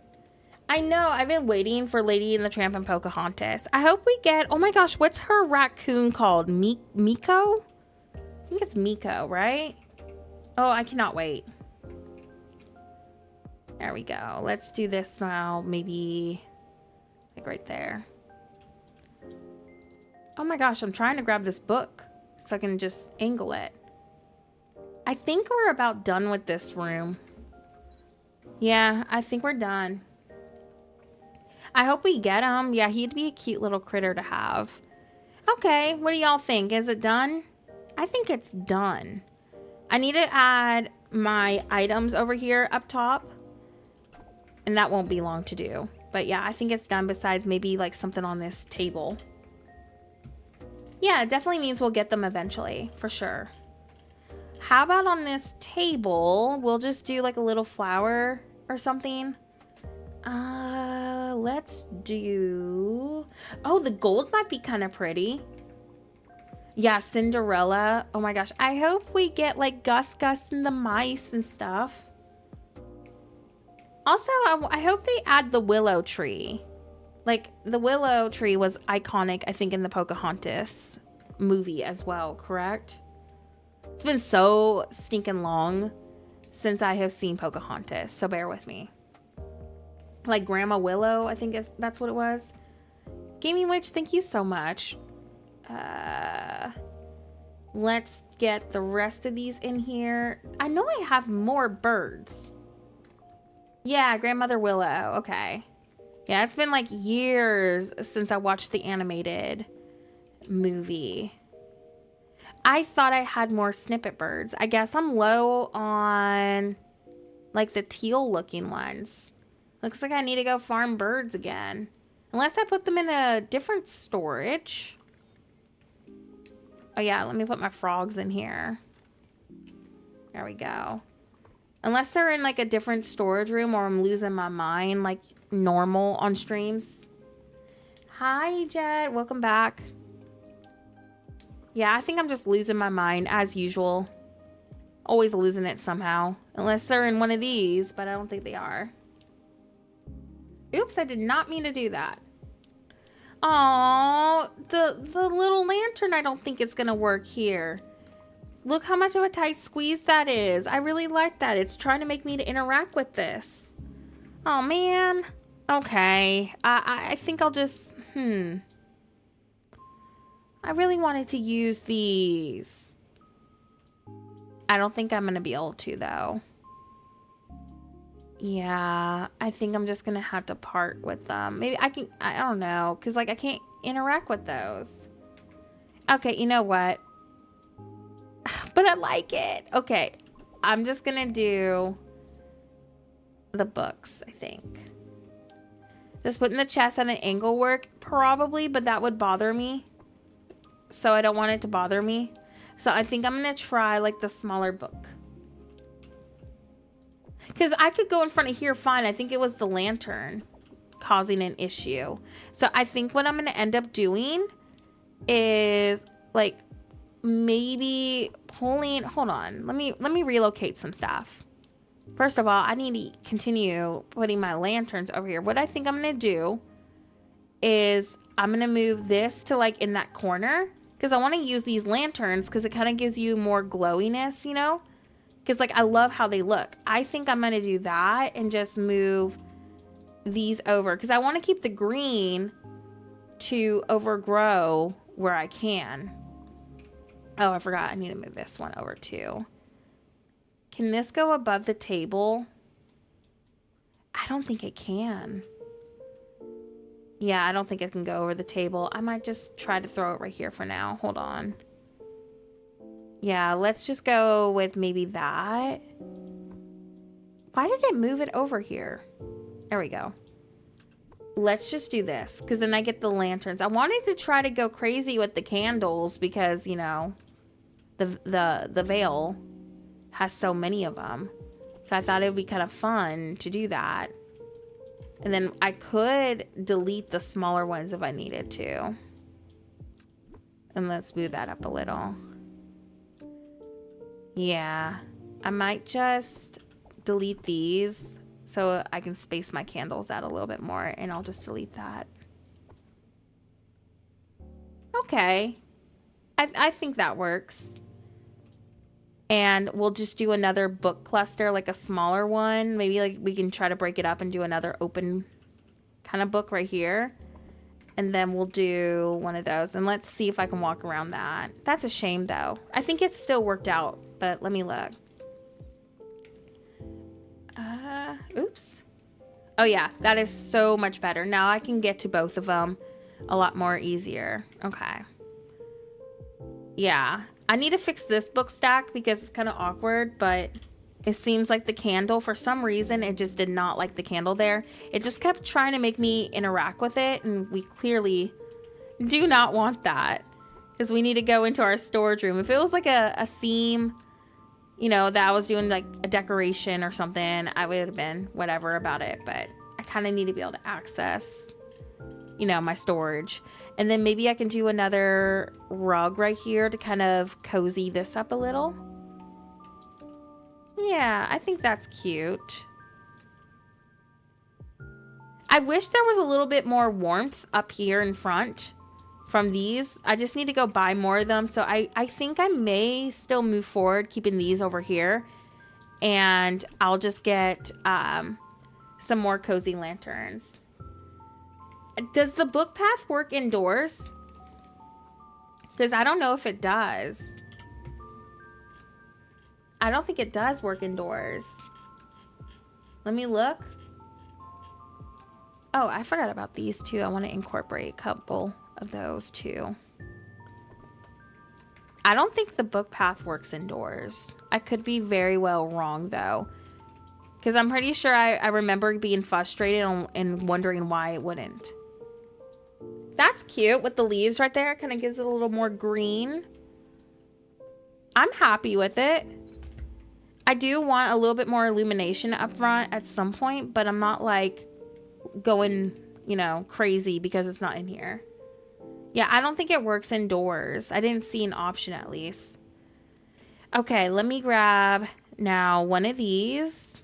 I know. I've been waiting for Lady and the Tramp and Pocahontas. I hope we get... Oh my gosh, what's her raccoon called? Miko? I think it's Miko, right? Oh, I cannot wait. There we go. Let's do this now. Maybe... like right there. Oh my gosh, I'm trying to grab this book so I can just angle it. I think we're about done with this room. Yeah, I think we're done. I hope we get him. Yeah, he'd be a cute little critter to have. Okay, what do y'all think? Is it done? I think it's done. I need to add my items over here up top. And that won't be long to do. But yeah, I think it's done, besides maybe like something on this table. Yeah, it definitely means we'll get them eventually, for sure. How about on this table, we'll just do like a little flower or something. Let's do... Oh, the gold might be kind of pretty. Yeah, Cinderella. Oh my gosh, I hope we get like Gus and the mice and stuff. Also, I hope they add the willow tree. Like, the willow tree was iconic, I think, in the Pocahontas movie as well, correct? It's been so stinking long since I have seen Pocahontas, so bear with me. Like Grandma Willow, I think that's what it was. Gaming Witch, thank you so much. Let's get the rest of these in here. I know I have more birds. Yeah, Grandmother Willow. Okay. Yeah, it's been like years since I watched the animated movie. I thought I had more snippet birds. I guess I'm low on like the teal looking ones. Looks like I need to go farm birds again. Unless I put them in a different storage. Oh yeah, let me put my frogs in here. There we go. Unless they're in like a different storage room or I'm losing my mind like normal on streams. Hi, Jet. Welcome back. Yeah, I think I'm just losing my mind as usual. Always losing it somehow. Unless they're in one of these, but I don't think they are. Oops, I did not mean to do that. Aww, the little lantern, I don't think it's going to work here. Look how much of a tight squeeze that is. I really like that. It's trying to make me to interact with this. Oh, man. Okay. I think I'll just... I really wanted to use these. I don't think I'm going to be able to, though. Yeah, I think I'm just going to have to part with them. Maybe I can... I don't know. Because, like, I can't interact with those. Okay, you know what? But I like it. Okay, I'm just gonna do the books, I think. Does putting the chest at an angle work? Probably, but that would bother me. So I don't want it to bother me. So I think I'm gonna try like the smaller book. Because I could go in front of here fine. I think it was the lantern causing an issue. So I think what I'm gonna end up doing is like maybe pulling... Hold on. Let me relocate some stuff. First of all, I need to continue putting my lanterns over here. What I think I'm going to do is I'm going to move this to like in that corner because I want to use these lanterns because it kind of gives you more glowiness, you know? Because like I love how they look. I think I'm going to do that and just move these over because I want to keep the green to overgrow where I can. Oh, I forgot. I need to move this one over too. Can this go above the table? I don't think it can. Yeah, I don't think it can go over the table. I might just try to throw it right here for now. Hold on. Yeah, let's just go with maybe that. Why did it move it over here? There we go. Let's just do this because then I get the lanterns. I wanted to try to go crazy with the candles because, you know, the veil has so many of them. So I thought it would be kind of fun to do that. And then I could delete the smaller ones if I needed to. And let's move that up a little. Yeah, I might just delete these so I can space my candles out a little bit more, and I'll just delete that. Okay, I think that works. And we'll just do another book cluster, like a smaller one. Maybe like we can try to break it up and do another open kind of book right here. And then we'll do one of those. And let's see if I can walk around that. That's a shame though. I think it's still worked out, but let me look. Oops. Oh yeah, that is so much better. Now I can get to both of them a lot more easier. Okay. Yeah. I need to fix this book stack because it's kind of awkward, but it seems like the candle, for some reason, it just did not like the candle there. It just kept trying to make me interact with it, and we clearly do not want that because we need to go into our storage room. If it was like a theme, you know, that I was doing like a decoration or something, I would have been whatever about it, but I kind of need to be able to access, you know, my storage. And then maybe I can do another rug right here to kind of cozy this up a little. Yeah, I think that's cute. I wish there was a little bit more warmth up here in front from these. I just need to go buy more of them. So I think I may still move forward keeping these over here. And I'll just get some more cozy lanterns. Does the book path work indoors? Because I don't know if it does. I don't think it does work indoors. Let me look. Oh, I forgot about these too. I want to incorporate a couple of those too. I don't think the book path works indoors. I could be very well wrong though. Because I'm pretty sure I remember being frustrated and wondering why it wouldn't. That's cute with the leaves right there. It kind of gives it a little more green. I'm happy with it. I do want a little bit more illumination up front at some point, but I'm not like going, you know, crazy because it's not in here. Yeah, I don't think it works indoors. I didn't see an option at least. Okay, let me grab now one of these.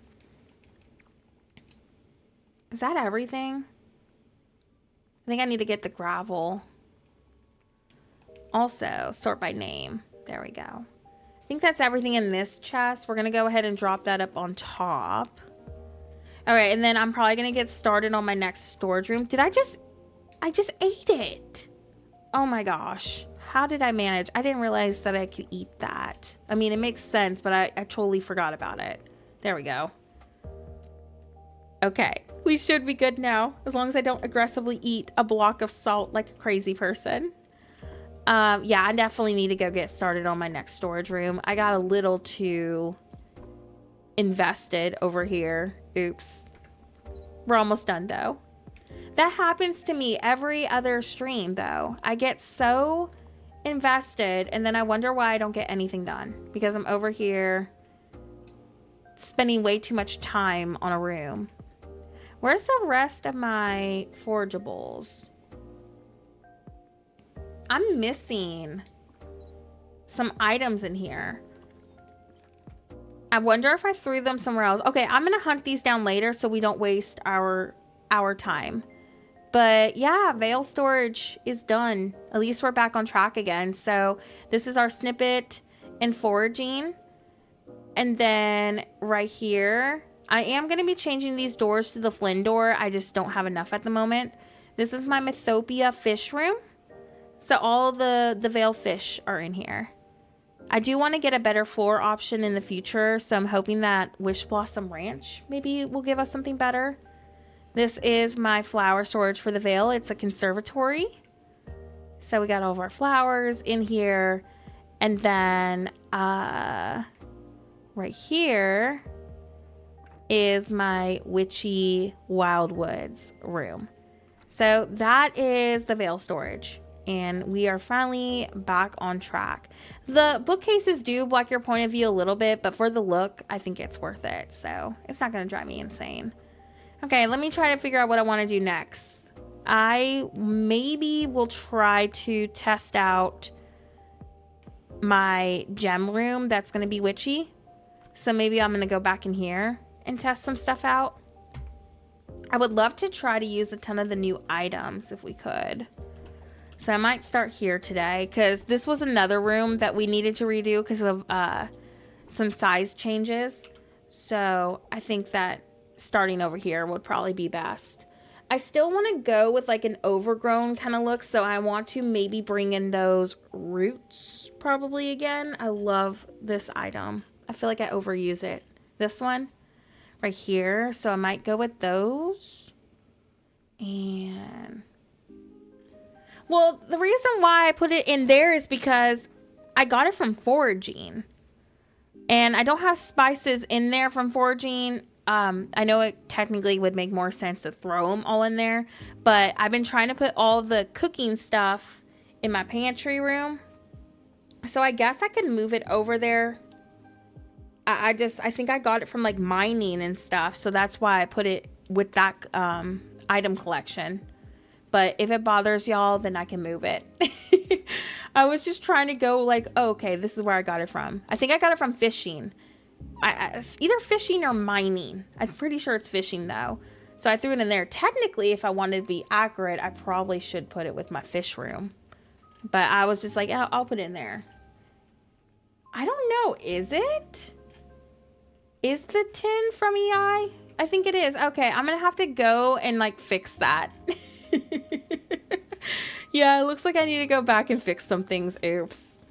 Is that everything? I think I need to get the gravel. Also, sort by name. There we go. I think that's everything in this chest. We're going to go ahead and drop that up on top. All right, and then I'm probably going to get started on my next storage room. I just ate it. Oh my gosh. How did I manage? I didn't realize that I could eat that. I mean, it makes sense, but I totally forgot about it. There we go. Okay, we should be good now, as long as I don't aggressively eat a block of salt like a crazy person. Yeah, I definitely need to go get started on my next storage room. I got a little too invested over here. Oops. We're almost done, though. That happens to me every other stream, though. I get so invested, and then I wonder why I don't get anything done. Because I'm over here spending way too much time on a room. Where's the rest of my forageables? I'm missing some items in here. I wonder if I threw them somewhere else. Okay, I'm going to hunt these down later so we don't waste our time. But yeah, veil storage is done. At least we're back on track again. So this is our snippet and foraging. And then right here, I am going to be changing these doors to the Flynn door. I just don't have enough at the moment. This is my Mythopia fish room. So all the veil fish are in here. I do want to get a better floor option in the future. So I'm hoping that Wish Blossom Ranch maybe will give us something better. This is my flower storage for the veil. It's a conservatory. So we got all of our flowers in here. And then right here is my witchy wildwoods room. So that is the veil storage. And we are finally back on track. The bookcases do block your point of view a little bit, but for the look, I think it's worth it. So it's not going to drive me insane. Okay, let me try to figure out what I want to do next. I maybe will try to test out my gem room that's going to be witchy. So maybe I'm going to go back in here and test some stuff out. I would love to try to use a ton of the new items if we could. So I might start here today because this was another room that we needed to redo because of some size changes. So I think that starting over here would probably be best. I still want to go with like an overgrown kind of look. So I want to maybe bring in those roots probably again. I love this item. I feel like I overuse it. This one right here. So I might go with those. And well, the reason why I put it in there is because I got it from foraging. And I don't have spices in there from foraging. I know it technically would make more sense to throw them all in there. But I've been trying to put all the cooking stuff in my pantry room. So I guess I could move it over there. I think I got it from like mining and stuff. So that's why I put it with that item collection. But if it bothers y'all, then I can move it. I was just trying to go like, oh, okay, this is where I got it from. I think I got it from fishing. Either fishing or mining. I'm pretty sure it's fishing though. So I threw it in there. Technically, if I wanted to be accurate, I probably should put it with my fish room. But I was just like, yeah, I'll put it in there. I don't know. Is it? Is the tin from EI? I think it is. Okay, I'm going to have to go and like fix that. Yeah, it looks like I need to go back and fix some things. Oops.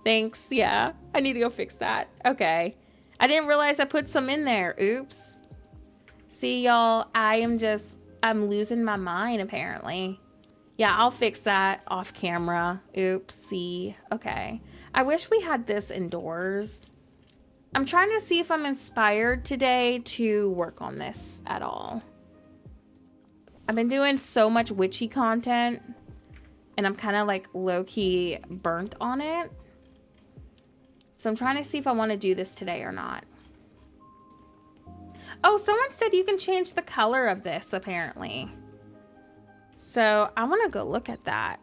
Thanks. Yeah, I need to go fix that. Okay. I didn't realize I put some in there. Oops. See, y'all, I'm losing my mind apparently. Yeah, I'll fix that off camera. Oopsie. Okay. I wish we had this indoors. I'm trying to see if I'm inspired today to work on this at all. I've been doing so much witchy content and I'm kind of like low-key burnt on it. So I'm trying to see if I want to do this today or not. Oh, someone said you can change the color of this apparently. So I want to go look at that.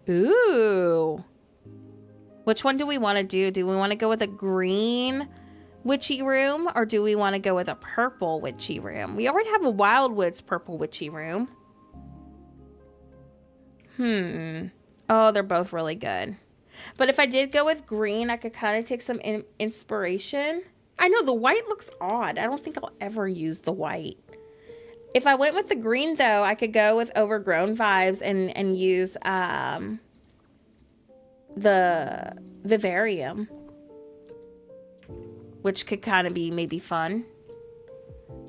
Ooh. Which one do we want to do? Do we want to go with a green witchy room or do we want to go with a purple witchy room? We already have a Wildwoods purple witchy room. Oh, they're both really good. But if I did go with green, I could kind of take some inspiration. I know the white looks odd. I don't think I'll ever use the white. If I went with the green though, I could go with overgrown vibes and use the vivarium, which could kind of be maybe fun.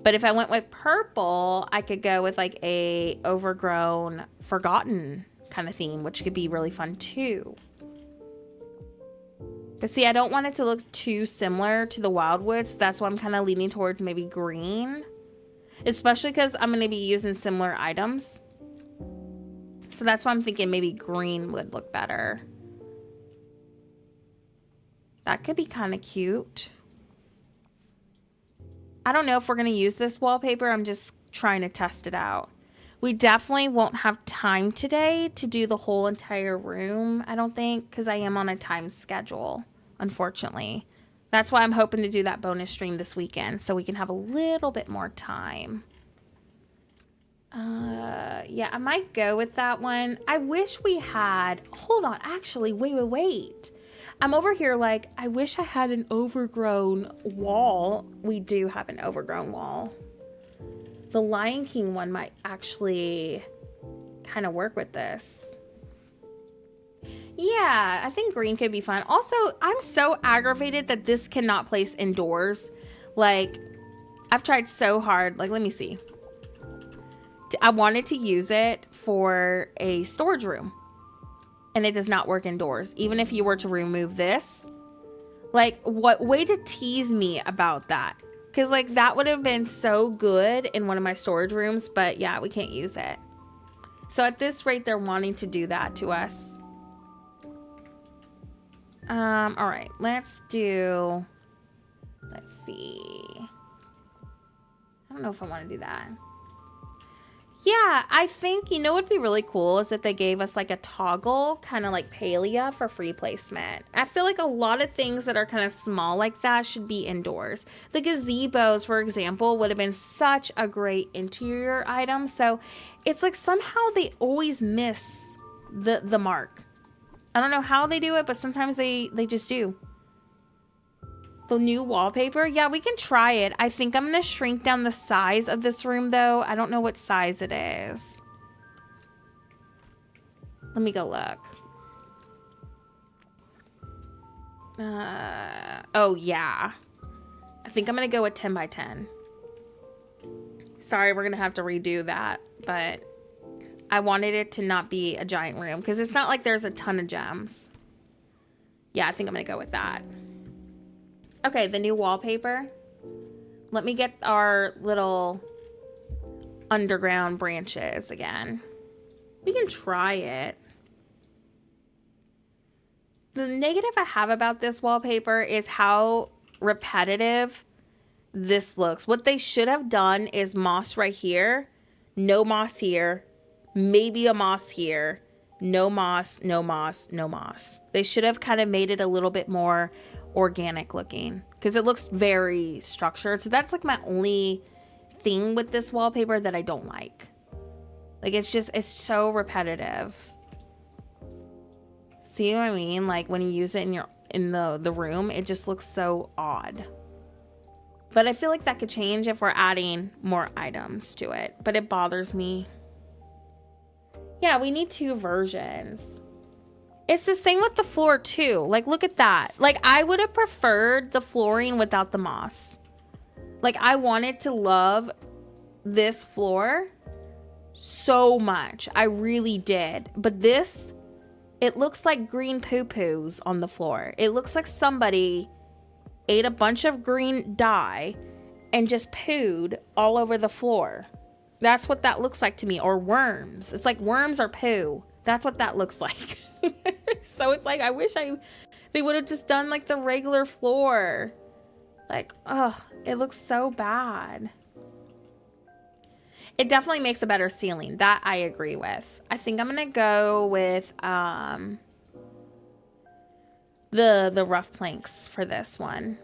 But if I went with purple, I could go with like a overgrown forgotten kind of theme, which could be really fun too. But see, I don't want it to look too similar to the Wildwoods. That's why I'm kind of leaning towards maybe green. Especially because I'm going to be using similar items. So that's why I'm thinking maybe green would look better. That could be kind of cute. I don't know if we're going to use this wallpaper. I'm just trying to test it out. We definitely won't have time today to do the whole entire room, I don't think, because I am on a time schedule, unfortunately. That's why I'm hoping to do that bonus stream this weekend so we can have a little bit more time. Yeah, I might go with that one. I wish we had, hold on, actually, wait. I'm over here like, I wish I had an overgrown wall. We do have an overgrown wall. The Lion King one might actually kind of work with this. Yeah, I think green could be fun. Also, I'm so aggravated that this cannot place indoors. Like, I've tried so hard. Like, let me see. I wanted to use it for a storage room. And it does not work indoors. Even if you were to remove this. Like, what way to tease me about that? Because, like, that would have been so good in one of my storage rooms. But, yeah, we can't use it. So, at this rate, they're wanting to do that to us. All right. Let's see. I don't know if I want to do that. Yeah, I think, you know what would be really cool is if they gave us like a toggle, kind of like Palia for free placement. I feel like a lot of things that are kind of small like that should be indoors. The gazebos, for example, would have been such a great interior item. So it's like somehow they always miss the mark. I don't know how they do it, but sometimes they just do. The new wallpaper? Yeah, we can try it. I think I'm going to shrink down the size of this room, though. I don't know what size it is. Let me go look. Oh, yeah. I think I'm going to go with 10 by 10. Sorry, we're going to have to redo that. But I wanted it to not be a giant room. Because it's not like there's a ton of gems. Yeah, I think I'm going to go with that. Okay, the new wallpaper. Let me get our little underground branches again. We can try it. The negative I have about this wallpaper is how repetitive this looks. What they should have done is moss right here, no moss here, maybe a moss here, no moss, no moss, no moss. They should have kind of made it a little bit more organic looking because it looks very structured. So that's like my only thing with this wallpaper that I don't like. Like it's so repetitive. See what I mean? Like when you use it in the room, it just looks so odd. But I feel like that could change if we're adding more items to it, but it bothers me. Yeah, we need 2 versions. It's the same with the floor too. Like, look at that. Like, I would have preferred the flooring without the moss. Like, I wanted to love this floor so much. I really did. But this, it looks like green poo-poos on the floor. It looks like somebody ate a bunch of green dye and just pooed all over the floor. That's what that looks like to me. Or worms. It's like worms or poo. That's what that looks like. So it's like, I wish they would have just done like the regular floor. Like, oh, it looks so bad. It definitely makes a better ceiling. That I agree with. I think I'm going to go with the rough planks for this one.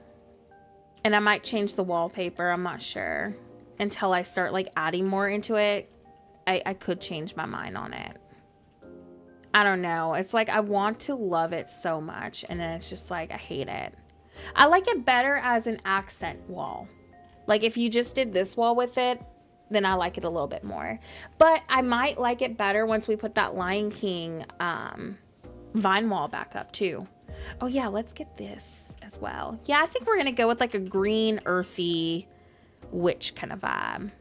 And I might change the wallpaper. I'm not sure. Until I start like adding more into it, I could change my mind on it. I don't know. It's like I want to love it so much. And then it's just like, I hate it. I like it better as an accent wall. Like if you just did this wall with it, then I like it a little bit more. But I might like it better once we put that Lion King vine wall back up too. Oh yeah, let's get this as well. Yeah, I think we're going to go with like a green, earthy witch kind of vibe.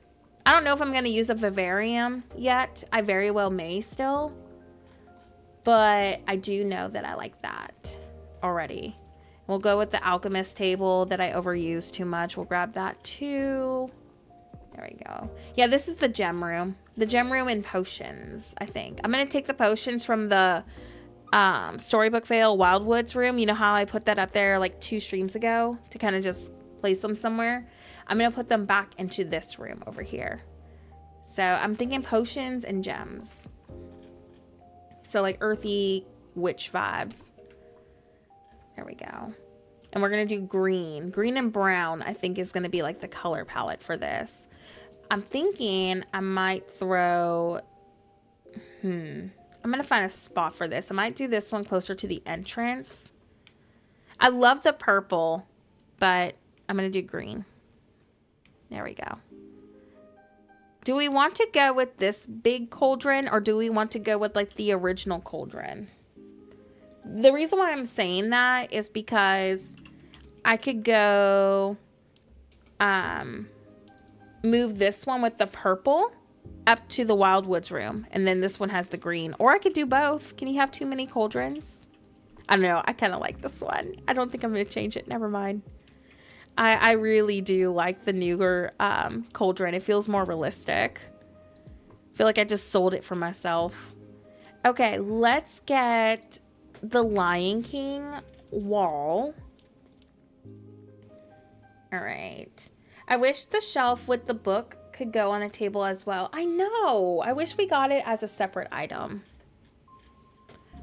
I don't know if I'm going to use a vivarium yet. I very well may still. But I do know that I like that already. We'll go with the alchemist table that I overused too much. We'll grab that too. There we go. Yeah, this is the gem room. The gem room and potions, I think. I'm going to take the potions from the Storybook Vale Wildwoods room. You know how I put that up there like 2 streams ago to kind of just place them somewhere? I'm going to put them back into this room over here. So I'm thinking potions and gems. So like earthy witch vibes. There we go. And we're going to do green. Green and brown, I think, is going to be like the color palette for this. I'm thinking I might throw, I'm going to find a spot for this. I might do this one closer to the entrance. I love the purple, but I'm going to do green. There we go. Do we want to go with this big cauldron, or do we want to go with like the original cauldron? The reason why I'm saying that is because I could go move this one with the purple up to the Wildwoods room, and then this one has the green. Or I could do both. Can you have too many cauldrons? I don't know. I kind of like this one. I don't think I'm going to change it. Never mind. I really do like the newer cauldron. It feels more realistic. I feel like I just sold it for myself. Okay, let's get the Lion King wall. All right. I wish the shelf with the book could go on a table as well. I know. I wish we got it as a separate item.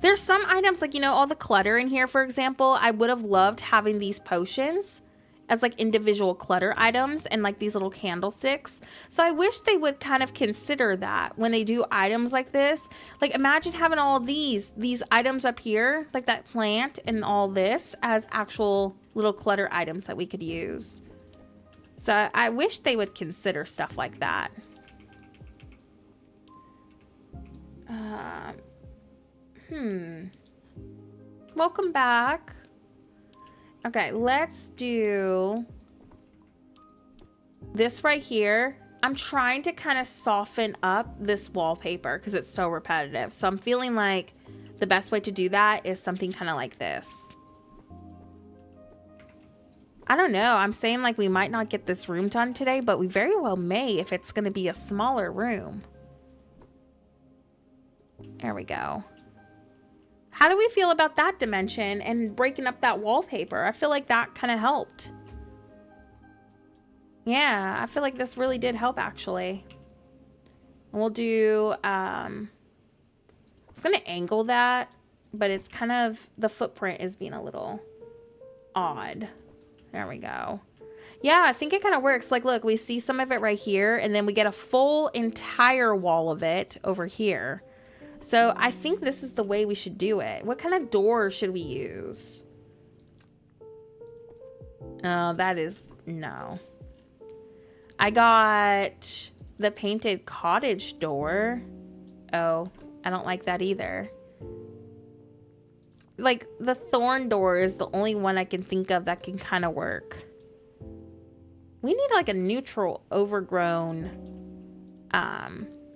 There's some items like, you know, all the clutter in here, for example. I would have loved having these potions as like individual clutter items and like these little candlesticks. So I wish they would kind of consider that when they do items like this. Like imagine having all these items up here, like that plant and all this as actual little clutter items that we could use. So I wish they would consider stuff like that. Welcome back. Okay, let's do this right here. I'm trying to kind of soften up this wallpaper because it's so repetitive. So I'm feeling like the best way to do that is something kind of like this. I don't know. I'm saying like we might not get this room done today, but we very well may if it's going to be a smaller room. There we go. How do we feel about that dimension and breaking up that wallpaper? I feel like that kind of helped. Yeah, I feel like this really did help actually. And we'll do, I was going to angle that, but it's kind of, the footprint is being a little odd. There we go. Yeah, I think it kind of works. Like, look, we see some of it right here, and then we get a full entire wall of it over here. So I think this is the way we should do it. What kind of door should we use? Oh, that is, no. I got the painted cottage door. Oh, I don't like that either. Like, the thorn door is the only one I can think of that can kind of work. We need like a neutral, overgrown,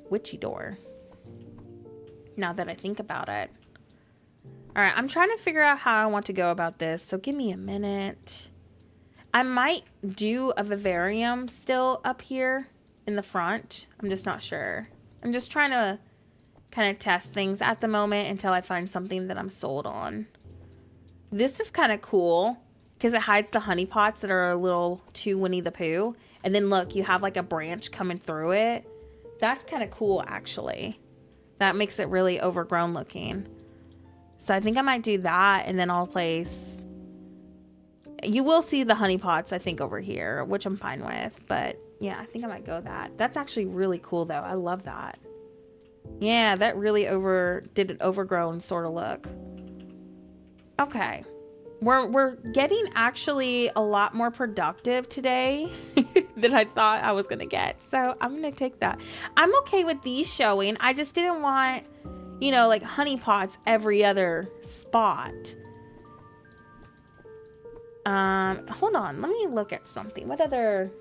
witchy door. Now that I think about it. All right, I'm trying to figure out how I want to go about this. So give me a minute. I might do a vivarium still up here in the front. I'm just not sure. I'm just trying to kind of test things at the moment until I find something that I'm sold on. This is kind of cool because it hides the honey pots that are a little too Winnie the Pooh. And then look, you have like a branch coming through it. That's kind of cool actually. That makes it really overgrown looking. So I think I might do that, and then I'll place... You will see the honey pots, I think, over here, which I'm fine with. But yeah, I think I might go that. That's actually really cool, though. I love that. Yeah, that really did an overgrown sort of look. Okay. We're getting actually a lot more productive today than I thought I was going to get. So I'm going to take that. I'm okay with these showing. I just didn't want, you know, like honey pots every other spot. Hold on. Let me look at something. What other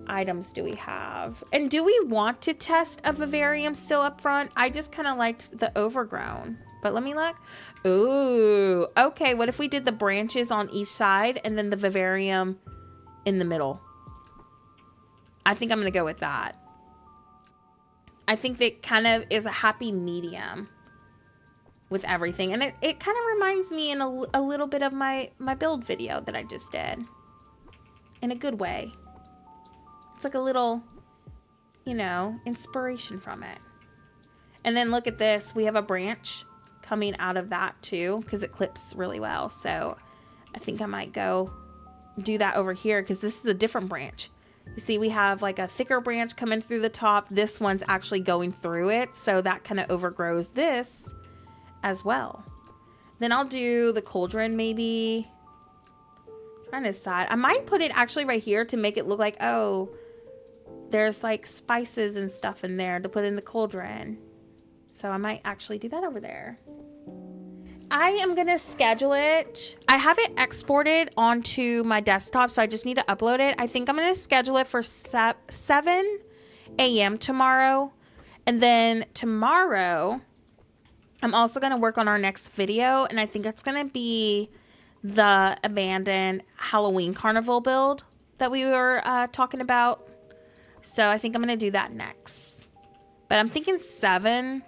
items do we have? And do we want to test a vivarium still up front? I just kind of liked the overgrown. But let me look. Ooh, okay. What if we did the branches on each side and then the vivarium in the middle? I think I'm going to go with that. I think that kind of is a happy medium with everything. And it kind of reminds me in a little bit of my build video that I just did. In a good way. It's like a little, you know, inspiration from it. And then look at this. We have a branch coming out of that too, because it clips really well. So I think I might go do that over here because this is a different branch. You see we have like a thicker branch coming through the top. This one's actually going through it, so that kind of overgrows this as well. Then I'll do the cauldron maybe. Trying to decide. I might put it actually right here to make it look like, oh, there's like spices and stuff in there to put in the cauldron. So I might actually do that over there. I am going to schedule it. I have it exported onto my desktop, so I just need to upload it. I think I'm going to schedule it for 7 a.m. tomorrow. And then tomorrow, I'm also going to work on our next video. And I think it's going to be the abandoned Halloween carnival build that we were talking about. So I think I'm going to do that next. But I'm thinking 7.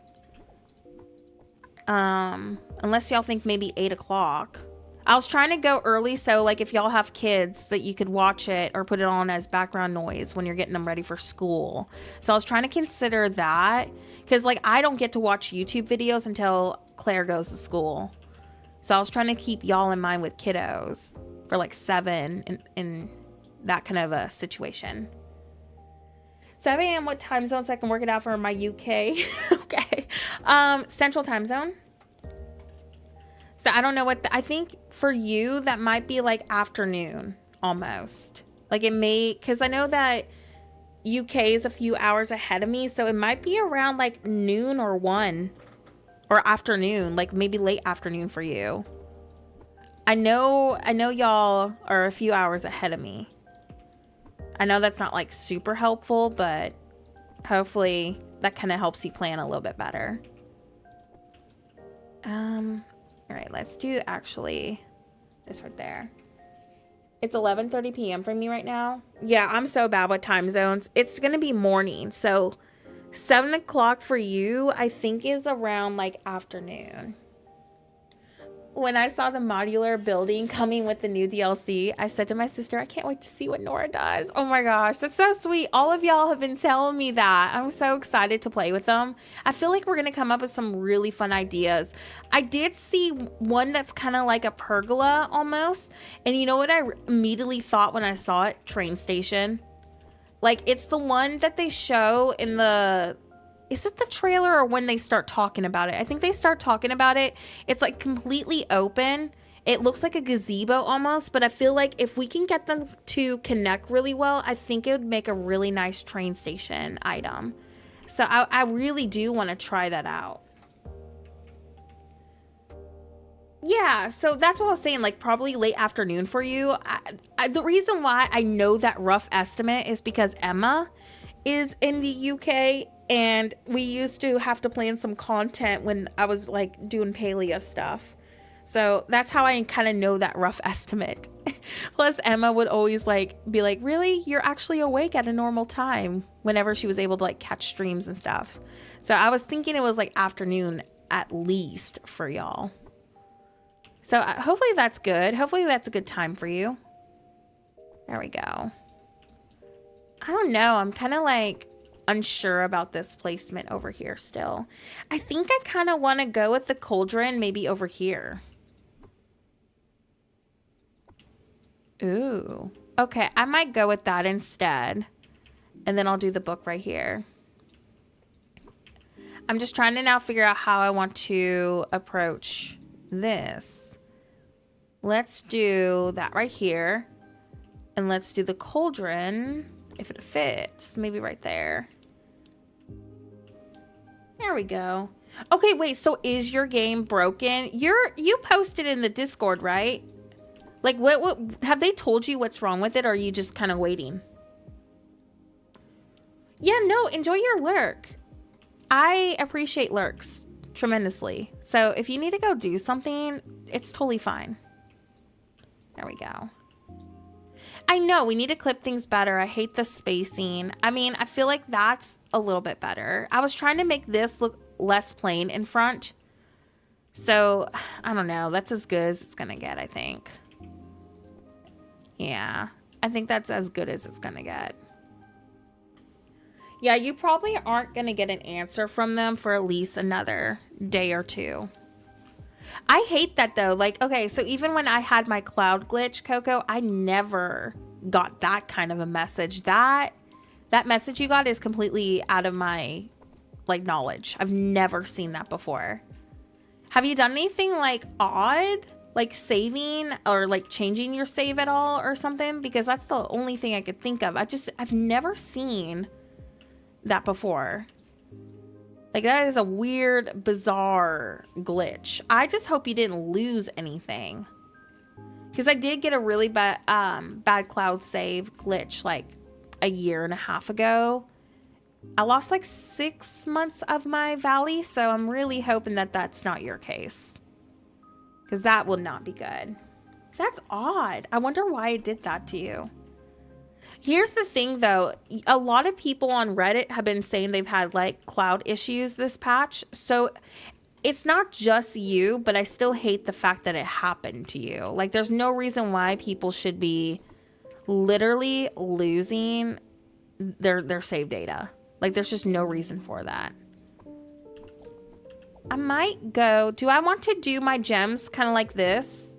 Unless y'all think maybe 8 o'clock. I was trying to go early, so like if y'all have kids that you could watch it or put it on as background noise when you're getting them ready for school. So I was trying to consider that, because like I don't get to watch YouTube videos until Claire goes to school. So I was trying to keep y'all in mind with kiddos for like 7 in that kind of a situation. 7 a.m. what time zone so I can work it out for my UK? Okay. Central time zone. So I don't know what, I think for you, that might be like afternoon almost. Like it may, because I know that UK is a few hours ahead of me. So it might be around like noon or 1 or afternoon, like maybe late afternoon for you. I know y'all are a few hours ahead of me. I know that's not like super helpful, but hopefully that kind of helps you plan a little bit better. All right, let's do actually this right there. It's 11:30 p.m. for me right now. Yeah, I'm so bad with time zones. It's going to be morning. So 7 o'clock for you, I think is around like afternoon. When I saw the modular building coming with the new DLC, I said to my sister, I can't wait to see what Nora does. Oh my gosh, that's so sweet. All of y'all have been telling me that. I'm so excited to play with them. I feel like we're going to come up with some really fun ideas. I did see one that's kind of like a pergola almost. And you know what I immediately thought when I saw it? Train station. Like it's the one that they show in the... Is it the trailer or when they start talking about it? I think they start talking about it. It's like completely open. It looks like a gazebo almost, but I feel like if we can get them to connect really well, I think it would make a really nice train station item. So I really do want to try that out. Yeah, so that's what I was saying, like probably late afternoon for you. The reason why I know that rough estimate is because Emma is in the UK. And we used to have to plan some content when I was like doing paleo stuff. So that's how I kind of know that rough estimate. Plus Emma would always like be like, really? You're actually awake at a normal time whenever she was able to like catch streams and stuff. So I was thinking it was like afternoon at least for y'all. So hopefully that's good. Hopefully that's a good time for you. There we go. I don't know. I'm kind of like unsure about this placement over here still. I think I kind of want to go with the cauldron maybe over here. Ooh. Okay, I might go with that instead. And then I'll do the book right here. I'm just trying to now figure out how I want to approach this. Let's do that right here. And let's do the cauldron, if it fits, maybe right there. There we go. Okay, wait, so is your game broken? You posted in the Discord, right? Like, what have they told you what's wrong with it, or are you just kind of waiting? Yeah, no, enjoy your lurk. I appreciate lurks tremendously. So if you need to go do something, it's totally fine. There we go. I know we need to clip things better. I hate the spacing. I mean, I feel like that's a little bit better. I was trying to make this look less plain in front. So, I don't know. That's as good as it's going to get, I think. Yeah, I think that's as good as it's going to get. Yeah, you probably aren't going to get an answer from them for at least another day or two. I hate that though. Like, okay, so even when I had my cloud glitch, Coco, I never got that kind of a message. That message you got is completely out of my like knowledge. I've never seen that before. Have you done anything like odd, like saving or like changing your save at all or something? Because that's the only thing I could think of. I've never seen that before. Like, that is a weird, bizarre glitch. I just hope you didn't lose anything. Because I did get a really bad cloud save glitch like a year and a half ago. I lost like 6 months of my valley, so I'm really hoping that that's not your case. Because that will not be good. That's odd. I wonder why it did that to you. Here's the thing though, a lot of people on Reddit have been saying they've had like cloud issues this patch. So it's not just you, but I still hate the fact that it happened to you. Like, there's no reason why people should be literally losing their save data. Like, there's just no reason for that. I might go, do I want to do my gems kind of like this?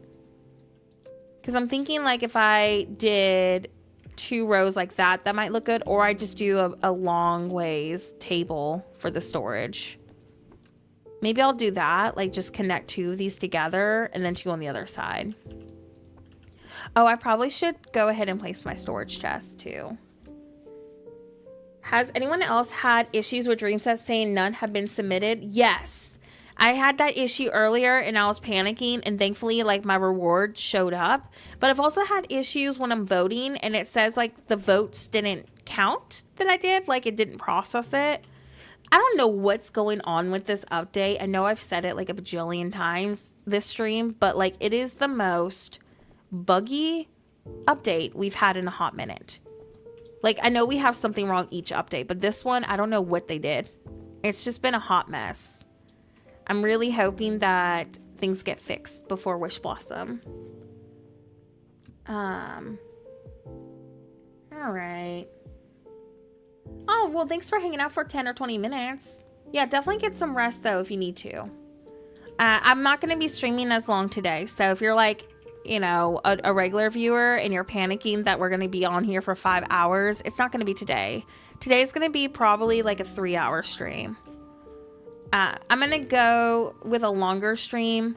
Because I'm thinking like if I did 2 rows like that, that might look good. Or I just do a long ways table for the storage. Maybe I'll do that, like just connect 2 of these together and then 2 on the other side. Oh, I probably should go ahead and place my storage chest too. Has anyone else had issues with DreamSet saying none have been submitted? Yes. I had that issue earlier and I was panicking, and thankfully like my reward showed up. But I've also had issues when I'm voting and it says like the votes didn't count that I did, like it didn't process it. I don't know what's going on with this update. I know I've said it like a bajillion times this stream, but like it is the most buggy update we've had in a hot minute. Like, I know we have something wrong each update, but this one, I don't know what they did. It's just been a hot mess. I'm really hoping that things get fixed before Wish Blossom. All right. Oh, well, thanks for hanging out for 10 or 20 minutes. Yeah, definitely get some rest, though, if you need to. I'm not going to be streaming as long today, so if you're like, you know, a regular viewer and you're panicking that we're going to be on here for 5 hours, it's not going to be today. Today's going to be probably like a 3-hour stream. I'm going to go with a longer stream.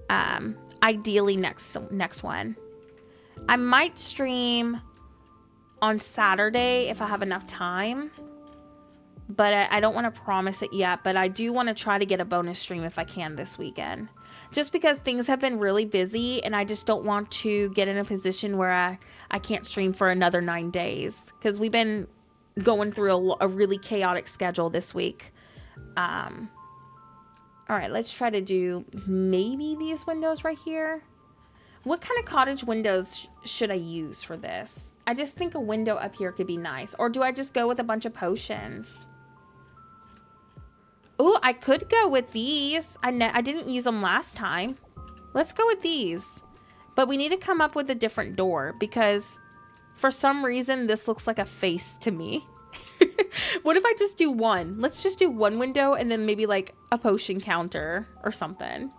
Ideally next one. I might stream on Saturday if I have enough time, but I don't want to promise it yet, but I do want to try to get a bonus stream if I can this weekend. Just because things have been really busy and I just don't want to get in a position where I can't stream for another 9 days. Because we've been going through a really chaotic schedule this week. All right, let's try to do maybe these windows right here. What kind of cottage windows should I use for this? I just think a window up here could be nice. Or do I just go with a bunch of potions? Oh, I could go with these. I didn't use them last time. Let's go with these. But we need to come up with a different door because for some reason this looks like a face to me. What if I just do one? Let's just do one window and then maybe like a potion counter or something.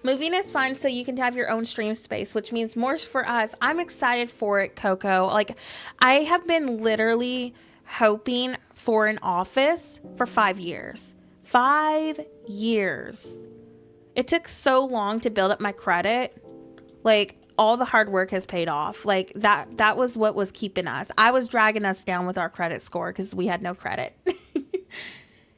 Moving is fun so you can have your own stream space, which means more for us. I'm excited for it, Coco. Like, I have been literally hoping for an office for 5 years. 5 years. It took so long to build up my credit. Like, all the hard work has paid off. Like, that was what was keeping us. I was dragging us down with our credit score because we had no credit.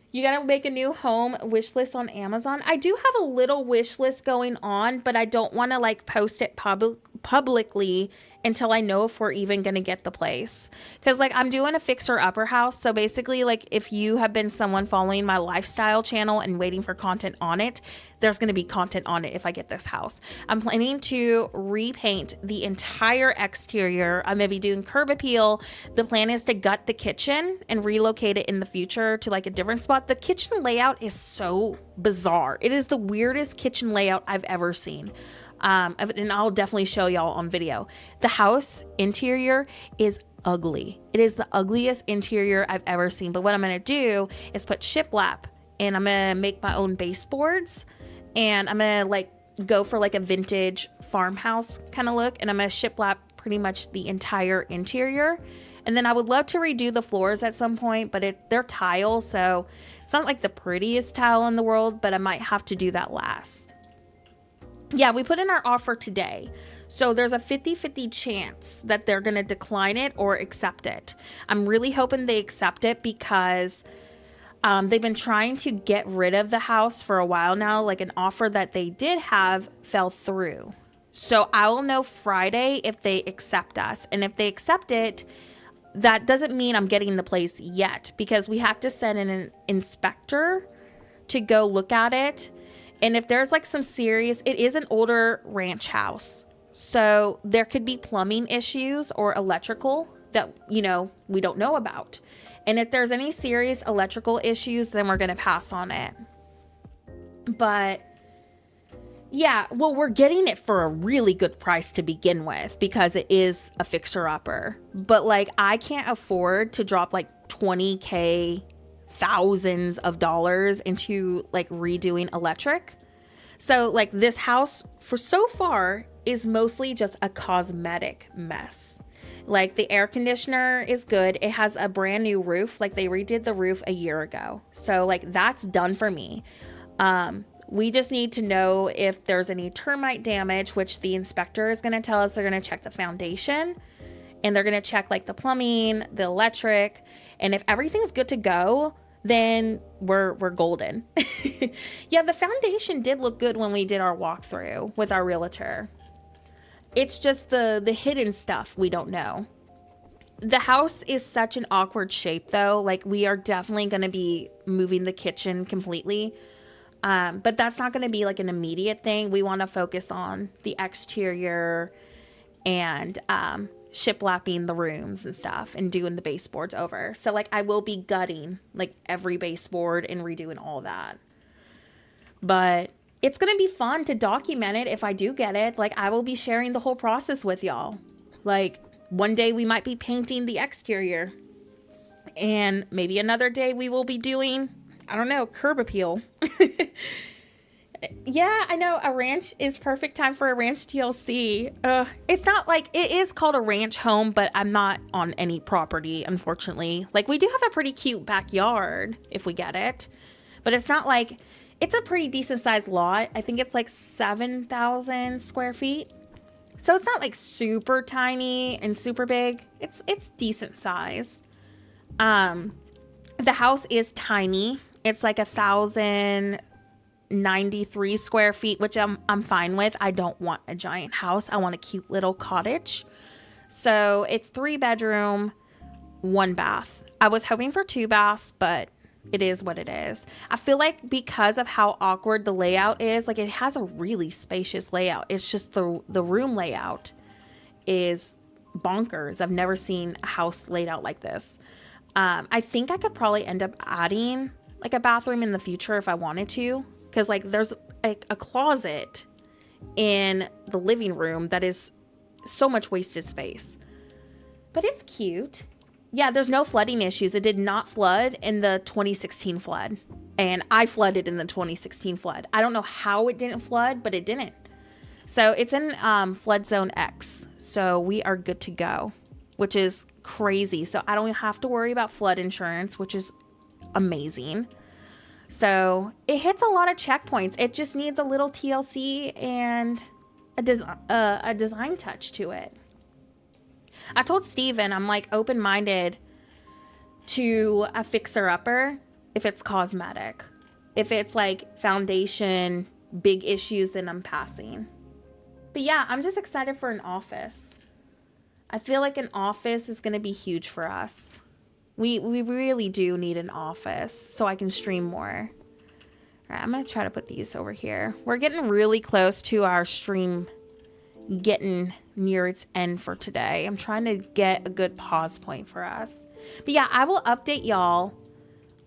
You gotta make a new home wish list on Amazon. I do have a little wish list going on, but I don't want to like post it publicly until I know if we're even gonna get the place. Because like I'm doing a fixer upper house. So basically like if you have been someone following my lifestyle channel and waiting for content on it, there's gonna be content on it if I get this house. I'm planning to repaint the entire exterior. I'm gonna be doing curb appeal. The plan is to gut the kitchen and relocate it in the future to like a different spot. The kitchen layout is so bizarre. It is the weirdest kitchen layout I've ever seen. And I'll definitely show y'all on video. The house interior is ugly. It is the ugliest interior I've ever seen. But what I'm gonna do is put shiplap, and I'm gonna make my own baseboards, and I'm gonna like go for like a vintage farmhouse kind of look, and I'm gonna shiplap pretty much the entire interior. And then I would love to redo the floors at some point, but they're tile, so it's not like the prettiest tile in the world, but I might have to do that last. Yeah, we put in our offer today. So there's a 50-50 chance that they're going to decline it or accept it. I'm really hoping they accept it because they've been trying to get rid of the house for a while now. Like an offer that they did have fell through. So I will know Friday if they accept us. And if they accept it, that doesn't mean I'm getting the place yet, because we have to send in an inspector to go look at it. And if there's like some serious, it is an older ranch house. So there could be plumbing issues or electrical that, you know, we don't know about. And if there's any serious electrical issues, then we're going to pass on it. But yeah, well, we're getting it for a really good price to begin with because it is a fixer-upper. But like, I can't afford to drop like $20K, thousands of dollars into like redoing electric. So like this house for so far is mostly just a cosmetic mess. Like the air conditioner is good. It has a brand new roof. Like they redid the roof a year ago. So like that's done for me. We just need to know if there's any termite damage, which the inspector is going to tell us. They're going to check the foundation and they're going to check like the plumbing, the electric. And if everything's good to go, then we're golden. Yeah, the foundation did look good when we did our walkthrough with our realtor. It's just the hidden stuff we don't know. The house is such an awkward shape though. Like we are definitely going to be moving the kitchen completely. But that's not going to be like an immediate thing. We want to focus on the exterior and shiplapping the rooms and stuff and doing the baseboards over. So like I will be gutting like every baseboard and redoing all that. But it's going to be fun to document it if I do get it. Like I will be sharing the whole process with y'all. Like one day we might be painting the exterior and maybe another day we will be doing, I don't know, curb appeal. Yeah, I know a ranch is perfect time for a ranch TLC. It's not like, it is called a ranch home, but I'm not on any property, unfortunately. Like we do have a pretty cute backyard if we get it, but it's not like, it's a pretty decent sized lot. I think it's like 7,000 square feet. So it's not like super tiny and super big. It's decent size. The house is tiny. It's like 1,093 square feet, which I'm fine with. I don't want a giant house. I want a cute little cottage. So it's 3-bedroom, 1 bath. I was hoping for 2 baths, but it is what it is. I feel like because of how awkward the layout is, like it has a really spacious layout. It's just the room layout is bonkers. I've never seen a house laid out like this. I think I could probably end up adding like a bathroom in the future if I wanted to, because like there's a closet in the living room that is so much wasted space, but it's cute. Yeah, there's no flooding issues. It did not flood in the 2016 flood, and I flooded in the 2016 flood. I don't know how it didn't flood, but it didn't. So it's in flood zone X, so we are good to go, which is crazy. So I don't have to worry about flood insurance, which is amazing. So it hits a lot of checkpoints. It just needs a little TLC and a design touch to it. I told Steven I'm like open-minded to a fixer-upper if it's cosmetic. If it's like foundation, big issues, then I'm passing. But yeah, I'm just excited for an office. I feel like an office is going to be huge for us. We really do need an office so I can stream more. All right, I'm going to try to put these over here. We're getting really close to our stream getting near its end for today. I'm trying to get a good pause point for us. But yeah, I will update y'all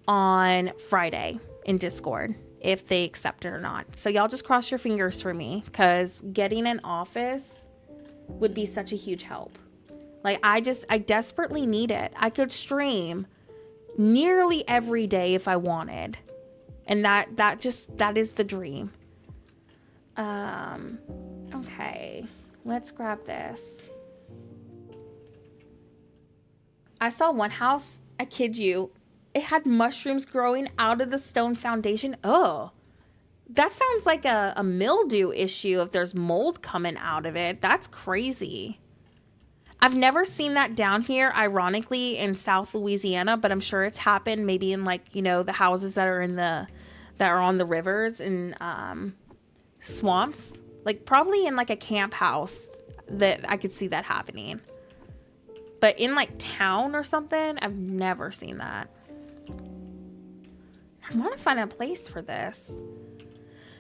on Friday in Discord if they accept it or not. So y'all just cross your fingers for me, because getting an office would be such a huge help. Like I desperately need it. I could stream nearly every day if I wanted. And that is the dream. Okay, let's grab this. I saw one house, I kid you, it had mushrooms growing out of the stone foundation. Oh, that sounds like a mildew issue if there's mold coming out of it. That's crazy. I've never seen that down here, ironically, in South Louisiana, but I'm sure it's happened maybe in like, you know, the houses that are on the rivers and swamps. Like probably in like a camp house that I could see that happening. But in like town or something, I've never seen that. I want to find a place for this.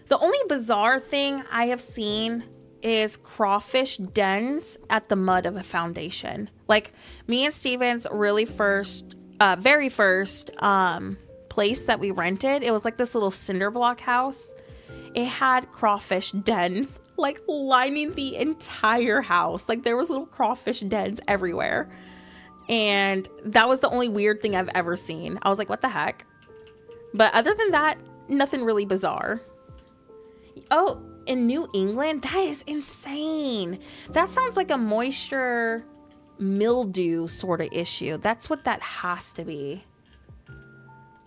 The only bizarre thing I have seen is crawfish dens at the mud of a foundation. Like me and Steven's very first place that we rented, it was like this little cinder block house. It had crawfish dens like lining the entire house. Like there was little crawfish dens everywhere. And that was the only weird thing I've ever seen. I was like, what the heck? But other than that, nothing really bizarre. Oh, in New England? That is insane. That sounds like a moisture mildew sort of issue. That's what that has to be.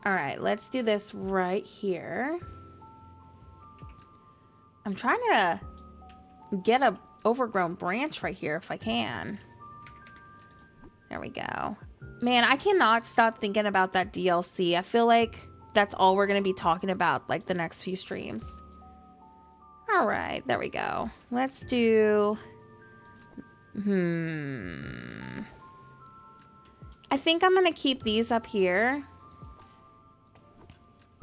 All right, let's do this right here. I'm trying to get a overgrown branch right here if I can. There we go. Man, I cannot stop thinking about that DLC. I feel like that's all we're going to be talking about like the next few streams. All right, there we go. Let's do... I think I'm going to keep these up here.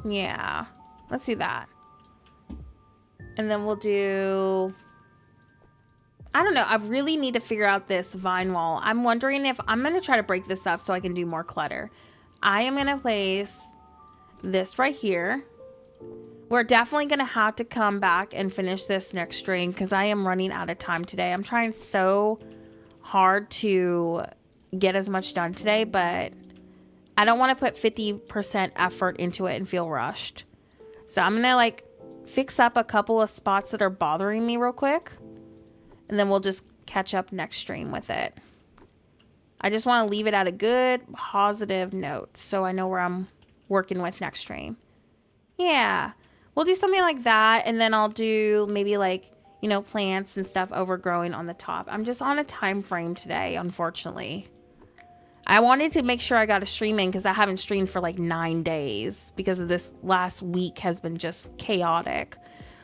Yeah, let's do that. And then we'll do... I don't know. I really need to figure out this vine wall. I'm wondering if I'm going to try to break this up so I can do more clutter. I am going to place this right here. We're definitely going to have to come back and finish this next stream because I am running out of time today. I'm trying so hard to get as much done today, but I don't want to put 50% effort into it and feel rushed. So I'm going to like fix up a couple of spots that are bothering me real quick. And then we'll just catch up next stream with it. I just want to leave it at a good positive note so I know where I'm working with next stream. Yeah. We'll do something like that, and then I'll do maybe like, you know, plants and stuff overgrowing on the top. I'm just on a time frame today, unfortunately. I wanted to make sure I got a stream in because I haven't streamed for like 9 days because of this last week has been just chaotic.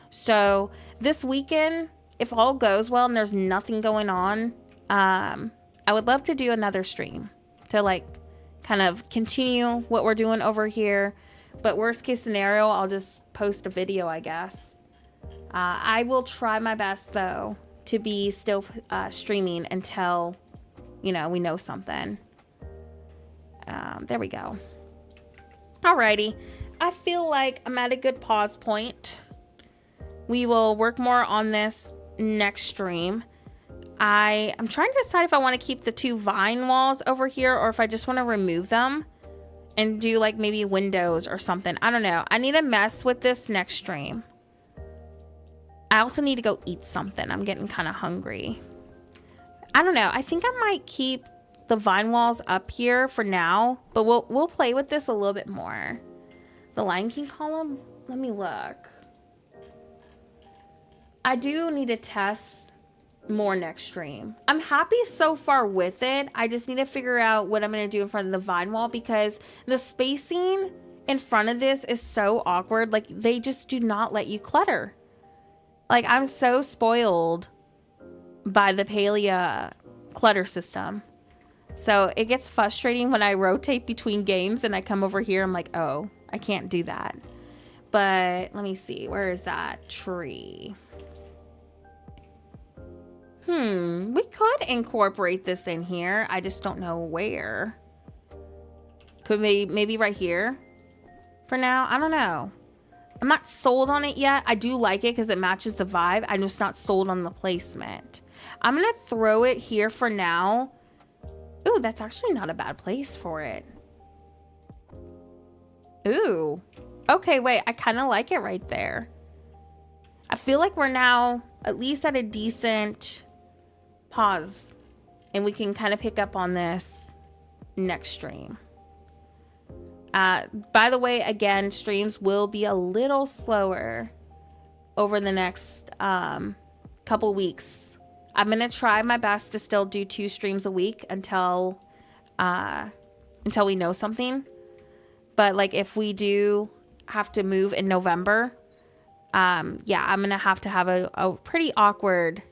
So this weekend, if all goes well and there's nothing going on, I would love to do another stream to like kind of continue what we're doing over here. But worst case scenario, I'll just post a video, I guess. I will try my best, though, to be still streaming until, you know, we know something. There we go. Alrighty. I feel like I'm at a good pause point. We will work more on this next stream. I'm trying to decide if I want to keep the 2 vine walls over here or if I just want to remove them and do like maybe windows or something. I don't know. I need to mess with this next stream. I also need to go eat something. I'm getting kind of hungry. I don't know. I think I might keep the vine walls up here for now, but we'll play with this a little bit more. The Lion King column? Let me look. I do need to test more next stream. I'm happy so far with it. I just need to figure out what I'm going to do in front of the vine wall because the spacing in front of this is so awkward. Like they just do not let you clutter. Like I'm so spoiled by the Palia clutter system. So it gets frustrating when I rotate between games and I come over here. I'm like, oh, I can't do that. But let me see. Where is that tree? We could incorporate this in here. I just don't know where. Could maybe right here for now? I don't know. I'm not sold on it yet. I do like it because it matches the vibe. I'm just not sold on the placement. I'm going to throw it here for now. Ooh, that's actually not a bad place for it. Ooh. Okay, wait. I kind of like it right there. I feel like we're now at least at a decent pause. And we can kind of pick up on this next stream. By the way, again, streams will be a little slower over the next couple weeks. I'm gonna try my best to still do 2 streams a week until we know something. But like if we do have to move in November, yeah, I'm gonna have to have a pretty awkward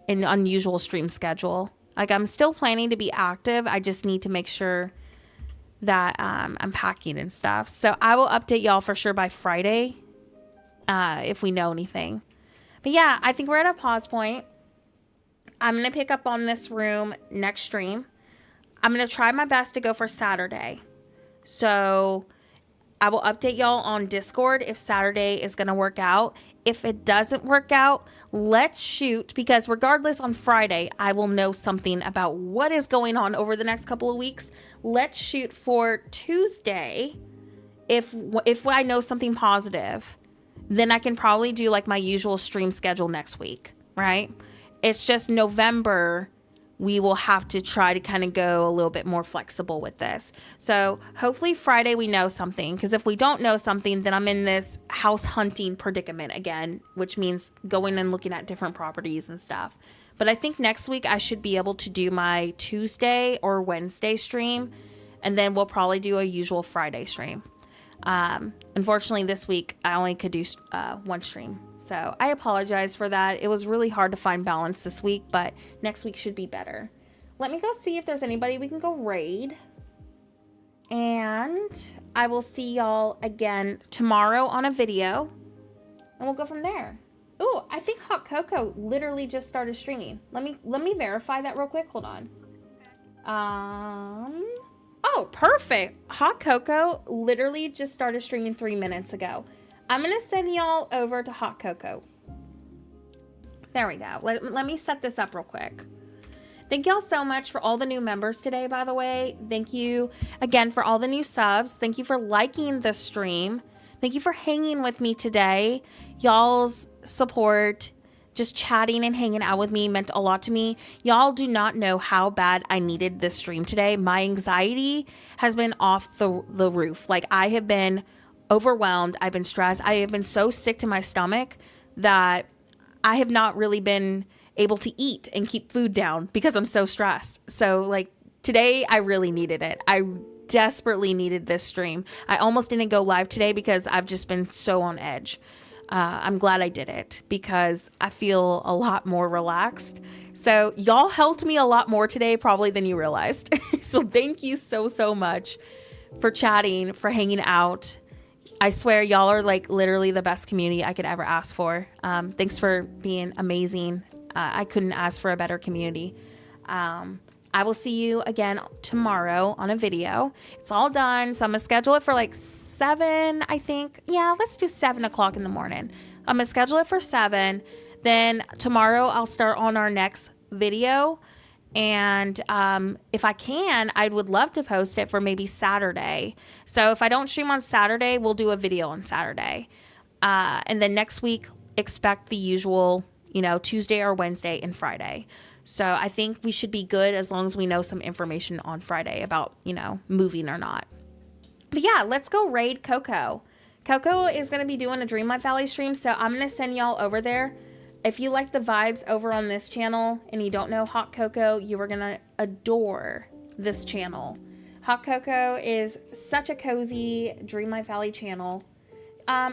and unusual stream schedule. Like I'm still planning to be active. I just need to make sure that I'm packing and stuff. So I will update y'all for sure by Friday if we know anything. But yeah, I think we're at a pause point. I'm going to pick up on this room next stream. I'm going to try my best to go for Saturday. So I will update y'all on Discord if Saturday is going to work out. If it doesn't work out, let's shoot, because regardless, on Friday, I will know something about what is going on over the next couple of weeks. Let's shoot for Tuesday. If I know something positive, then I can probably do like my usual stream schedule next week, right? It's just November, we will have to try to kind of go a little bit more flexible with this. So hopefully Friday we know something, because if we don't know something, then I'm in this house hunting predicament again, which means going and looking at different properties and stuff. But I think next week I should be able to do my Tuesday or Wednesday stream, and then we'll probably do a usual Friday stream. Unfortunately this week I only could do 1 stream. So I apologize for that. It was really hard to find balance this week, but next week should be better. Let me go see if there's anybody we can go raid. And I will see y'all again tomorrow on a video. And we'll go from there. Ooh, I think Hot Cocoa literally just started streaming. Let me verify that real quick. Hold on. Oh, perfect. Hot Cocoa literally just started streaming 3 minutes ago. I'm going to send y'all over to Hot Cocoa. There we go. Let me set this up real quick. Thank y'all so much for all the new members today, by the way. Thank you again for all the new subs. Thank you for liking the stream. Thank you for hanging with me today. Y'all's support, just chatting and hanging out with me meant a lot to me. Y'all do not know how bad I needed this stream today. My anxiety has been off the roof. Like, I have been overwhelmed. I've been stressed. I have been so sick to my stomach that I have not really been able to eat and keep food down because I'm so stressed. So like today I really needed it. I desperately needed this stream. I almost didn't go live today because I've just been so on edge. I'm glad I did it because I feel a lot more relaxed. So y'all helped me a lot more today probably than you realized. So thank you so much for chatting, for hanging out. I swear y'all are like literally the best community I could ever ask for. Thanks for being amazing. I couldn't ask for a better community. I will see you again tomorrow on a video. It's all done. So I'm going to schedule it for like 7, I think. Yeah, let's do 7 o'clock in the morning. I'm going to schedule it for 7. Then tomorrow I'll start on our next video. And if I can, I would love to post it for maybe Saturday. So if I don't stream on Saturday, we'll do a video on Saturday. And then next week, expect the usual, Tuesday or Wednesday and Friday. So I think we should be good as long as we know some information on Friday about, moving or not. But yeah, let's go raid Coco. Coco is going to be doing a Dreamlight Valley stream. So I'm going to send y'all over there. If you like the vibes over on this channel and you don't know Hot Cocoa, you are going to adore this channel. Hot Cocoa is such a cozy Dreamlight Valley channel.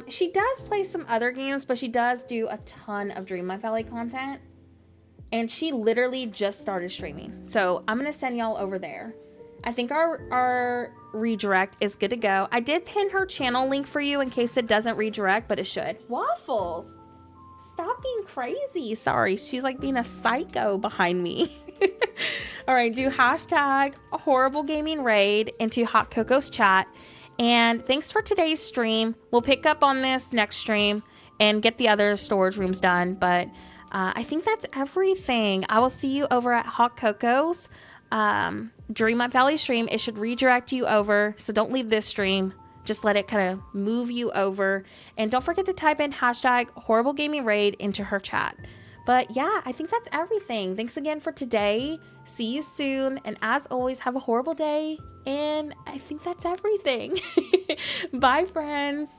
She does play some other games, but she does do a ton of Dreamlight Valley content. And she literally just started streaming. So I'm going to send y'all over there. I think our redirect is good to go. I did pin her channel link for you in case it doesn't redirect, but it should. Waffles! Stop being crazy. Sorry, she's like being a psycho behind me. All right, do hashtag horrible gaming raid into Hot Coco's chat. And thanks for today's stream. We'll pick up on this next stream and get the other storage rooms done. But I think that's everything. I will see you over at Hot Coco's Dreamlight Valley stream. It should redirect you over, so don't leave this stream. Just let it kind of move you over. And don't forget to type in hashtag horrible gaming raid into her chat. But yeah, I think that's everything. Thanks again for today. See you soon. And as always, have a horrible day. And I think that's everything. Bye, friends.